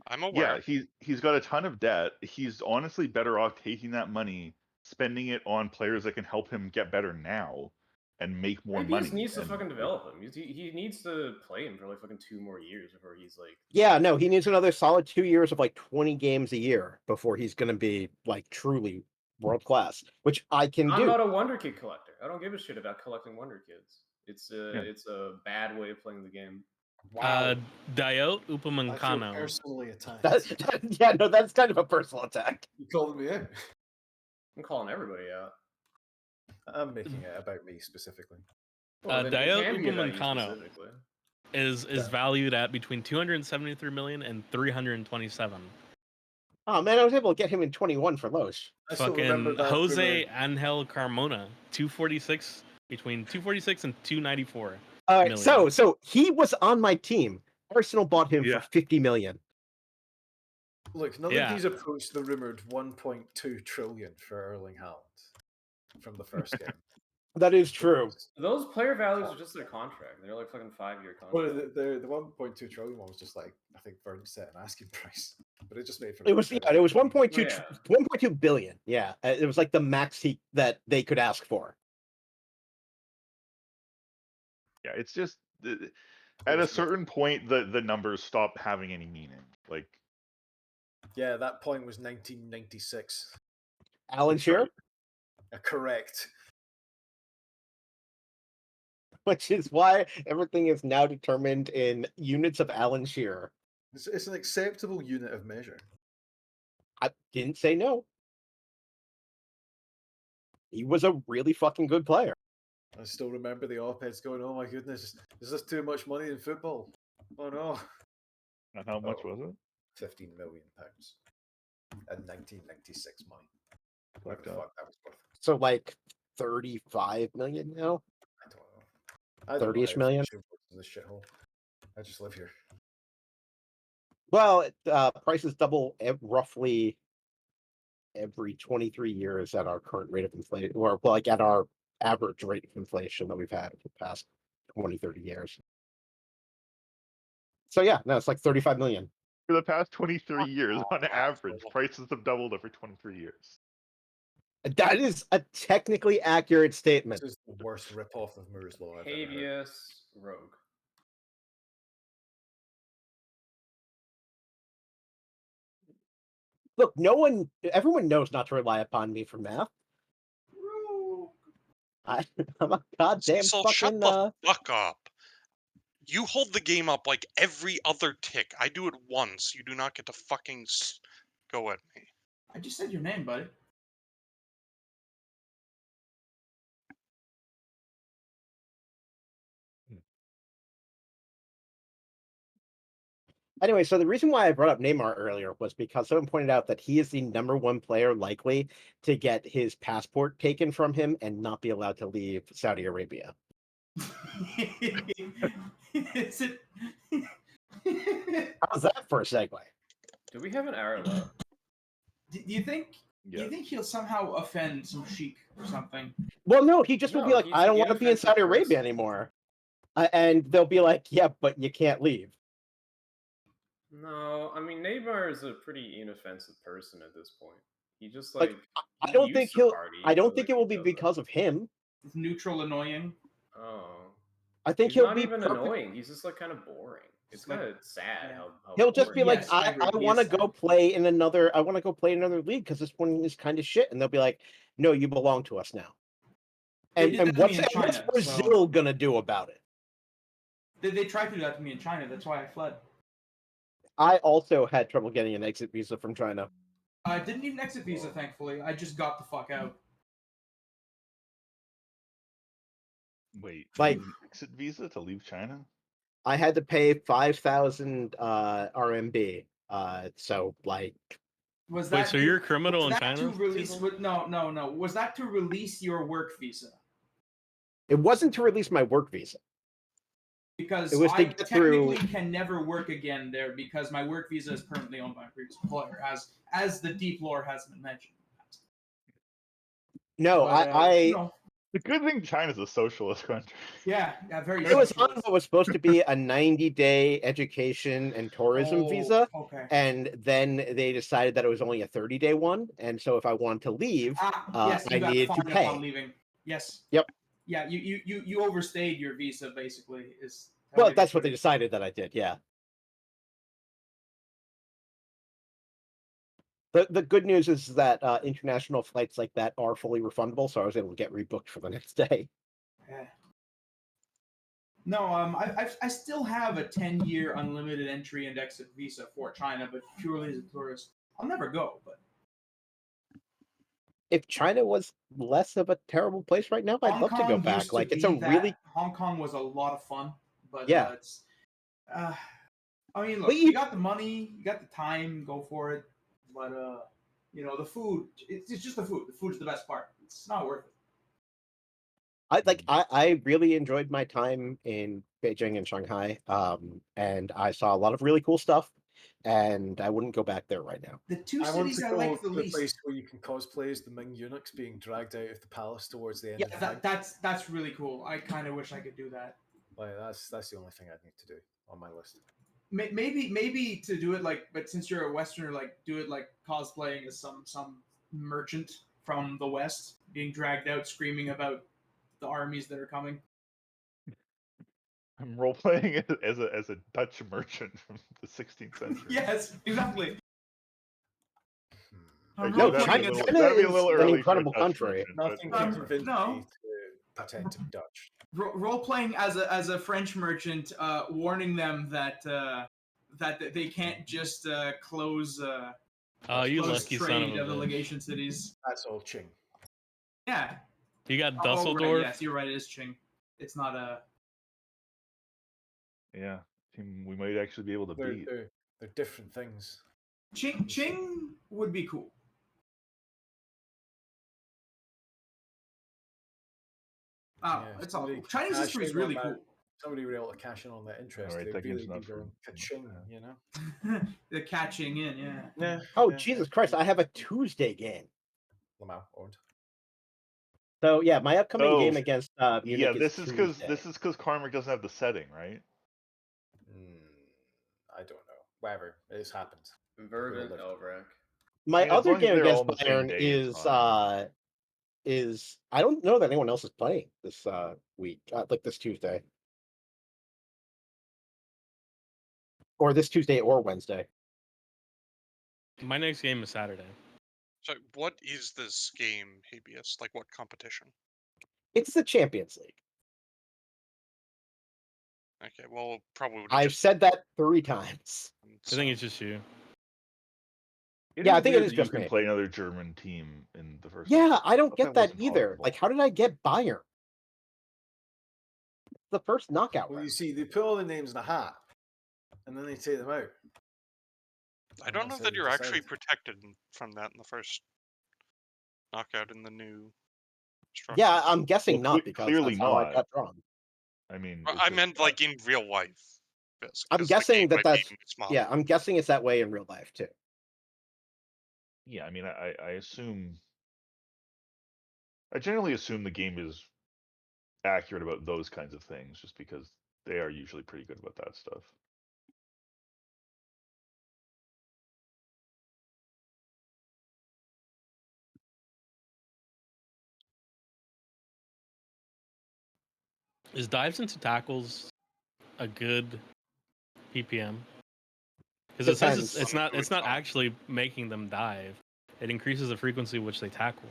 I'm aware. Yeah, he's got a ton of debt. He's honestly better off taking that money, spending it on players that can help him get better now and make more Maybe he money. just needs to and, fucking like, develop him. He needs to play him for like fucking 2 more years before he's like. Yeah, no, he needs another solid 2 years of like 20 games a year before he's gonna be like truly world class, which I can I'm do. not a Wonder Kid collector. I don't give a shit about collecting Wonder Kids. It's Yeah. a bad way of playing the game. Wow. Diot I feel Upamecano. personally attacked. Yeah, no, that's kind of a personal attack. You calling me out? I'm calling everybody out. I'm making it about me specifically. Well, then it Diot can be about you Upamecano specifically. is valued at between 273 million and 327. Oh man, I was able to get him in 21 for Loesch. I still remember Fucking that Jose rumor. Angel Carmona, 246 between 246 and 294. All right, million. so he was on my team. Arsenal bought him Yeah. for 50 million. Look, nothing Yeah. he's approached the rumored 1.2 trillion for Erling Haaland from the first game. That is true. Those player values are just their contract. They're like fucking 5-year Well, contracts. the 1.2 trillion one was just like, I think Vern set an asking price, but it just made for It was 1.2 Yeah. 1.2 billion. Yeah, it was like the max that they could ask for. Yeah, it's just at a certain point the numbers stop having any meaning. Like, Yeah, that point was 1996. Alan Shearer, Correct. which is why everything is now determined in units of Alan Shearer. It's an acceptable unit of measure. I didn't say no. He was a really fucking good player. I still remember the op-eds going, "Oh my goodness, is this too much money in football? Oh no!" and how much was it? £15 million in 1996 money. What Fucked the up. fuck that was worth? So like 35 million now. I don't know. I don't know 30-ish how million? inflation works in this shithole. I just live here. Well, prices double roughly every 23 years at our current rate of inflation, or like at our average rate of inflation that we've had for the past 20, 30 years. So yeah, no, it's like 35 million. For the past 23 years, on average, prices have doubled over 23 years. That is a technically accurate statement. This is the worst rip-off of Moore's Law I've ever heard. Habeas Rogue. Look, everyone knows not to rely upon me for math. I'm a goddamn Cecil, fucking. shut the fuck up. You hold the game up like every other tick. I do it once. You do not get to fucking go at me. I just said your name, buddy. Anyway, so the reason why I brought up Neymar earlier was because someone pointed out that he is the #1 player likely to get his passport taken from him and not be allowed to leave Saudi Arabia. Is it? How's that for a segue? Do we have an hour left? Do you think? Do you think he'll somehow offend some sheik or something? Well, no, he just will be No, like, he's I don't an want to be in inoffensive Saudi Arabia person. anymore. And they'll be like, yeah, but you can't leave. No, I mean Neymar is a pretty inoffensive person at this point. He just Like, like I he don't used think to he'll. party, I don't but, think like, it will he be doesn't. because of him. It's neutral, annoying. Oh, I think he's he'll not be even perfect. annoying. He's just like kind of boring. It's Like- kind of sad yeah. how He'll just be boring like, he is. Yes, I I agree. He want to is go sad. play in another. I want to go play in another league because this one is kind of shit. And they'll be like, no, you belong to us now. They And did that and to me what's, in and what's China, Brazil gonna do about it? They tried to do that to me in China. That's why I fled. I also had trouble getting an exit visa from China. I didn't need an exit visa, thankfully. I just got the fuck out. Wait, Like- you need an exit visa to leave China? I had to pay 5,000 RMB. So like, Was Wait, that so you're a criminal was in that China? to release? Cecil? No. Was that to release your work visa? it wasn't to release my work visa. Because It was to I get technically through- can never work again there because my work visa is currently owned by my previous employer, as the deep lore has been mentioned. No, But, I no. The good thing China's a socialist country. Yeah, very. it was on socialist. what was supposed to be a 90-day education and tourism Oh, visa, Okay. and then they decided that it was only a 30-day one. And so if I wanted to leave, Yes, you I got needed to fined pay. upon leaving. Yes. Yep. Yeah, you overstayed your visa basically. Is how Well, they that's what put they it. decided that I did. Yeah. The good news is that international flights like that are fully refundable, so I was able to get rebooked for the next day. Yeah. No, I still have a 10-year unlimited entry and exit visa for China, but purely as a tourist. I'll never go, but If China was less of a terrible place right now, I'd Hong love to go Kong back. used to Like, it's be a that. really Hong Kong was a lot of fun, but Yeah. it's. I mean, look, But you got the money, you got the time, go for it. But the food. It's just the food. The food's the best part. It's not worth it. I really enjoyed my time in Beijing and Shanghai, and I saw a lot of really cool stuff, and I wouldn't go back there right now. The two I want cities to I go like to the a least. place where you can cosplay as the Ming eunuchs being dragged out of the palace towards the end Yeah, of the night. that's really cool. I kind of wish I could do that. Like, that's the only thing I'd need to do on my list. Maybe to do it like, but since you're a Westerner, like do it like cosplaying as some merchant from the West being dragged out, screaming about the armies that are coming. I'm role playing as a Dutch merchant from the 16th century. Yes, exactly. Like, No, that'd be China, a little- China that'd be a is little an early for a incredible Dutch country. merchant, but Nothing whatever. can convince No. me to pretend to be Dutch. Role playing as a French merchant, warning them that they can't just close. Oh, you close lucky trade son of a of the bitch. legation cities. That's all Ching. Yeah. You got Oh, Dusseldorf. right, yes, you're right. It is Qing. It's not a. Yeah, team we might actually be able to beat. They're different things. Qing would be cool. Oh, Yeah, it's all somebody cool. Chinese cash history is in really on cool. that. Somebody were able to cash in on that interest. Alright, They that game's really be not for going me. ka-ching, Yeah. you know? The catching in, yeah. Yeah. Oh, yeah, Jesus yeah. Christ, I have a Tuesday game. Lamau owned. So yeah, my upcoming game Oh, against Munich Yeah, is this is Tuesday. because Carmack doesn't have the setting, right? I don't know. whatever. It's happened. Verdant live. Elbrack. My I mean, as other long as game they're all against on the same Bayern day, it's fine. is I don't know that anyone else is playing this week, like this Tuesday, or this Tuesday or Wednesday. My next game is Saturday. So, what is this game, Habeas? Like, what competition? It's the Champions League. Okay, well, probably. I've said that 3 times. I think it's just you. Yeah, I think it weird is that just you can me. play another German team in the first. Yeah, episode. I don't thought get that wasn't either. possible. Like, how did I get Bayern? The first knockout Well, round. you see, they put all the names in a hat, and then they take them out. I don't know that you're actually protected from that in the first knockout in the new structure. Yeah, I'm guessing Well, not because clearly that's how I not. got drawn. I mean, I meant like in real life. I'm guessing that's yeah. I'm guessing it's that way in real life too. Yeah, I mean, I assume. I generally assume the game is accurate about those kinds of things, just because they are usually pretty good about that stuff. Is dives into tackles a good PPM? Because it says it's not actually making them dive. It increases the frequency which they tackle.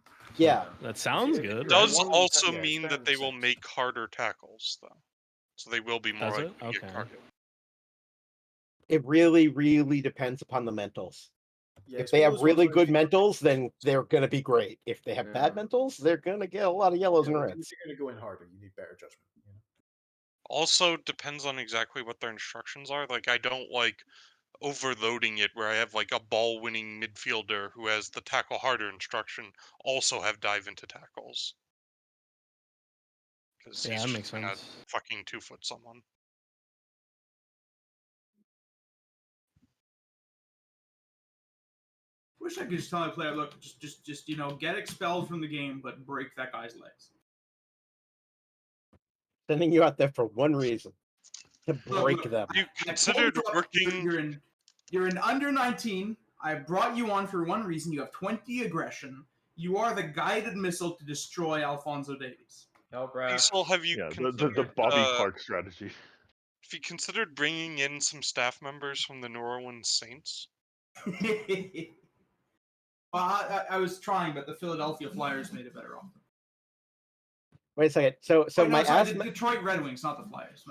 So Yeah, that sounds good. It does right? also mean that they will make harder tackles, though. So they will be more Does likely it? to get Okay. carded. It really, really depends upon the mentals. Yeah, if they have really good mentals, then they're going to be great. If they have bad mentals, they're going to get a lot of yellows and reds. If you're going to go in harder, you need better judgment. You know? Also depends on exactly what their instructions are. Like, I don't like overloading it where I have like a ball winning midfielder who has the tackle harder instruction also have dive into tackles. Because Yeah, he's that just makes gonna sense. fucking 2-foot someone. Wish I could just tell my player, look, just get expelled from the game, but break that guy's legs. Sending you out there for one reason, to break them. You considered working. You're an under 19. I brought you on for one reason. You have 20 aggression. You are the guided missile to destroy Alfonso Davies. Diesel, have you considered the Bobby Clark strategy? Have you considered bringing in some staff members from the New Orleans Saints? Well, I was trying, but the Philadelphia Flyers made it better off. Wait a second. So the Detroit Red Wings, not the Flyers.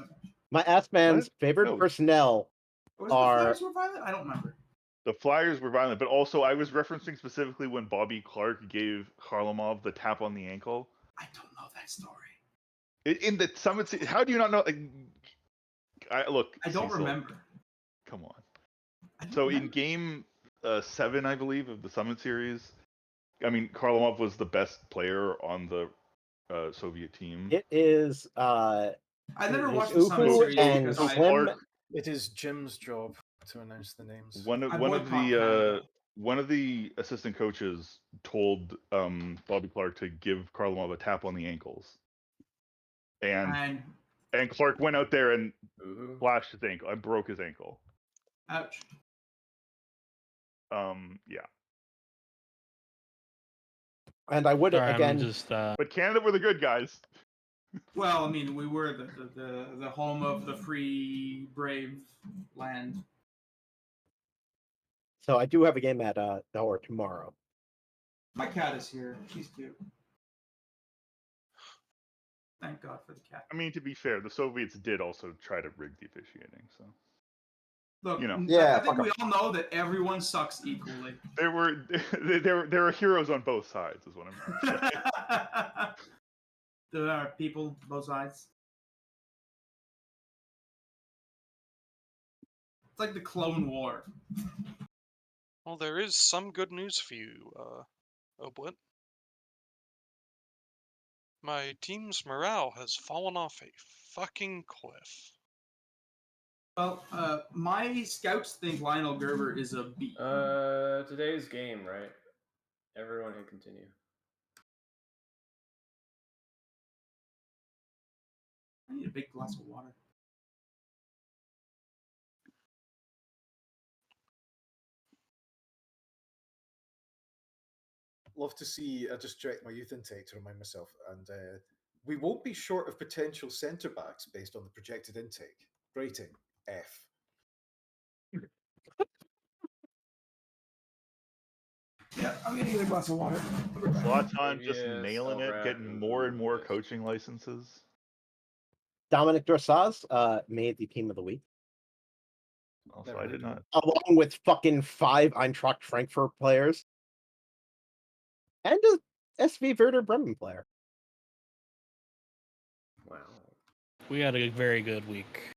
My ass man's favorite No. personnel Was the are. Flyers were violent? I don't remember. The Flyers were violent, but also I was referencing specifically when Bobby Clark gave Kharlamov the tap on the ankle. I don't know that story. In the Summit, how do you not know? I don't Cecil, remember. Come on. So in Game 7, I believe, of the Summit Series, I mean, Kharlamov was the best player on the Soviet team. It is. I never watched the Summit Series because It is Jim's job to announce the names. One of the assistant coaches told Bobby Clark to give Kharlamov a tap on the ankles, and Clark went out there and flashed his ankle and broke his ankle. Ouch. Yeah. And I would again. But Canada were the good guys. Well, I mean, we were the home of the free, brave land. So I do have a game at or tomorrow. My cat is here. She's cute. Thank God for the cat. I mean, to be fair, the Soviets did also try to rig the officiating. So look, yeah, I think we all know that everyone sucks equally. There were heroes on both sides, is what I'm saying. There are people both sides. It's like the Clone War. Well, there is some good news for you, Oblit. My team's morale has fallen off a fucking cliff. Well, my scouts think Lionel Gerber is a B. Today's game, right? Everyone can continue. I need a big glass of water. love to see. I just checked my youth intake to remind myself, and we won't be short of potential centre backs based on the projected intake. Rating F. Yeah, I'm gonna get a glass of water. Zlatan just Previous, nailing it, Elrek, getting more and more yes. coaching licenses. Dominic Dressage made the team of the week, Also, Never I heard did of not. along with fucking 5 Eintracht Frankfurt players and a SV Werder Bremen player. Wow. We had a very good week.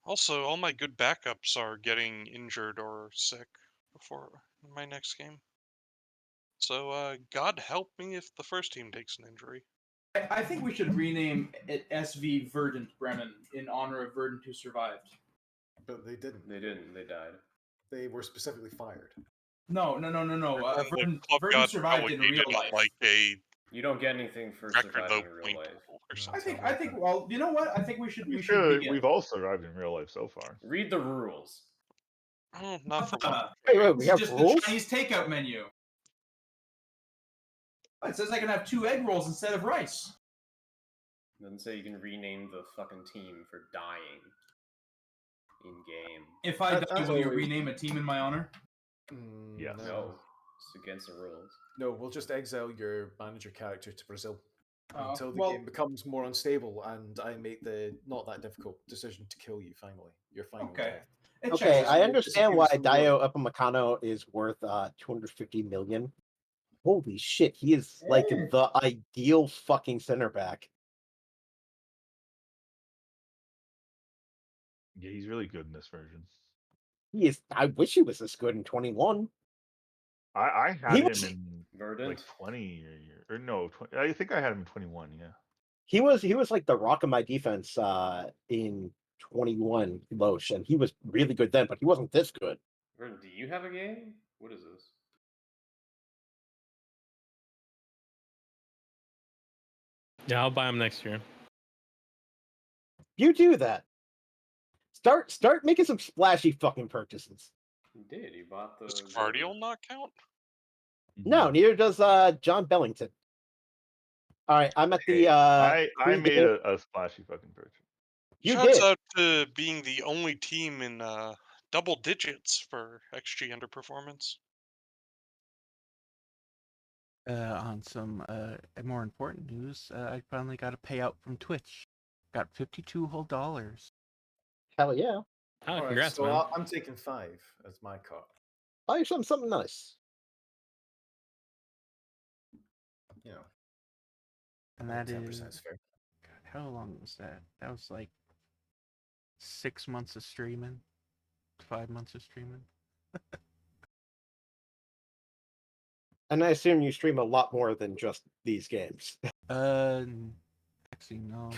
Also, all my good backups are getting injured or sick before my next game. So, God help me if the first team takes an injury. I think we should rename it SV Verdant Bremen in honor of Verdant who survived. But they didn't. They didn't. They died. They were specifically fired. No. And Verdant, the club Verdant got survived in real relegated life. like a You don't get anything for record low surviving in real point life. or No, something. I think. Well, you know what? I think we should. We should. Sure, Begin. we've all survived in real life so far. Read the rules. Oh, not for one. Wait, we have just rules? the Chinese takeout menu. It says I can have 2 egg rolls instead of rice. It doesn't say you can rename the fucking team for dying in game. If I die, As will you always. rename a team in my honor? Yes. No, it's against the rules. No, we'll just exile your manager character to Brazil until the well- game becomes more unstable, and I make the not that difficult decision to kill you. Finally, your final Okay. death. It Okay, checks I out. understand why disappears from the Dio Upamecano is worth 250 million. Holy shit, he is like the ideal fucking center back. Yeah, he's really good in this version. He is. I wish he was this good in 21. I had He him was- in Verdant. like 20 or no, 20, I think I had him in 21. Yeah. He was like the rock of my defense in 21 Loesch, and he was really good then, but he wasn't this good. Verdant, do you have a game? What is this? Yeah, I'll buy him next year. You do that. Start making some splashy fucking purchases. He did. He bought the. Does Guardiol not count? No, neither does John Bellington. All right, I'm at the I made pre-game. a splashy fucking purchase. You Shouts did. out to being the only team in double digits for XG underperformance. On some more important news, I finally got a payout from Twitch. Got $52 whole. Hell yeah. Oh, All right, congrats, so man. I'm taking 5 as my cut. Buy yourself something nice. You know, And I that think 10% is. is fair. God, how long was that? That was like 6 months of streaming, 5 months of streaming. And I assume you stream a lot more than just these games. Actually no.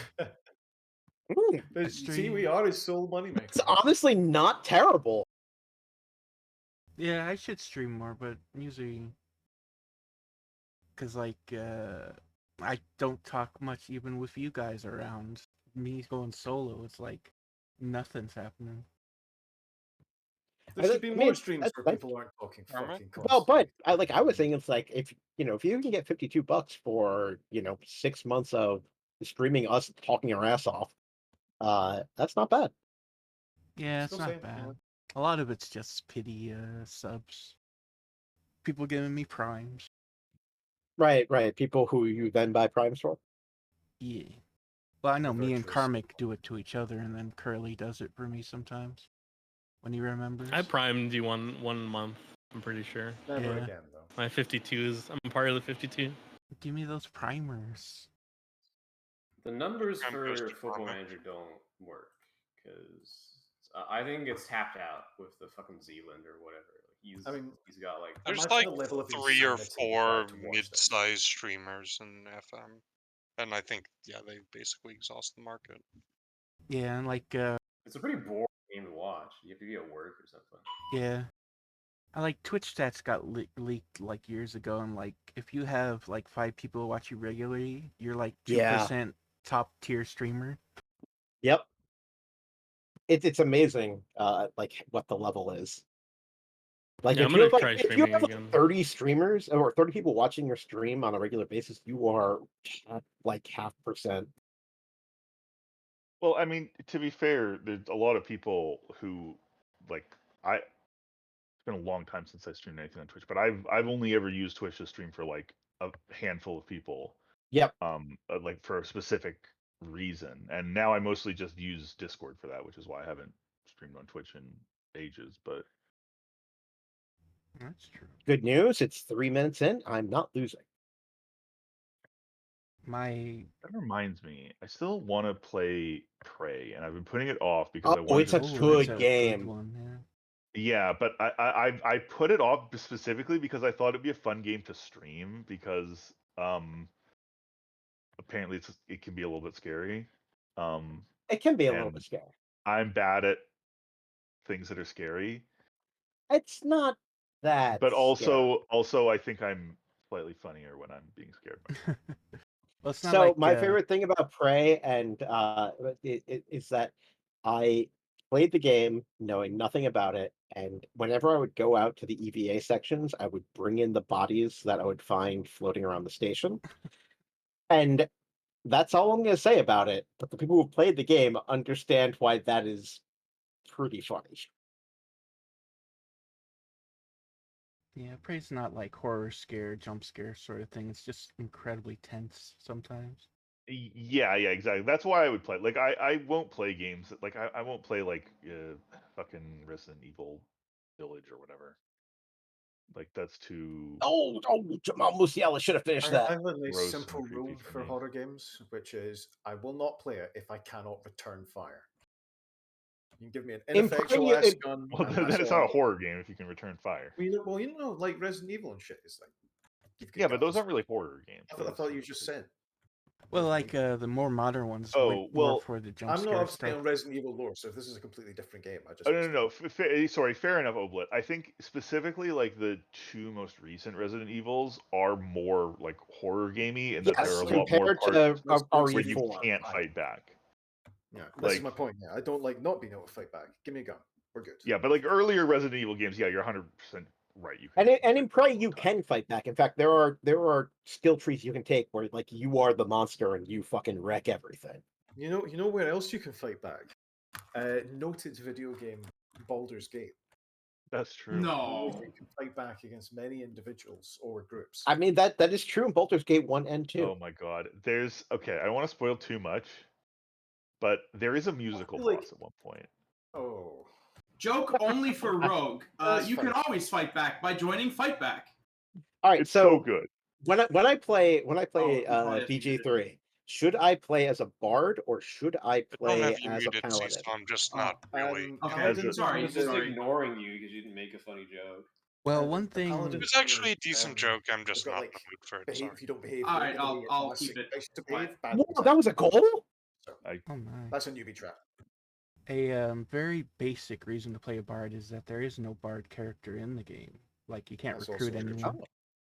But see, we are his sole moneymaker. It's honestly not terrible. Yeah, I should stream more, but usually, cause like I don't talk much even with you guys around. Me going solo, it's like nothing's happening. There should be more streams that's where fine. people aren't talking Armor? fucking Well, constantly. but I was saying it's like if you can get $52 for 6 months of streaming us talking our ass off, that's not bad. Yeah, it's Still not saying, bad. A lot of it's just pity subs. People giving me primes. Right. People who you then buy primes for. Yeah. Well, I know The me and virtuous Karmic do it to each other, and then Curly does it for me sometimes when he remembers. I primed you one month. I'm pretty sure. Never Yeah. again, though. My 52 is. I'm part of the 52. Give me those primers. The numbers Prime goes for to Football Karma. Manager don't work because I think it's tapped out with the fucking Zealand or whatever. He's got like There's Imagine like the level of 3 or insanity 4 required to watch this. mid-sized streamers in FM, and I think they basically exhaust the market. Yeah, and like it's a pretty boring game to watch. You have to be at work or something. yeah. I like Twitch stats got leaked like years ago, and like if you have like 5 people who watch you regularly, you're like 2% top tier streamer. Yep. It's amazing like what the level is. Like Yeah, if I'm you gonna have like try if you streaming have like again. 30 streamers or 30 people watching your stream on a regular basis, you are at like 0.5%. Well, I mean, to be fair, there's a lot of people who like it's been a long time since I streamed anything on Twitch, but I've only ever used Twitch to stream for like a handful of people. Yep. Like for a specific reason. And now I mostly just use Discord for that, which is why I haven't streamed on Twitch in ages, but That's true. Good news, it's 3 minutes in. I'm not losing. That reminds me, I still want to play Prey, and I've been putting it off because I Oh, wanted it's a to stream good it. game. One, yeah. Yeah, but I put it off specifically because I thought it'd be a fun game to stream because apparently it can be a little bit scary. It can be a little and bit scary. I'm bad at things that are scary, It's not that but scary. also I think I'm slightly funnier when I'm being scared. Well, it's not So like my favorite thing about Prey and is that I played the game knowing nothing about it, and whenever I would go out to the EVA sections, I would bring in the bodies that I would find floating around the station. And that's all I'm going to say about it. But the people who played the game understand why that is pretty funny. Yeah, Prey's not like horror scare, jump scare sort of thing. It's just incredibly tense sometimes. Yeah, exactly. That's why I would play. Like, I won't play games. Like, I won't play like fucking Resident Evil Village or whatever. Like, that's too. Oh, Jamal Musiala should have finished that. I have a nice gross simple and creepy rule for for me. horror games, which is I will not play it if I cannot return fire. You can give me an ineffectual ass gun. Well, and then that's it's all not I a need. horror game if you can return fire. Well, you know, like Resident Evil and shit. It's like you've got Yeah, but those guns. aren't really horror games. I thought you just said. Well, like the more modern ones, Oh, more well, for the jump I'm scare not stuff. on Resident Evil lore, so if this is a completely different game, I just. Oh no. Sorry, fair enough, Oblit. I think specifically like the two most recent Resident Evils are more like horror gamey, and that there are Yes, a lot more compared parts to where you RE4. can't fight back. Yeah, this Like, is my point. Yeah, I don't like not being able to fight back. Give me a gun. We're good. yeah, but like earlier Resident Evil games, yeah, you're 100% right. You can. And in Prey, you can fight back. In fact, there are skill trees you can take where like you are the monster and you fucking wreck everything. You know where else you can fight back? Noted video game Baldur's Gate. That's true. No. You can fight back against many individuals or groups. I mean that is true in Baldur's Gate 1 and 2. Oh my god. Okay, I don't want to spoil too much, but there is a musical boss at one point. Oh. Joke only for Rogue. You can fine. always fight back by joining Fight Back. All right, It's so good. When I play Oh, BG3, should I play as a bard or should I don't have play you as a muted, paladin? so I'm just not really. Okay, sorry. He's just ignoring you because you didn't make a funny joke. Well, one thing. It was actually a decent joke. I'm just not in the mood for it. Sorry. If you don't behave, All right, the way you're I'll classic keep it supposed to quiet. behave, bad Whoa, that was a goal? So, Oh my. that's a newbie trap. A very basic reason to play a bard is that there is no bard character in the game. Like you can't That's recruit also true. anyone.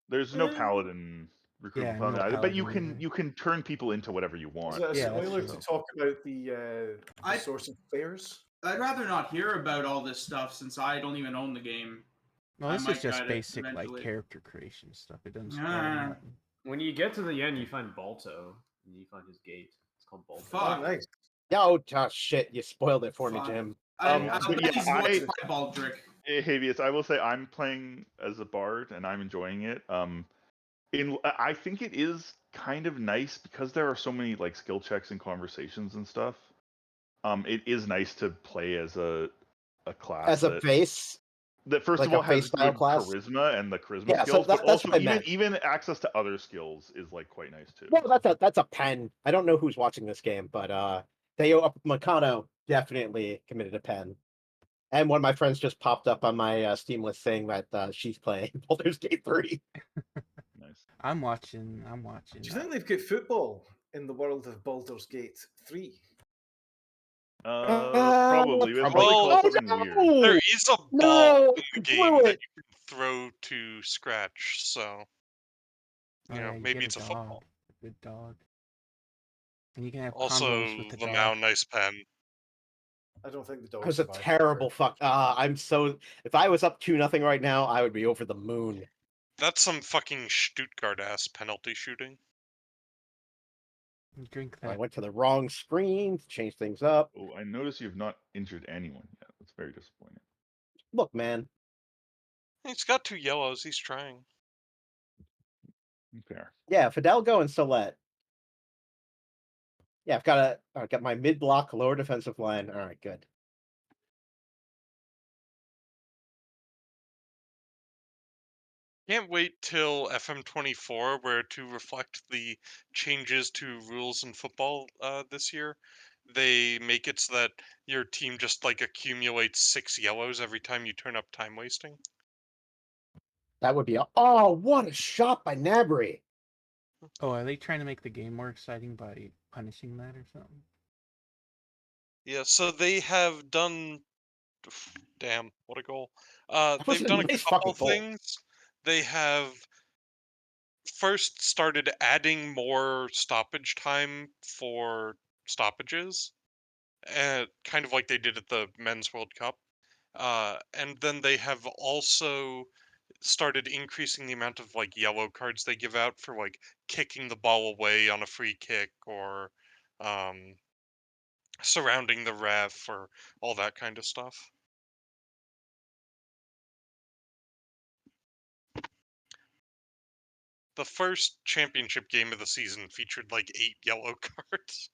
There's no paladin recruitment Yeah, no either, but you paladin can turn people into whatever you Is want. that a Yeah, that's spoiler true. to talk about the source of players? I'd rather not hear about all this stuff since I don't even own the game. Well, I this might is just try to basic like eventually. character creation stuff. It doesn't spoil Ah. nothing. When you get to the end, you find Balto, and you find his gate. It's called Balto. Fuck. Oh, nice. Oh, shit! You spoiled it for me, Fuck. Jim. But yeah, he's voiced by Baldric. Havius, I will say I'm playing as a bard and I'm enjoying it. I think it is kind of nice because there are so many like skill checks and conversations and stuff. It is nice to play as a class As a base. That first like of all a base has style good class? charisma and the charisma Yeah, so skills, but that's also what I meant. even access to other skills is like quite nice too. Well, that's a pen. I don't know who's watching this game, but Theo Makano definitely committed a pen. And one of my friends just popped up on my Steam list saying that she's playing Baldur's Gate 3. Nice. I'm watching. Do you think they've got football in the world of Baldur's Gate 3? Probably. It's probably Well, called something weird. there is a ball in the game that you can throw to scratch, so you know, maybe it's a football. A good dog. And you can have Also, combos with the dog. Lamau, nice pen. I don't think the That dogs. was a survived terrible very fuck. I'm so. If I was up 2-0 right now, I would be over the moon. That's some fucking Stuttgart ass penalty shooting. Drink I that. went to the wrong screen to change things up. Oh, I notice you've not injured anyone yet. That's very disappointing. Look, man. He's got 2 yellows. He's trying. Fair. Yeah, Fidalgo and Solet. Yeah, I've got my mid block lower defensive line. All right, good. Can't wait till FM24, where to reflect the changes to rules in football this year, they make it so that your team just like accumulates 6 yellows every time you turn up time wasting. That would be oh, what a shot by Nabry. Oh, are they trying to make the game more exciting by punishing that or something? Yeah, so they have done. Damn, what a goal! That was They've a done a nice couple fucking goal. things. They have first started adding more stoppage time for stoppages, kind of like they did at the Men's World Cup. And then they have also started increasing the amount of like yellow cards they give out for like kicking the ball away on a free kick or um, surrounding the ref or all that kind of stuff. The first championship game of the season featured like 8 yellow cards.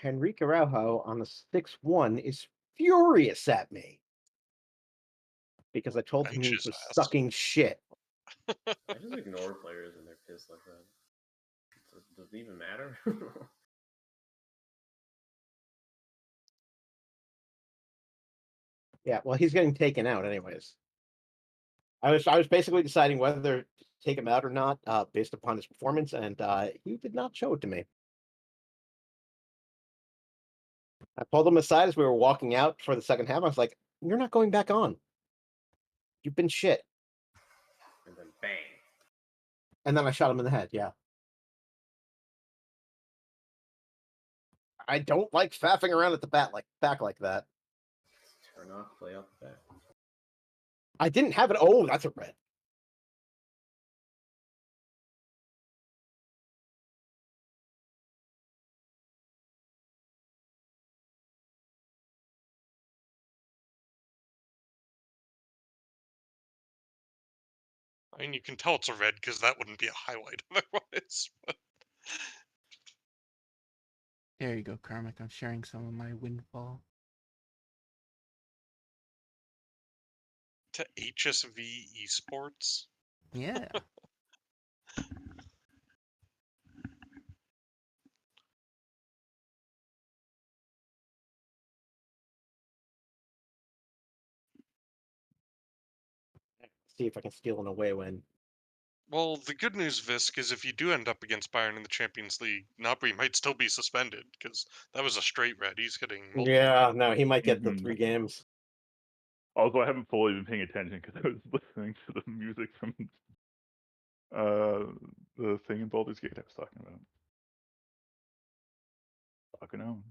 Henrique Araujo on the 6-1 is furious at me because I told him Bench he his was ass. sucking shit. I just ignore players when they're pissed like that. It doesn't even matter. Yeah, well, he's getting taken out anyways. I was basically deciding whether to take him out or not based upon his performance, and he did not show it to me. I pulled him aside as we were walking out for the second half. I was like, "You're not going back on. You've been shit." And then bang. And then I shot him in the head. Yeah. I don't like faffing around at the back like that. Turn off, play out the back. I didn't have it. Oh, that's a red. I mean, you can tell it's a red because that wouldn't be a highlight otherwise. But... There you go, Karmic. I'm sharing some of my windfall. To HSV Esports? Yeah. See if I can steal an away win. Well, the good news, Visk, is if you do end up against Bayern in the Champions League, Gnabry might still be suspended because that was a straight red. He's getting multiple. Yeah, no, he might get the 3 games. Also, I haven't fully been paying attention because I was listening to the music from the thing in Baldur's Gate I was talking about. Fucking owns.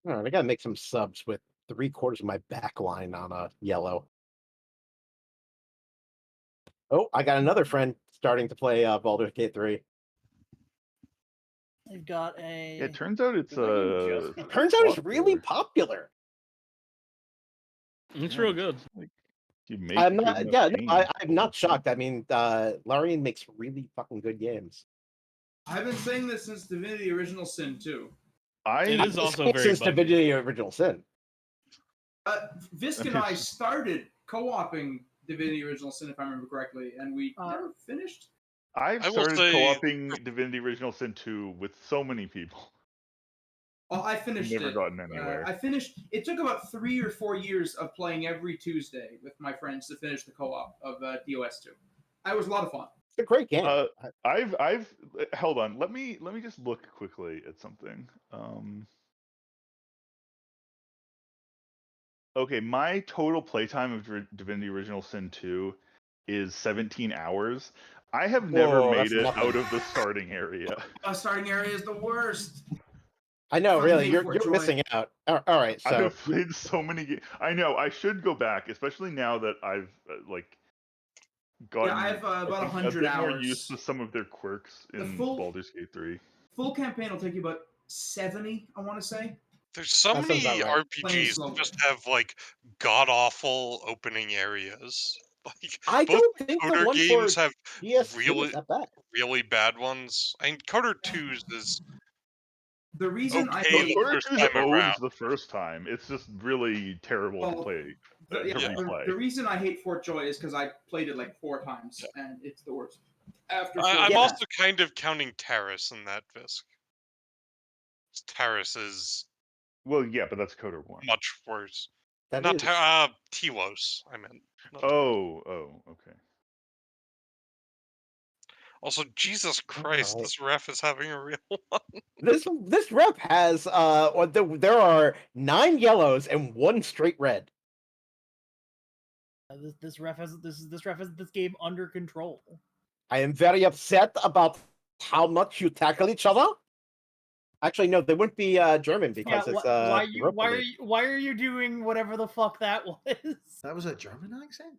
All right, I gotta make some subs with 3/4 of my back line on a yellow. Oh, I got another friend starting to play Baldur's Gate 3. They've got a. Yeah, it turns out it's It turns out it's really popular. It's real good. Like, you make I'm good not. enough Yeah, no, games. I'm not shocked. I mean, Larian makes really fucking good games. I've been saying this since Divinity Original Sin 2. It is also very since buggy. Divinity Original Sin. Visk and I started co-oping Divinity Original Sin, if I remember correctly, and we never finished. I've I will started say- co-oping Divinity Original Sin 2 with so many people. Oh, I finished Never it. gotten anywhere. I finished. It took about 3 or 4 years of playing every Tuesday with my friends to finish the co-op of DOS 2. It was a lot of fun. It's a great game. I've held on. Let me just look quickly at something. Okay, my total playtime of Divinity Original Sin 2 is 17 hours. I have never Whoa, made that's it nothing. out of the starting area. Starting area is the worst. I know, Fucking really, hate you're Fort Joy. missing out. All right, I so have played so many games. I know I should go back, especially now that I've gotten I have about I think, 100 a bit more hours. used to some of their quirks in Baldur's Gate 3. Full campaign will take you about 70, I want to say. There's so That sounds many about right. RPGs that just have like god awful opening areas. Like I both don't think the Coder one games for have PS2 is that bad. really bad ones. I mean, Coder 2's is The reason I okay Well, the Coder first 2 time around. owns the first time. It's just really terrible to play. The reason I hate Fort Joy is because I played it like 4 times, and it's the worst. After I'm also kind of counting Terrace in that, Fisk. Terrace is well, yeah, but that's Coder 1. much worse. That Not is. Telos, I meant. Oh, okay. Also, Jesus Christ, Alright. this ref is having a real one. This rep has there are 9 yellows and 1 straight red. This ref has this game under control. I am very upset about how much you tackle each other. Actually, no, they wouldn't be German because it's why are you doing whatever the fuck that was? That was a German accent?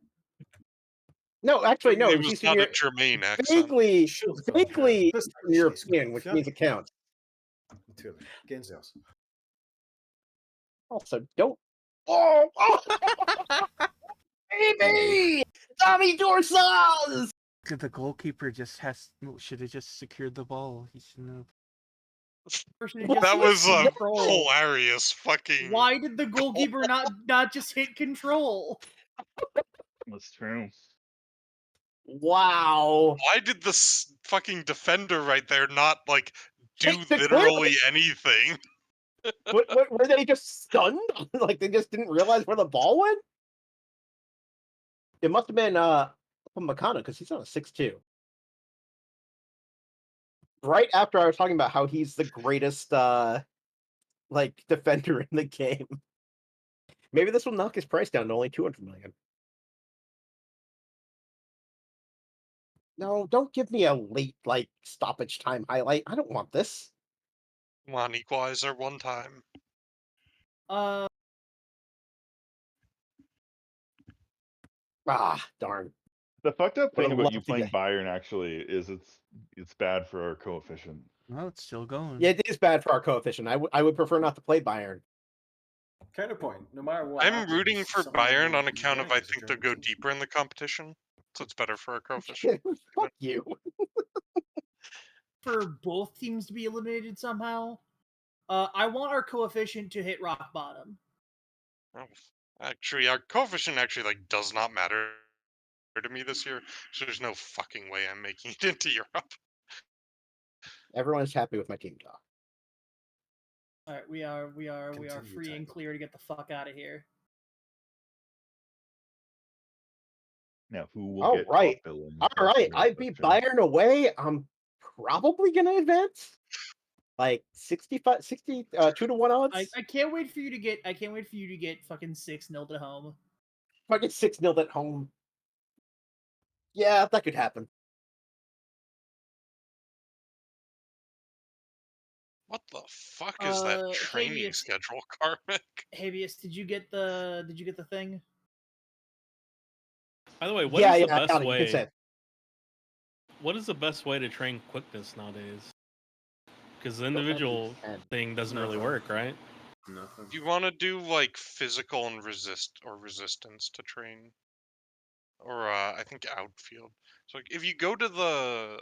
No, actually, no. It It's was Eastern not a German accent. vaguely Das Eastern European, which means it counts. Natürlich. Gehen Sie aus. Also, don't. Oh, baby! Tommy Dorsals! The goalkeeper should have just secured the ball. He shouldn't have. That was a hilarious fucking. Why did the goalkeeper not just hit control? That's true. Wow. Why did this fucking defender right there not like do Take the literally anything? Were they just stunned? Like they just didn't realize where the ball went? It must have been Makana because he's on a 6'2". Right after I was talking about how he's the greatest like defender in the game. Maybe this will knock his price down to only 200 million. No, don't give me a late like stoppage time highlight. I don't want this. Come on, equalizer one time. Darn. The fucked up Would've thing about loved you to playing get- Bayern actually is it's bad for our coefficient. No, it's still going. Yeah, it is bad for our coefficient. I would prefer not to play Bayern. Counterpoint. No matter what. I'm happens, rooting for someone Bayern will on be account of winning I as a think they'll German go team. deeper in the competition, so it's better for our coefficient. Fuck you. For both teams to be eliminated somehow. I want our coefficient to hit rock bottom. Oh, actually, our coefficient actually like does not matter to me this year, so there's no fucking way I'm making it into Europe. Everyone is happy with my team talk. All right, we are Continue free and clear to get the fuck out of here. Now, who will All get right. top billing? All right. I beat Bayern away. I'm probably gonna advance. Like 65, 60, 2-1 odds. I can't wait for you to get. I can't wait for you to get fucking 6-0 at home. If I get 6-0 at home, yeah, that could happen. What the fuck is that training Habeas, schedule, Karmic? Habeas, did you get the thing? By the way, what is the best got it. You can way? say it. What is the best way to train quickness nowadays? Because the individual thing doesn't really work, right? Nothing. You want to do like physical and resistance to train, or I think outfield. So like, if you go to the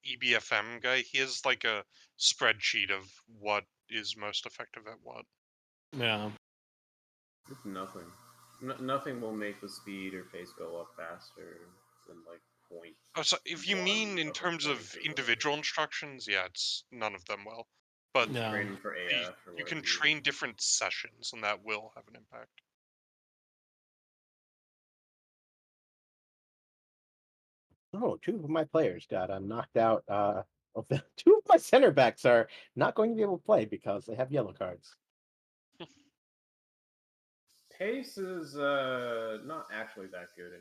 EBFM guy, he has like a spreadsheet of what is most effective at what. Yeah. Nothing. Nothing will make the speed or pace go up faster than like point. Oh, so if you mean in terms of individual instructions, yeah, it's none of them will. But No. Training for AF or you can whatever. train different sessions, and that will have an impact. Oh, two of my players got knocked out. Two of my center backs are not going to be able to play because they have yellow cards. Pace is not actually that good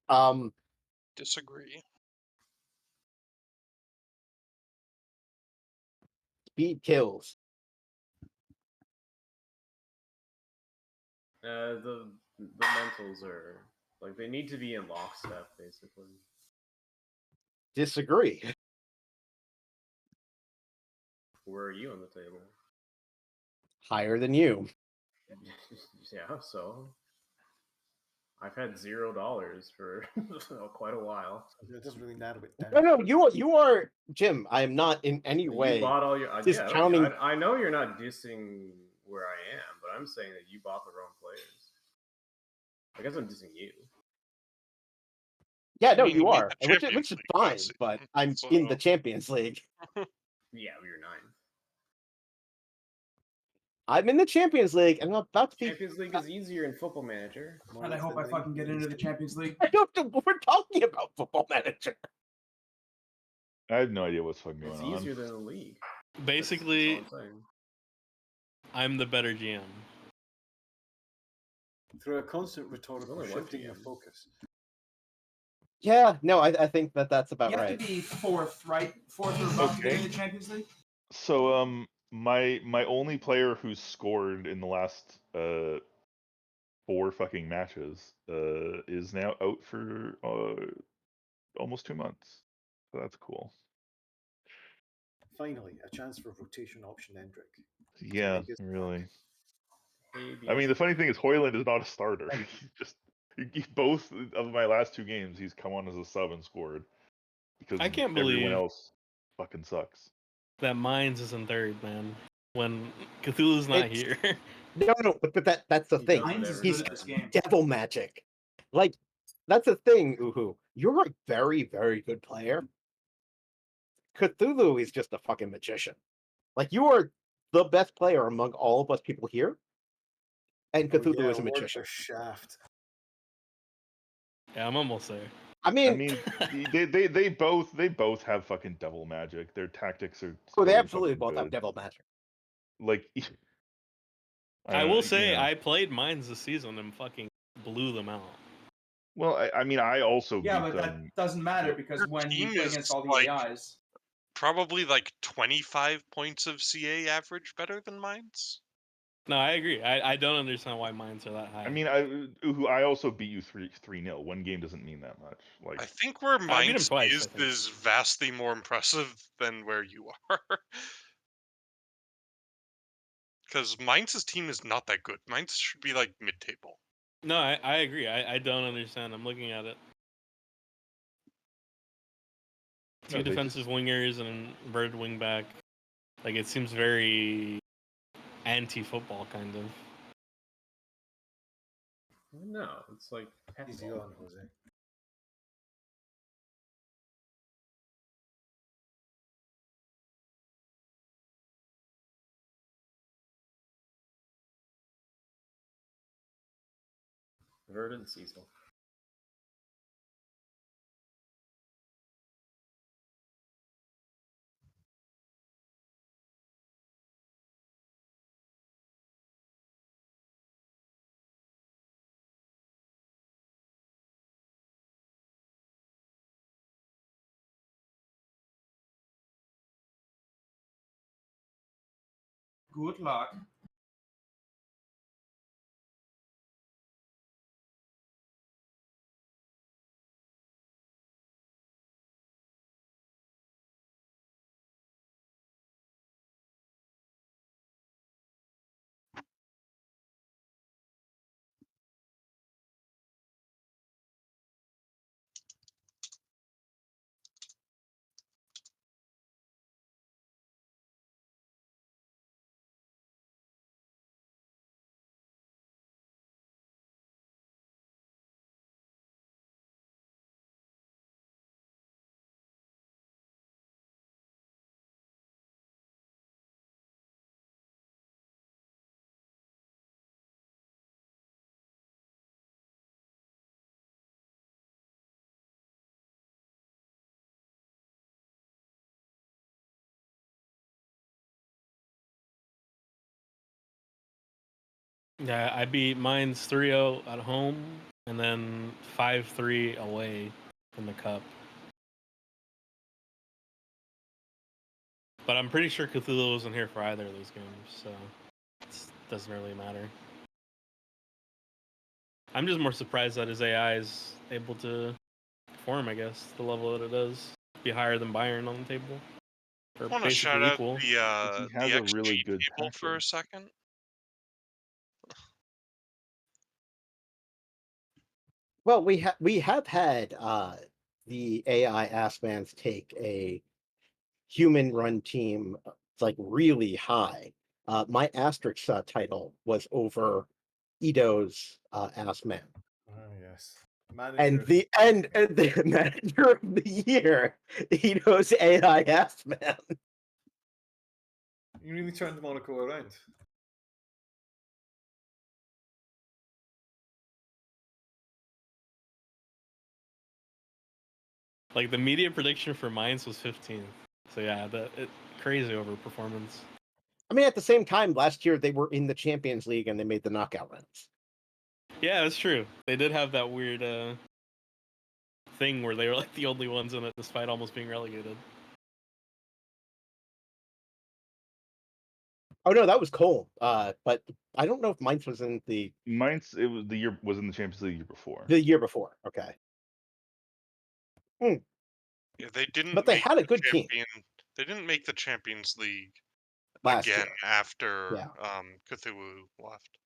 anymore. Disagree. Speed kills. The mentals are like they need to be in lockstep, basically. Disagree. Where are you on the table? Higher than you. Yeah, so I've had $0 for quite a while. It doesn't really narrow it down. No, you are Jim. I am not in any way. You bought all your discounting. I know you're not dissing where I am, but I'm saying that you bought the wrong players. I guess I'm dissing you. Yeah, no, mean, you you made are, the which Champions is League fine. last But season, I'm in the so- Champions League. Yeah, you're 9th. I'm in the Champions League, and I'm about to be. Champions League is easier in Football Manager. And I hope I fucking get into the Champions League. I don't know. We're talking about Football Manager. I have no idea what's fucking It's going on. easier than the league. Basically, That's all I'm saying. I'm the better GM. Through a constant rhetorical Only one shifting GM. of focus. Yeah, no, I think that's about You have right. to be 4th, right? 4th or above to get Okay. in the Champions League. So my only player who's scored in the last 4 fucking matches is now out for almost 2 months. So that's cool. Finally, a chance for rotation option Endrick. Yeah, make his really. Maybe I mean, the funny thing is Hoyland is not a starter. Both of my last 2 games, he's come on as a sub and scored because I can't everyone believe else fucking sucks. that Mines is in 3rd, man. When Cthulhu's not It's- here. No, but that's the He thing. does it Hines is every good at time. this game. Devil magic. Like, that's the thing, Uhu. You're a very, very good player. Cthulhu is just a fucking magician. Like, you are the best player among all of us people here. And Cthulhu is a Lord magician. the shaft. Yeah, I'm almost there. I I mean, mean, they both have fucking devil magic. Their tactics are. oh, they totally absolutely fucking both have good. devil magic. Like, I will say yeah. I played Mines this season and fucking blew them out. Well, I mean, I also Yeah, beat but them. that doesn't matter Your because when you team play is, against all the like, AIs, Probably like 25 points of CA average better than mine's. No, I agree. I don't understand why Mines are that high. I mean, I also beat you 3-0. One game doesn't mean that much. Like, I think where I beat him mine's twice, I is think. is vastly more impressive than where you are. Because mine's team is not that good. Mine's should be like mid-table. No, I agree. I don't understand. I'm looking at it. Two No, they defensive just- wingers and an inverted wingback. Like, it seems very anti-football, kind of. No, it's like Easy Pepball. on, Jose. Verdant Cecil. good luck. Yeah, I beat mine's 3-0 at home and then 5-3 away in the cup. But I'm pretty sure Cthulhu wasn't here for either of those games, so it doesn't really matter. I'm just more surprised that his AI is able to perform, I guess, the level that it does. Be higher than Bayern on the table. I Or want to shout basically out equal. He the has a XG really good table for tackler. a second. Well, we have had the AI Assmans take a human run team like really high. My Asterix title was over Ito's Assman. Oh yes. And the manager of the year, Ito's AI Assman. You really turned Monaco around. Like the media prediction for Mainz was 15th. So yeah, crazy overperformance. I mean, at the same time, last year they were in the Champions League and they made the knockout rounds. Yeah, that's true. They did have that weird thing where they were like the only ones in it, despite almost being relegated. Oh no, that was Cole. But I don't know if Mainz was in the Mainz. It was the year was in the Champions League the year before. the year before. Okay. Yeah, they didn't. But they make had a the good team They didn't make the Champions League last again year. after Yeah. Cthulhu left.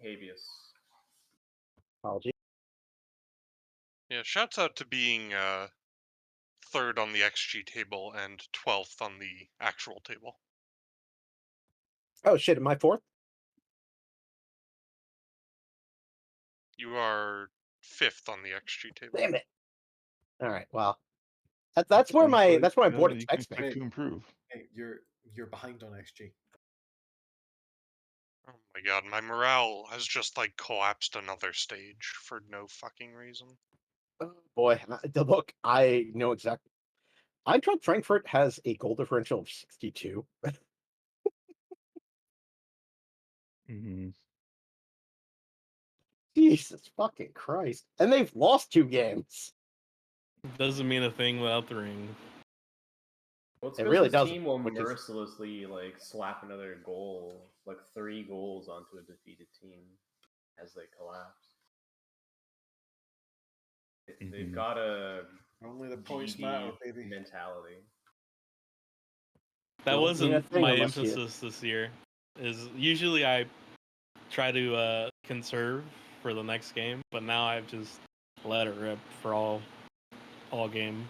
Habeas. Apology. Yeah, shouts out to being third on the XG table and 12th on the actual table. Oh shit, am I fourth? You are 5th on the XG table. Damn it. All right, well. That's where my board expects me. To improve. Hey, you're behind on XG. Oh my god, my morale has just like collapsed another stage for no fucking reason. Oh, boy, look, I know exactly. Eintracht Frankfurt has a goal differential of 62. Mm-hmm. Jesus fucking Christ. And they've lost 2 games. Doesn't mean a thing without the ring. Well, it's It because really his doesn't, team will which is- mercilessly like slap another goal, like 3 goals onto a defeated team as they collapse. They've got a Only the points GB matter, baby. mentality. That Doesn't mean a wasn't thing my unless you- emphasis this year. Is usually I try to conserve for the next game, but now I've just let it rip for all game,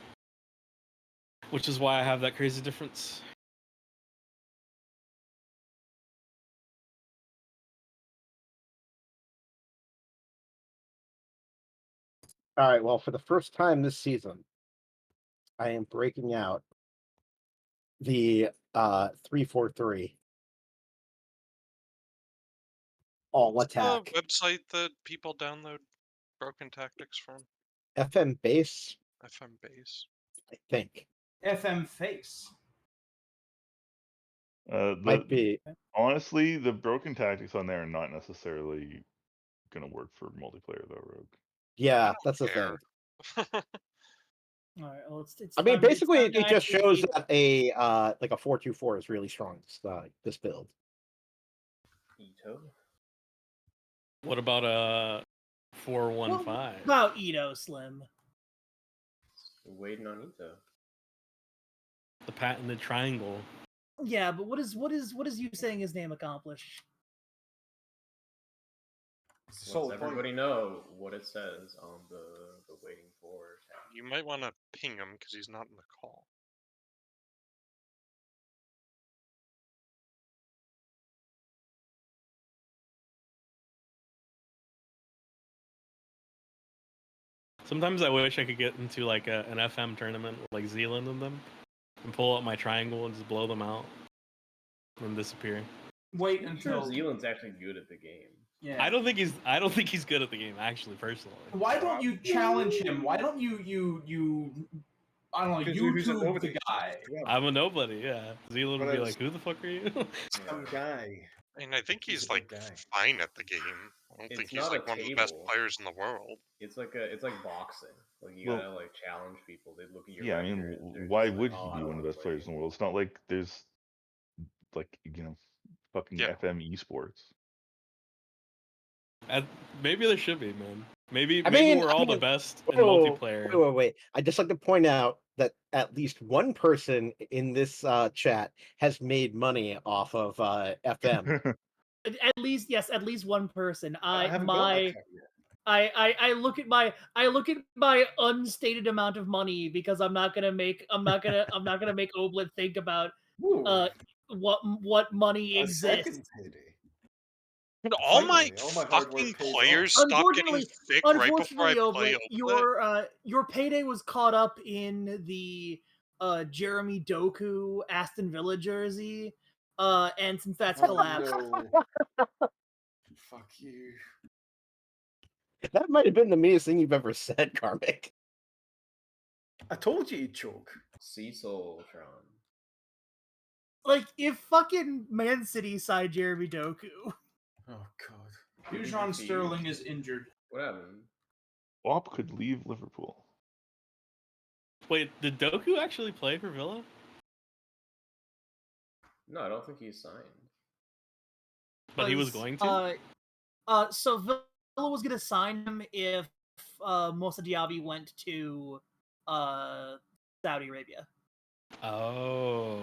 which is why I have that crazy difference. All right, well, for the first time this season, I am breaking out the 3-4-3 all What's attack. the website that people download broken tactics from? FM base, FM base. I think. FM face. Might be. Honestly, the broken tactics on there are not necessarily gonna work for multiplayer though, Rogue. Yeah, that's the thing. All right, well, it's I mean, time to- basically, it's time it to just shows actually- that a like a 4-2-4 is really strong. This build. Ito. What about a 4-1-5? What about Ito, Slim? Waiting on Ito. The patented triangle. Yeah, but what is you saying his name accomplish? Lets everybody know what it says on the waiting for tab. You might want to ping him because he's not in the call. Sometimes I wish I could get into like an FM tournament with like Zealand and them, and pull up my triangle and just blow them out, and then disappear. Wait I'm sure until Zealand's actually good at the game. Yeah. I don't think he's good at the game, actually, personally. Why don't you challenge him? Why don't you I don't know, Because who's a YouTube nobody. the guy? Yeah, I'm a nobody, yeah. Zealand would But be it's- like, who the fuck are you? some guy. And I think He's he's a like good guy. fine at the game. I don't It's think he's not like a one of the best table. players in the world. It's like boxing. Like you Well- gotta like challenge people. They look at your Yeah, I record. mean, and they're why just like, would "Oh, he I be don't one of wanna the best play players in the world? It's not like there's like fucking Yeah. FM esports. Maybe there should be, man. Maybe mean- we're I all the mean- best in Whoa, multiplayer. wait. I'd just like to point out that at least one person in this chat has made money off of FM. At least one person. I haven't got that card yet. I look at my unstated amount of money because I'm not gonna make Oblit think about Ooh, what money a exists. second payday. And all my Finally, all my hard work fucking pays players off. stop getting thick right before I Unfortunately, play Oblit, Oblit. your payday was caught up in the Jeremy Doku Aston Villa jersey, and since that's collapsed, No. Fuck you. That might have been the meanest thing you've ever said, Karmic. I told you he'd choke. Cecil Tron. like if fucking Man City signed Jeremy Doku. Oh god. Dujon Sterling is injured. What happened? Bob could leave Liverpool. Wait, did Doku actually play for Villa? No, I don't think he's signed. But he was going to? So Villa was gonna sign him if Moussa Diaby went to Saudi Arabia. Oh.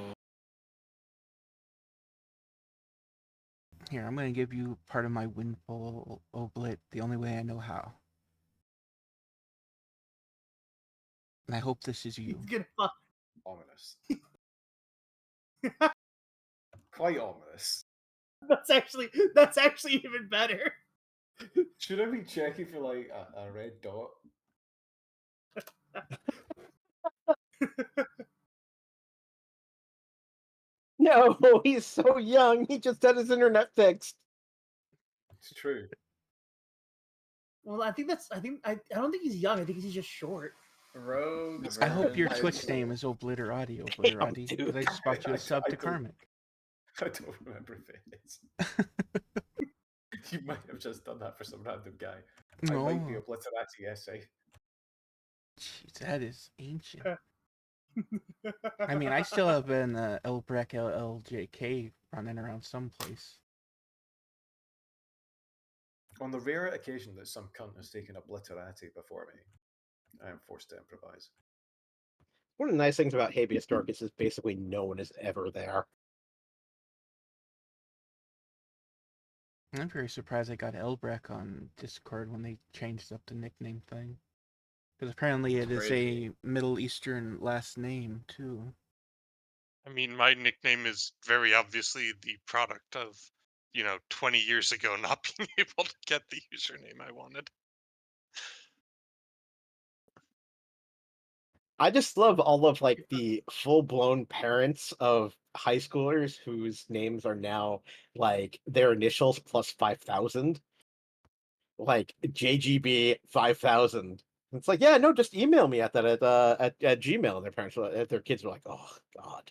Here, I'm going to give you part of my windfall, Oblit, the only way I know how. And I hope this is you. He's gonna fuck. Ominous. Quite ominous. That's actually even better. Should I be checking for like a red dot? No, he's so young. He just had his internet fixed. It's true. Well, I don't think he's young. I think he's just short. Rogue. I hope your versus- Twitch name is Obliterati, Obliterati, dude. because I just bought you a sub I to don't- Karmic. I don't remember if it is. You might have just done that for some random guy. I like the No, obliterati essay. jeez, that is ancient. I mean, I still have an Elbrek LLJK running around someplace. On the rare occasion that some cunt has taken obliterati before me, I am forced to improvise. One of the nice things about Habeas Corpus is basically no one is ever there. I'm very surprised I got Elbrek on Discord when they changed up the nickname thing. Because apparently it is Crazy. a Middle Eastern last name, too. I mean, my nickname is very obviously the product of, 20 years ago not being able to get the username I wanted. I just love all of like the full-blown parents of high schoolers whose names are now like their initials plus 5,000. Like JGB 5,000. It's like, yeah, no, just email me at that at Gmail. And their parents, their kids were like, oh god.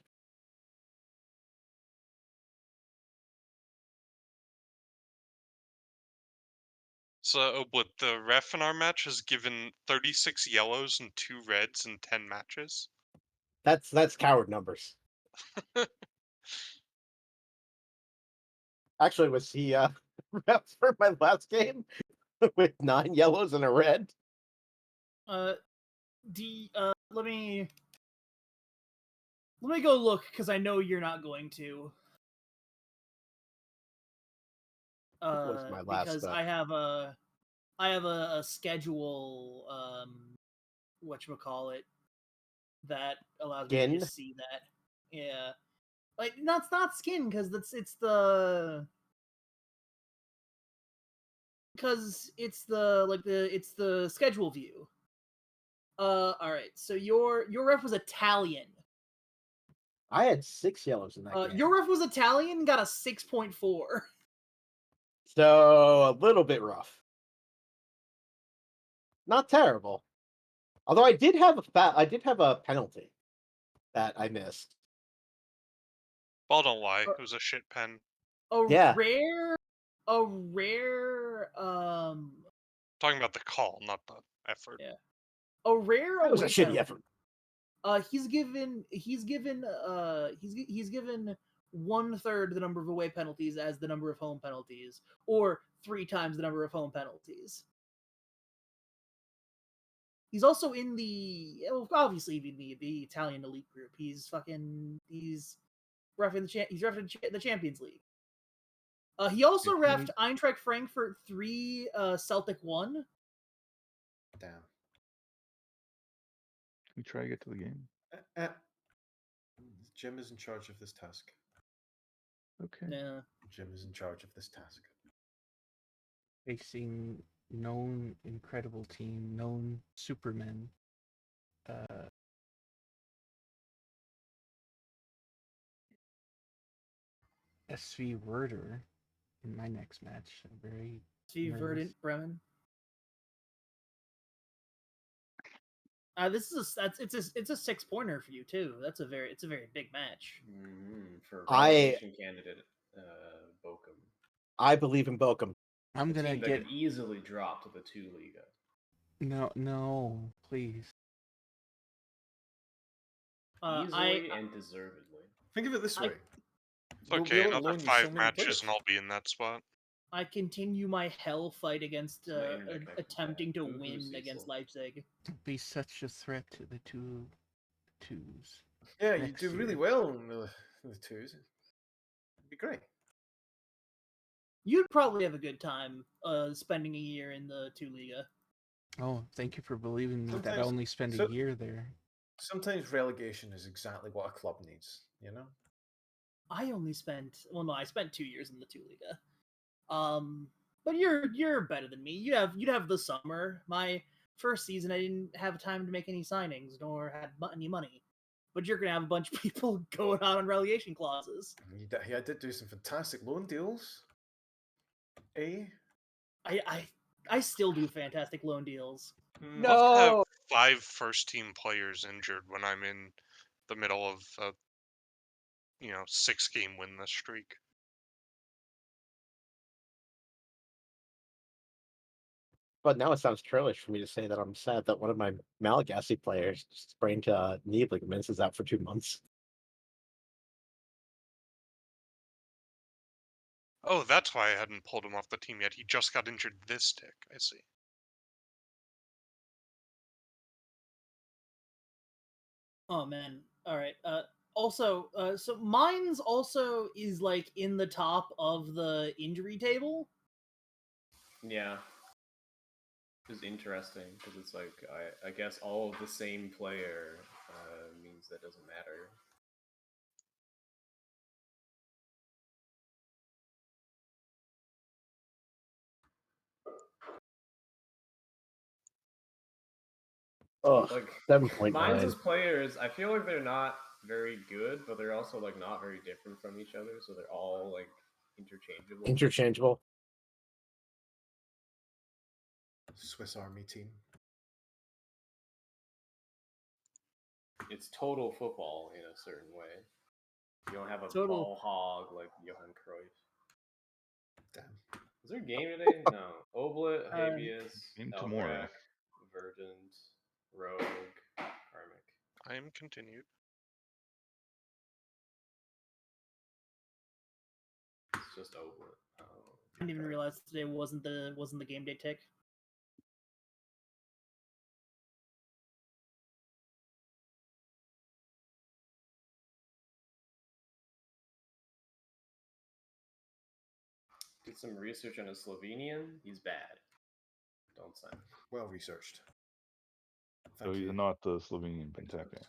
So, but the ref in our match has given 36 yellows and 2 reds in 10 matches. That's coward numbers. Actually, was he ref for my last game with 9 yellows and a red? Let me go look because I know you're not going to. Was my last Because I have a schedule whatchamacallit that allows me to Skin? just see that. Yeah. Like no, it's not skin because it's the schedule view. All right. So your ref was Italian. I had 6 yellows in that game. Your ref was Italian, got a 6.4. So a little bit rough. Not terrible. Although I did have a penalty that I missed. Ball don't lie. It was a shit pen. A rare Talking about the call, not the effort. Yeah. A rare That was a away shitty penalty. effort. He's given 1/3 the number of away penalties as the number of home penalties, or 3 times the number of home penalties. He's also in obviously the Italian elite group. He's reffing the Champions League. He also reffed Eintracht Frankfurt 3, Celtic 1. Damn. Can we try to get to the game? Jim is in charge of this task. Okay. Yeah. Jim is in charge of this task. Facing known incredible team, known supermen. SV Werder in my next match. I'm very SV Verdant Bremen. It's a 6-pointer for you too. It's a very big match. For relegation candidate Bochum. I believe in Bochum. I'm a gonna team that get could easily drop to the 2 Liga. No, please. Easily and deservedly. Think of it this way. It's okay. Another 5 matches and I'll be in that spot. I continue my hell fight against attempting to win against Leipzig. Be such a threat to the twos. Yeah, you do really well in the twos. It'd be great. You'd probably have a good time spending a year in the 2 Liga. Oh, thank you for believing me that I only spend a year there. Sometimes relegation is exactly what a club needs, you know? I spent 2 years in the 2 Liga. But you're better than me. You'd have the summer. My first season, I didn't have time to make any signings nor had any money. But you're gonna have a bunch of people going out on relegation clauses. I did do some fantastic loan deals. I still do fantastic loan deals. I'll have 5 first-team players injured when I'm in the middle of a 6-game winless streak. But now it sounds churlish for me to say that I'm sad that one of my Malagasy players sprained knee ligaments is out for 2 months. Oh, that's why I hadn't pulled him off the team yet. He just got injured this tick. I see. Oh man. All right. Also, so mine's also is like in the top of the injury table. Yeah. It's interesting because it's like I guess all of the same player means that doesn't matter. Oh, like 7.9. Mine's players, I feel like they're not very good, but they're also like not very different from each other, so they're all like interchangeable. Interchangeable. Swiss Army team. It's total football in a certain way. You don't have a Total. ball hog like Johan Cruyff. Damn. Is there a game today? No. Oblet, Habeas, tomorrow. Elbrack, Verdant, Rogue, Karmic. I am continued. It's just Oblet. Oh, I didn't even realize today wasn't the game day tick. Did some research on a Slovenian. He's bad. Don't sign. Well researched. So he's not the Slovenian Benteke.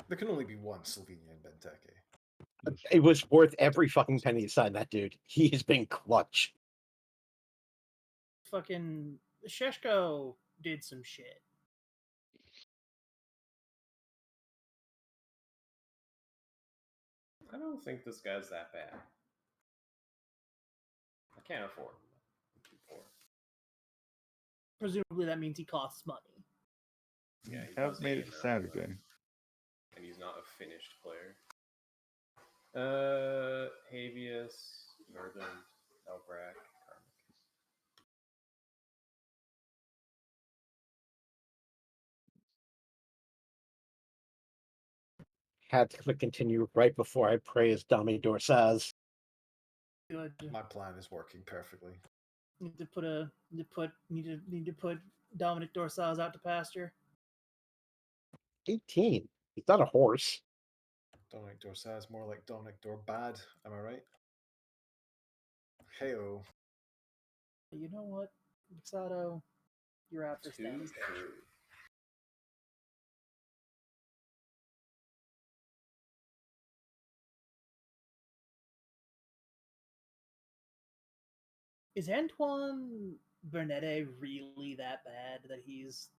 There can only be one Slovenian Benteke. It was worth every fucking penny to sign that dude. He has been clutch. Fucking Sheshko did some shit. I don't think this guy's that bad. Can't afford him. Too poor. Presumably that means he costs money. Yeah, he Have does made the it amount, Saturday. and he's not a finished player. Habeas, Murden, Elbrack, Karmic. Had to click continue right before I praised Dami Dorsaz. Good. My plan is working perfectly. Need to put Dominic Dorsaz out to pasture. 18. He's not a horse. Dominic Dorsaz, more like Dominic Dorbad. Am I right? Heyo. You know what, Mixato, you're out for standing stage. Is Antoine Bernete really that bad that he's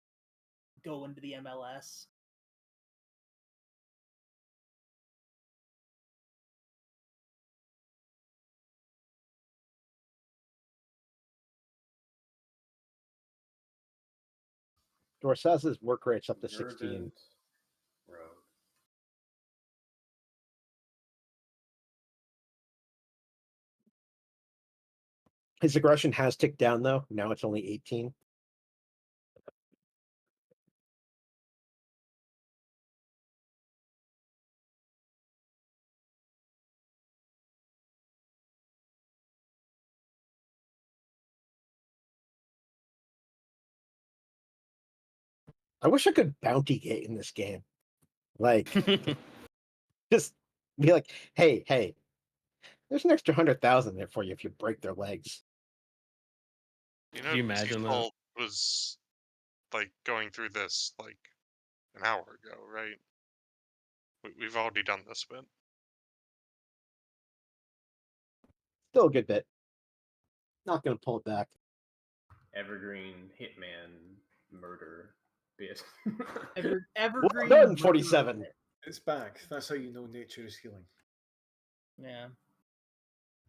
going to the MLS? Dorsaz's work rate's up to 16. Road. His aggression has ticked down though. Now it's only 18. I wish I could bounty gate in this game. Like, just be like, hey, there's an extra 100,000 there for you if you break their legs. You Could know, you imagine that? Default was like going through this like an hour ago, right? We've already done this bit. Still a good bit. Not going to pull it back. Evergreen Hitman Murder bit. Evergreen. Well done, 47. It's back. That's how you know nature is healing. Yeah.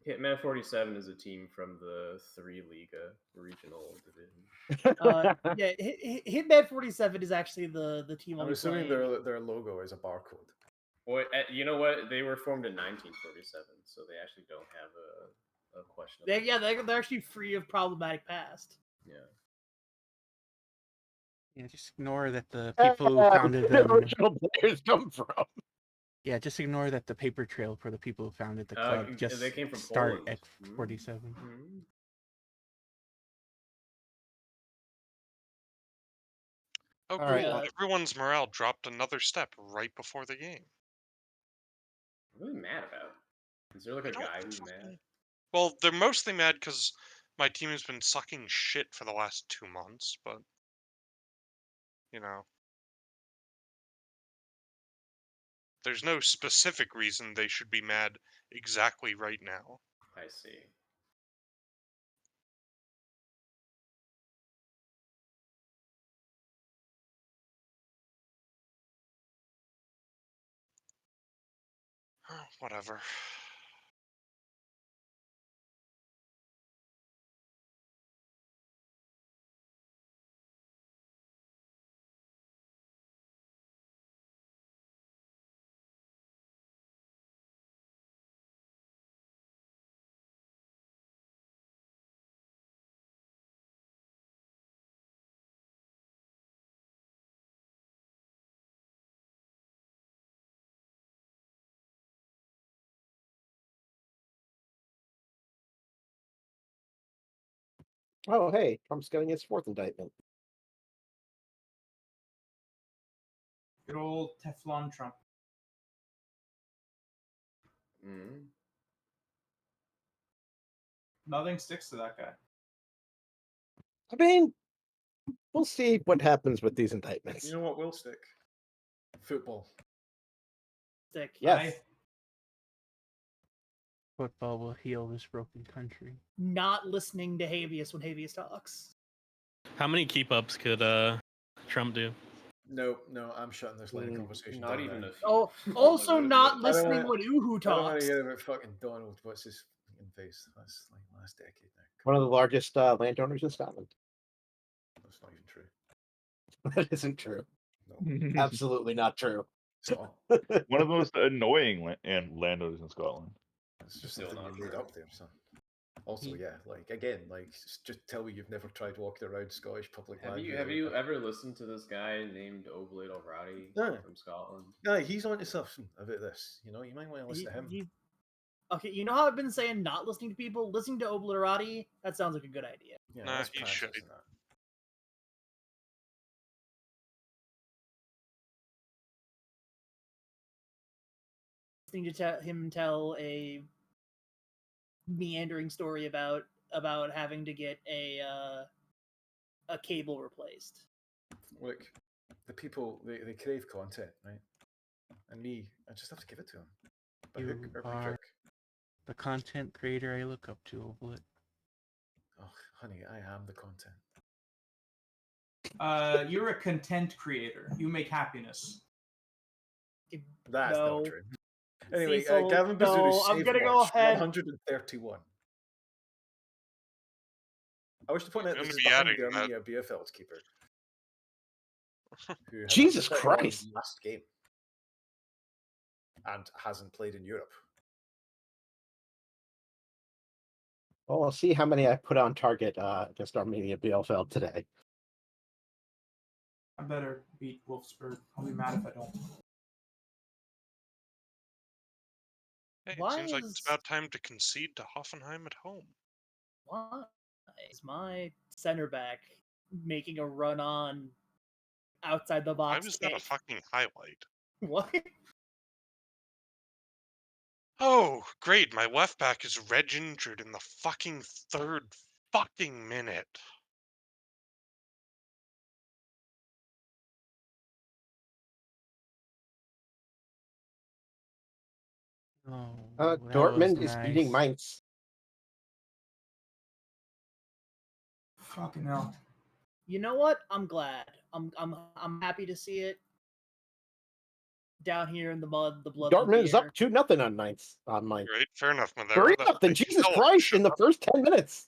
Hitman 47 is a team from the 3 Liga regional division. Yeah, Hitman 47 is actually the team. I'm assuming their logo is a barcode. Well, you know what? They were formed in 1947, so they actually don't have a question. They're actually free of problematic past. Yeah. Yeah, just ignore that the people who founded them. Original players come from. Yeah, just ignore that the paper trail for the people who founded the club just they came from start Poland. at 47. Mm-hmm. Oh, All cool. right. Everyone's morale dropped another step right before the game. What are they mad about? Is there like a guy who's mad? Well, they're mostly mad because my team has been sucking shit for the last 2 months, but you know, there's no specific reason they should be mad exactly right now. I see. Whatever. Oh, hey, Trump's getting his 4th indictment. Good old Teflon Trump. Mm-hmm. Nothing sticks to that guy. I mean, we'll see what happens with these indictments. You know what will stick? Football. Stick. Yes. Football will heal this broken country. Not listening to Habeas when Habeas talks. How many keep ups could Trump do? No, I'm shutting this line of conversation. Not down even now. a few. Oh, also not What- listening wanna- when Uhu I don't want talks. to hear about fucking Donald. What's his in face. That's like last decade now. One of the largest landowners in Scotland. That's not even true. That isn't true. No, Absolutely not true. it's not. One of the most annoying landowners in Scotland. It's just Still something not you made true. up there, son. Also, yeah, like again, like just tell me you've never tried walking around Scottish public Have land. you ever listened to this guy named Oblate O'Reilly from Scotland? No, he's onto something about this. You know, you might want to listen to him. Okay, you know how I've been saying not listening to people? Listening to Obliterati? That sounds like a good idea. Yeah, Nah, that's he Patches should. and that. Listening to him tell a meandering story about having to get a cable replaced. Look, the people they crave content, right? And me, I just have to give it to them. By You hook or by are crook. the content creator I look up to, Oblit. Oh, honey, I am the content. You're a content creator. You make happiness. That's No. not true. Anyway, Cecil, Gavin no, Bazzuru's I'm save gonna go watch, ahead. 131. I wish to point I'm out gonna this is be behind adding the that. Armenia Bierfeld's keeper. Who had Jesus 131 Christ. last game. And hasn't played in Europe. Well, I'll see how many I put on target against Armenia Bielefeld today. I better beat Wolfsburg. I'll be mad if I don't. Hey, it Why seems like it's is- about time to concede to Hoffenheim at home. Why is my center back making a run on outside the box? Why was that a kick? fucking highlight? What? Oh, great, my left back is reg injured in the fucking third fucking minute. Oh, that Dortmund was is beating nice. Mainz. Fucking hell. You know what? I'm glad. I'm happy to see it. Down here in the mud, the blood. Dortmund is the up 2-0 on Mainz. Right, fair enough, Madeira. 3-0. Jesus Christ! In the first 10 minutes.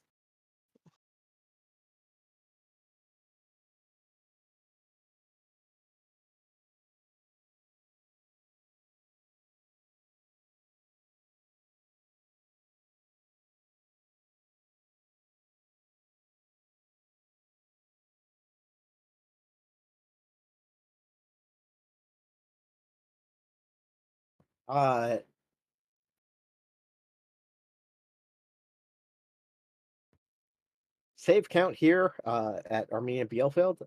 Save count here at Armenia Bielefeld,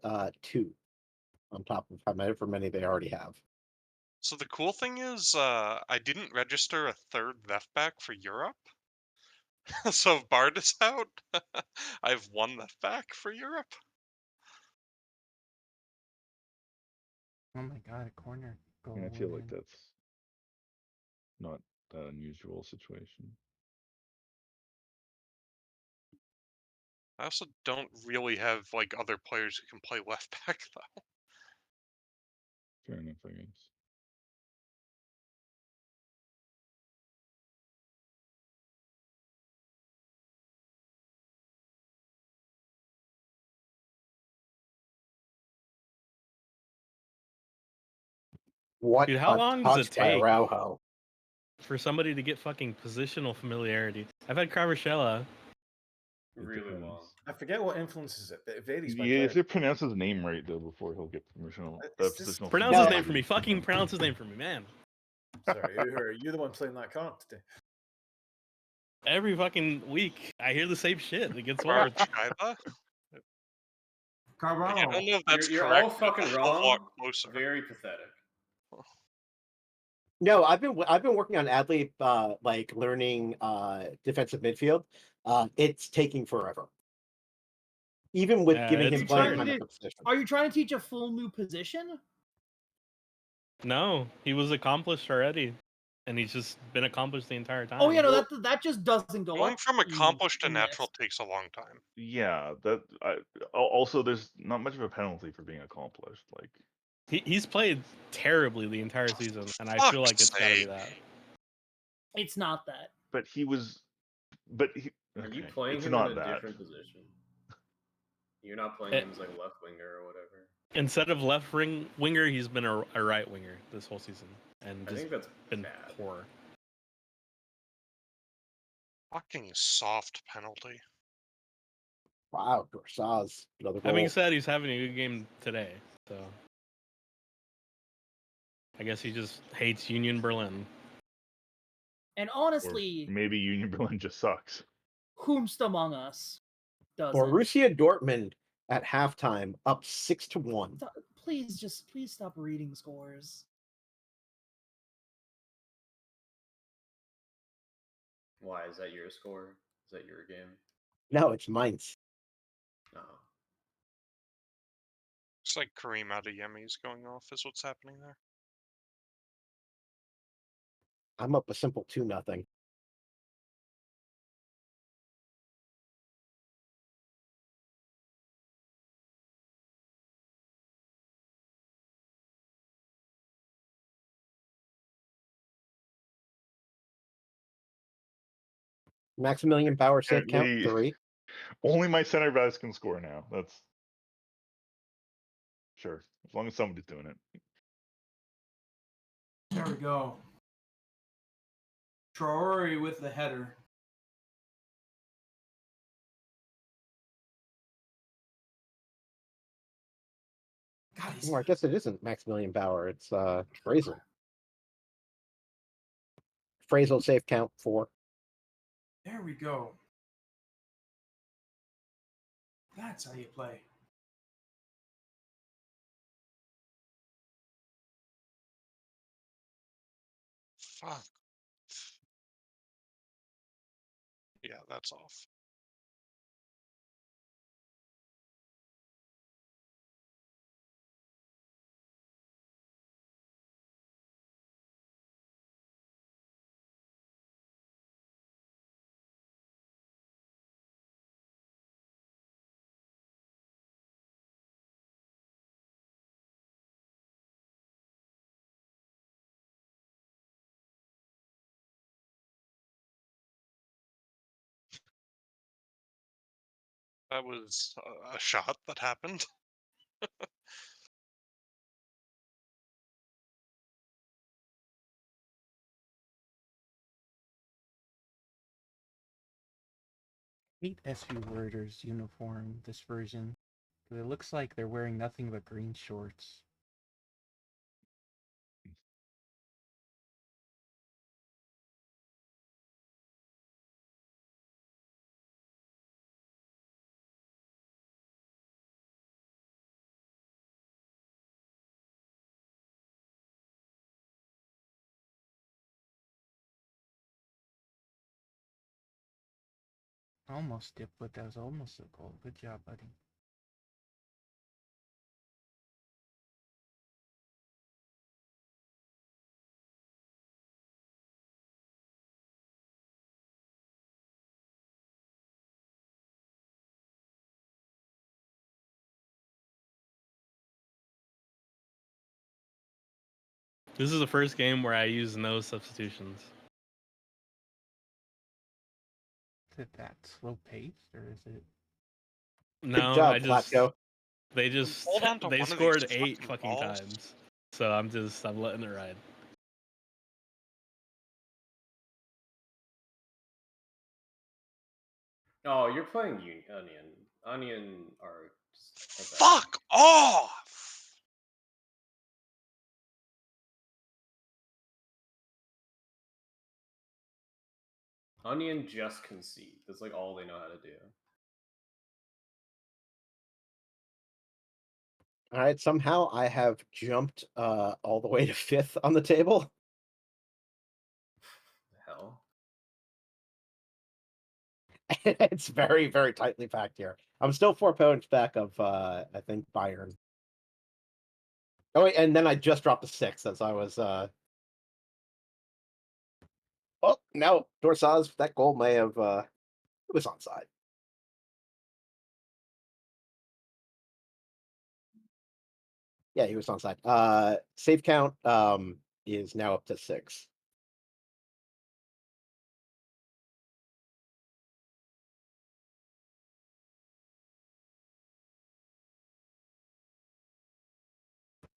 2 on top of however many they already have. So the cool thing is, I didn't register a third left back for Europe. So if Bard is out, I have one left back for Europe. Oh my god, a corner goal. And I feel like went in. that's not that unusual situation. I also don't really have like other players who can play left back though. Fair enough, I guess. What Dude, how a long does it touch by take Araujo. for somebody to get fucking positional familiarity? I've had Carvachella. Really long. I forget what influences it, but it varies by Yeah, player. if you pronounce his name right though before he'll get positional. It's just- Positional Pronounce his No. name for me. Fucking pronounce his name for me, man. Sorry, you're the one playing that card today. Every fucking week, I hear the same shit. It gets Or worse. Chiva? Like, I Carvalho. don't know if that's You're correct. all but fucking it's a wrong. lot closer. Very pathetic. No, I've been working on Adley, like learning defensive midfield. It's taking forever. Even with Yeah, giving it's him playing absurd. time at the position. Are you trying to teach a full new position? No, he was accomplished already, and he's just been accomplished the entire time. Oh yeah, no, that just doesn't go Going up. from accomplished to in natural this. takes a long time. Yeah, also there's not much of a penalty for being accomplished. Like He's played terribly the entire season, and I feel like it's gotta be that. It's not that. but he was But Are you okay, playing it's him not in a that. different position? You're not playing him as like a left winger or whatever. Instead of left winger, he's been a right winger this whole season, and I just think that's been bad. poor. Fucking soft penalty. Wow, Dorsaz, another goal. That being said, he's having a good game today, so I guess he just hates Union Berlin. And Or honestly, maybe Union Berlin just sucks. whomst among us doesn't? Borussia Dortmund at halftime up 6-1. Please stop reading scores. Why is that your score? Is that your game? No, it's Mainz. No. It's like Kareem Adeyemi's going off is what's happening there. I'm up a simple 2-0. Maximilian Bauer save count Apparently, 3. only my center backs can score now. That's sure, as long as somebody's doing it. There we go. Traore with the header. God, Well, I guess it isn't Maximilian Bauer. It's Frazel. Frazel save count 4. There we go. That's how you play. Fuck. Yeah, that's off. That was a shot that happened. I hate SU Worders uniform, this version. It looks like they're wearing nothing but green shorts. Almost dipped, but that was almost a goal. Good job, buddy. This is the first game where I use no substitutions. Is it that slow pace, or is it? No, job, I just Platko. they just Hold on to they one of scored these 8 fucking fucking balls. times, so I'm letting it ride. Oh, you're playing Onion. Onion are pathetic. Fuck off! Onion just concede. That's like all they know how to do. All right, somehow I have jumped all the way to 5th on the table. The hell? It's very, very tightly packed here. I'm still 4 points back of, I think, Bayern. Oh, wait, and then I just dropped to 6 as I was... Oh, no, Dorsaz, that goal may have... It was onside. Yeah, he was onside. Save count is now up to 6.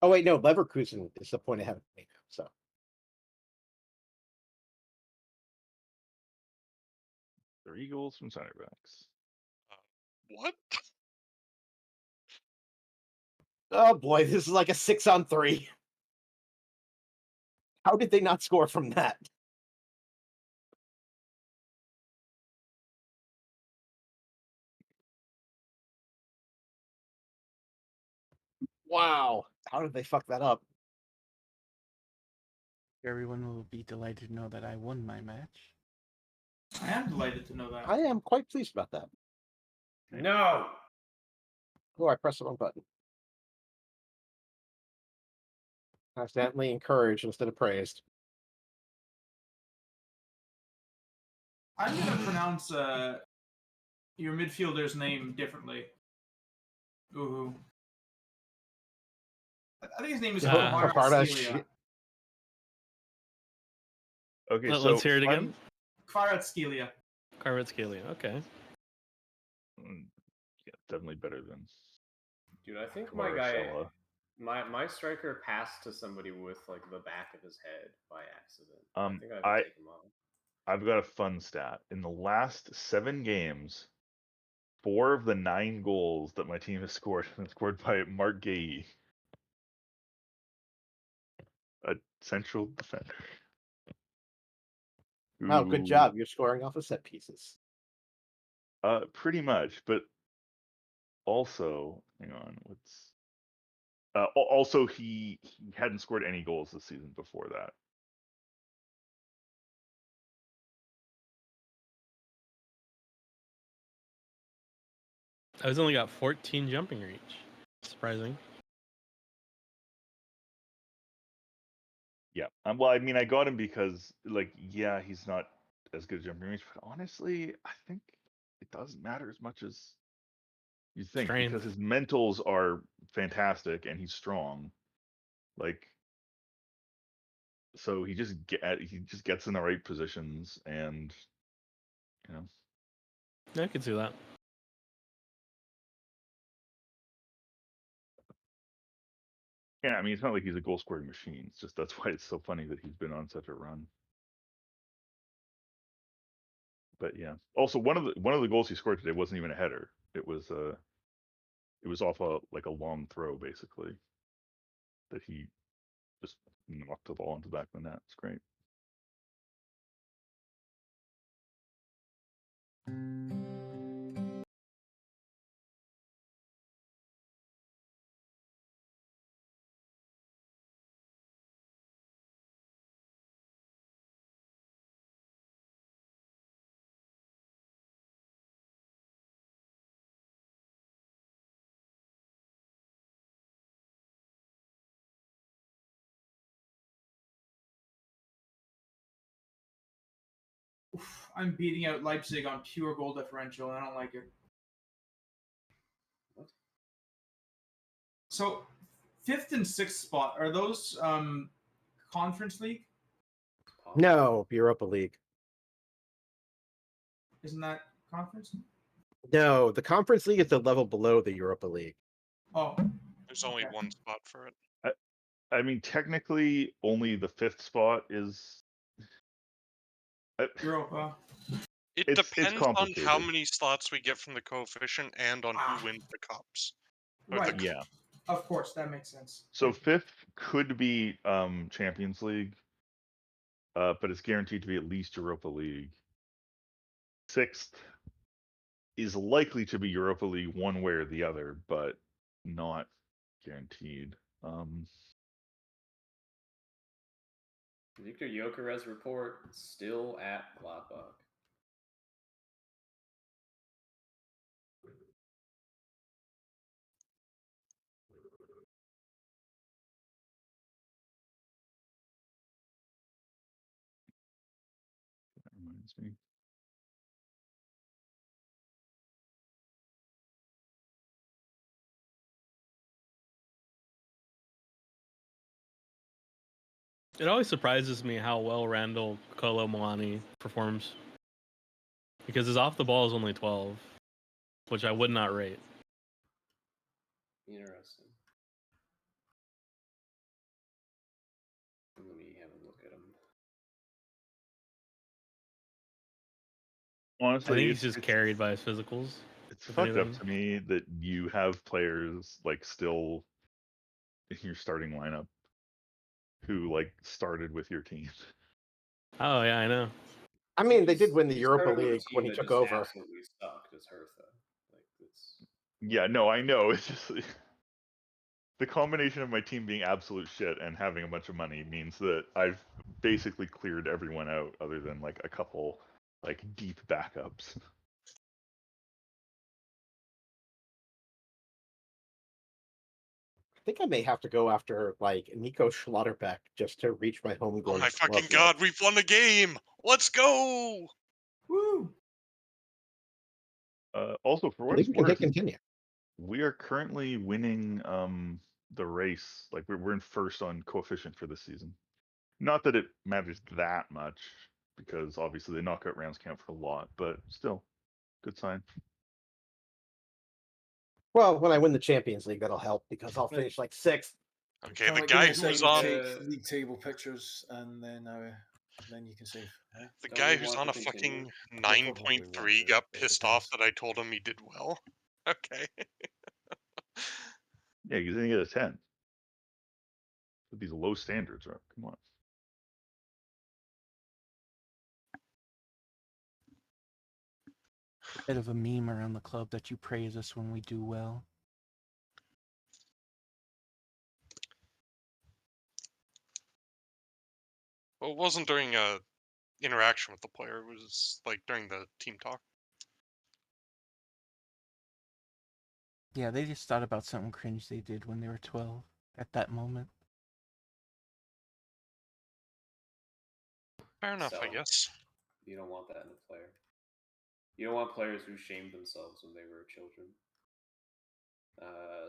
Oh wait, no, Leverkusen is the point ahead of me now. So 3 goals from center backs. What? oh boy, this is like a 6-on-3. How did they not score from that? Wow, how did they fuck that up? Everyone will be delighted to know that I won my match. I am delighted to know that. I am quite pleased about that. No. Oh, I pressed the wrong button. Accidentally encouraged instead of praised. I'm gonna pronounce your midfielder's name differently. Ooh. I think his name is Kvaratskhelia. Okay, Let's hear it again. Kvaratskhelia. Kvaratskhelia. Okay. Yeah, definitely better than. Dude, I think my guy, Kvaratskhelia. my striker passed to somebody with like the back of his head by accident. I think I have to take him off. I've got a fun stat. In the last 7 games, 4 of the 9 goals that my team has scored have been scored by Mark Gay, a central defender. Oh, good job. You're scoring off of set pieces. Pretty much, but also, hang on, what's also he hadn't scored any goals this season before that. He's only got 14 jumping reach. Surprising. Yeah. Well, I mean, I got him because, like, yeah, he's not as good at jumping range, but honestly, I think it doesn't matter as much as you think because his mentals are fantastic and he's strong. Like, so he just gets in the right positions, and you know. Yeah, I can see that. Yeah, I mean, it's not like he's a goal scoring machine. It's just that's why it's so funny that he's been on such a run. But yeah, also one of the goals he scored today wasn't even a header. It was off a long throw basically that he just knocked the ball into the back of the net. It's great. Oof, I'm beating out Leipzig on pure goal differential, and I don't like it. What? So, 5th and 6th spot, are those Conference League? No, Europa League. Isn't that Conference? No, the Conference League is the level below the Europa League. Oh. There's only one spot for it. I mean, technically, only the 5th spot is Europa. It it's depends on how complicated. many slots we get from the coefficient and on who wins the cups. Right. Yeah. Of course, that makes sense. So 5th could be Champions League, but it's guaranteed to be at least Europa League. 6th is likely to be Europa League one way or the other, but not guaranteed. Victor Gyökeres report still at Gladbach. That reminds me. It always surprises me how well Randall Kolo Muani performs. Because his off the ball is only 12, which I would not rate. Interesting. Honestly, I think he's just carried by his physicals. It's if fucked up anything. to me that you have players like still in your starting lineup who like started with your team. Oh yeah, I know. I mean, they did Just- win the he Europa started with a League when team he that took just over. absolutely sucked as Hertha. Like it's Yeah, no, I know. It's just the combination of my team being absolute shit and having a bunch of money means that I've basically cleared everyone out other than like a couple like deep backups. I think I may have to go after like Nico Schlotterbeck just to reach my Oh homegrown. my club fucking yet. god, we've won a game! Let's go! Woo! Also, for I what believe it's we can worth, hit continue. we are currently winning the race. Like we're in first on coefficient for this season. Not that it matters that much because obviously the knockout rounds count for a lot, but still, good sign. Well, when I win the Champions League, that'll help because I'll Right. finish like sixth. Okay, the Carmack, guy give me a who's second on to take league table pictures, and then you can save. the Don't guy we who's want on to a continue? fucking We'll probably want 9.3 to. got It pissed off depends. that I told him he did well. Okay. Yeah, you didn't get a 10. With these low standards, right? Come on. Bit of a meme around the club that you praise us when we do well. Well, it wasn't during a interaction with the player. It was like during the team talk. Yeah, they just thought about something cringe they did when they were 12 at that moment. Fair enough, I So, guess. you don't want that in a player. You don't want players who shamed themselves when they were children.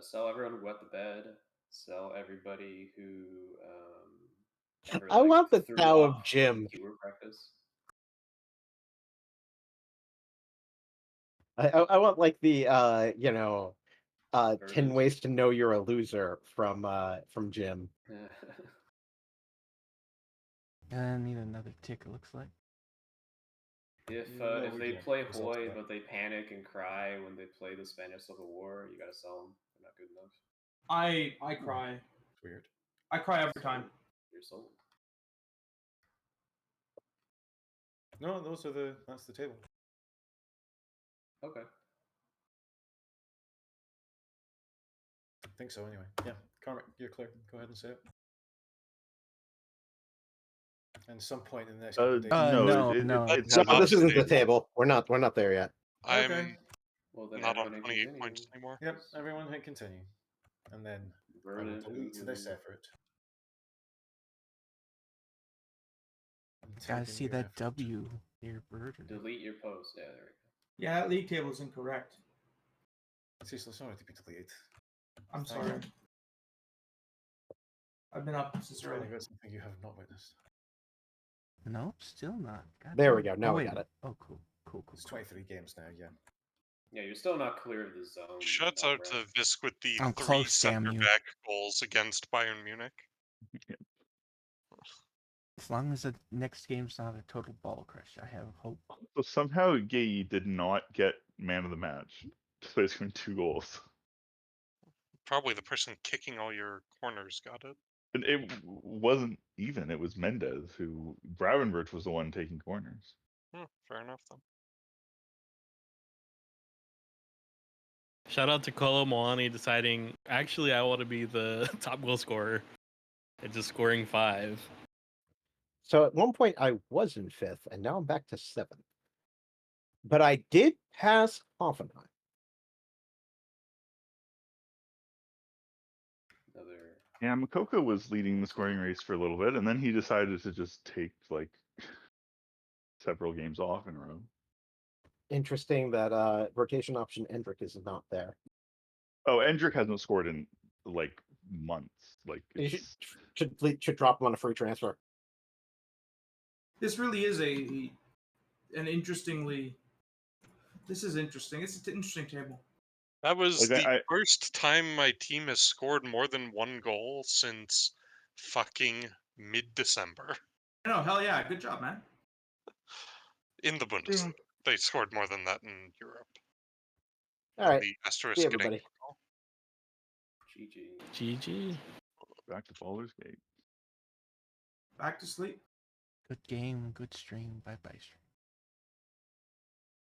Sell everyone who wet the bed. Sell everybody who ever I want the threw Tao up of Jim. keyword practice. I want like the 10 Versions. ways to know you're a loser from Jim. I need another tick, it looks like. If No, if we they don't. play It's Hoy elsewhere. but they panic and cry when they play the Spanish Civil War, you gotta sell them. They're not good enough. I cry. It's weird. I cry every time. You're sold. No, that's the table. Okay. I think so anyway. Yeah, Carmack, you're clear. Go ahead and say it. And some point in the next couple of days. No, it no. it No, hasn't this isn't the stayed. table. We're not there yet. I'm Okay. Well, then not on everyone 28 continue. points anymore. Yep, everyone hit continue. And then I will Vernon, delete who- this effort. and Gotta type in see your that effort. W there, Bird. Delete your post. Yeah, there we go. Yeah, that league table is incorrect. Cecil, sorry to be deleted. I'm Thank sorry. you. I've been up since Talking early. about something you have not witnessed. No, still not. God There we damn. go. Now we wait. got it. Oh, cool. Cool. It's 23 games now, yeah. Yeah, you're still not clear of the zone. Shouts out to Brad. Visk with the I'm 3 close, damn center you. back goals against Bayern Munich. As long as the next game's not a total ball crush, I have hope. So somehow Gay did not get man of the match, despite scoring 2 goals. Probably the person kicking all your corners got it. And it wasn't even. It was Mendez who Bravenberch was the one taking corners. Fair enough then. Shout out to Kolo Moani deciding, actually, I want to be the top goal scorer and just scoring 5. So at one point I was in 5th, and now I'm back to 7th. But I did pass Hoffenheim. Another. Yeah, Makoko was leading the scoring race for a little bit, and then he decided to just take like several games off in a row. Interesting that rotation option Endrick is not there. Oh, Endrick hasn't scored in like months. Like You it's should drop him on a free transfer. This really is an interestingly. This is interesting. It's an interesting table. That was Like, the I- first time my team has scored more than 1 goal since fucking mid-December No, hell yeah, good job, man. in the Bundesliga. They scored more than that in Europe. All right. The asterisk See getting everybody. GG. GG. Back to Baldur's Gate. Back to sleep. Good game, good stream. Bye bye stream.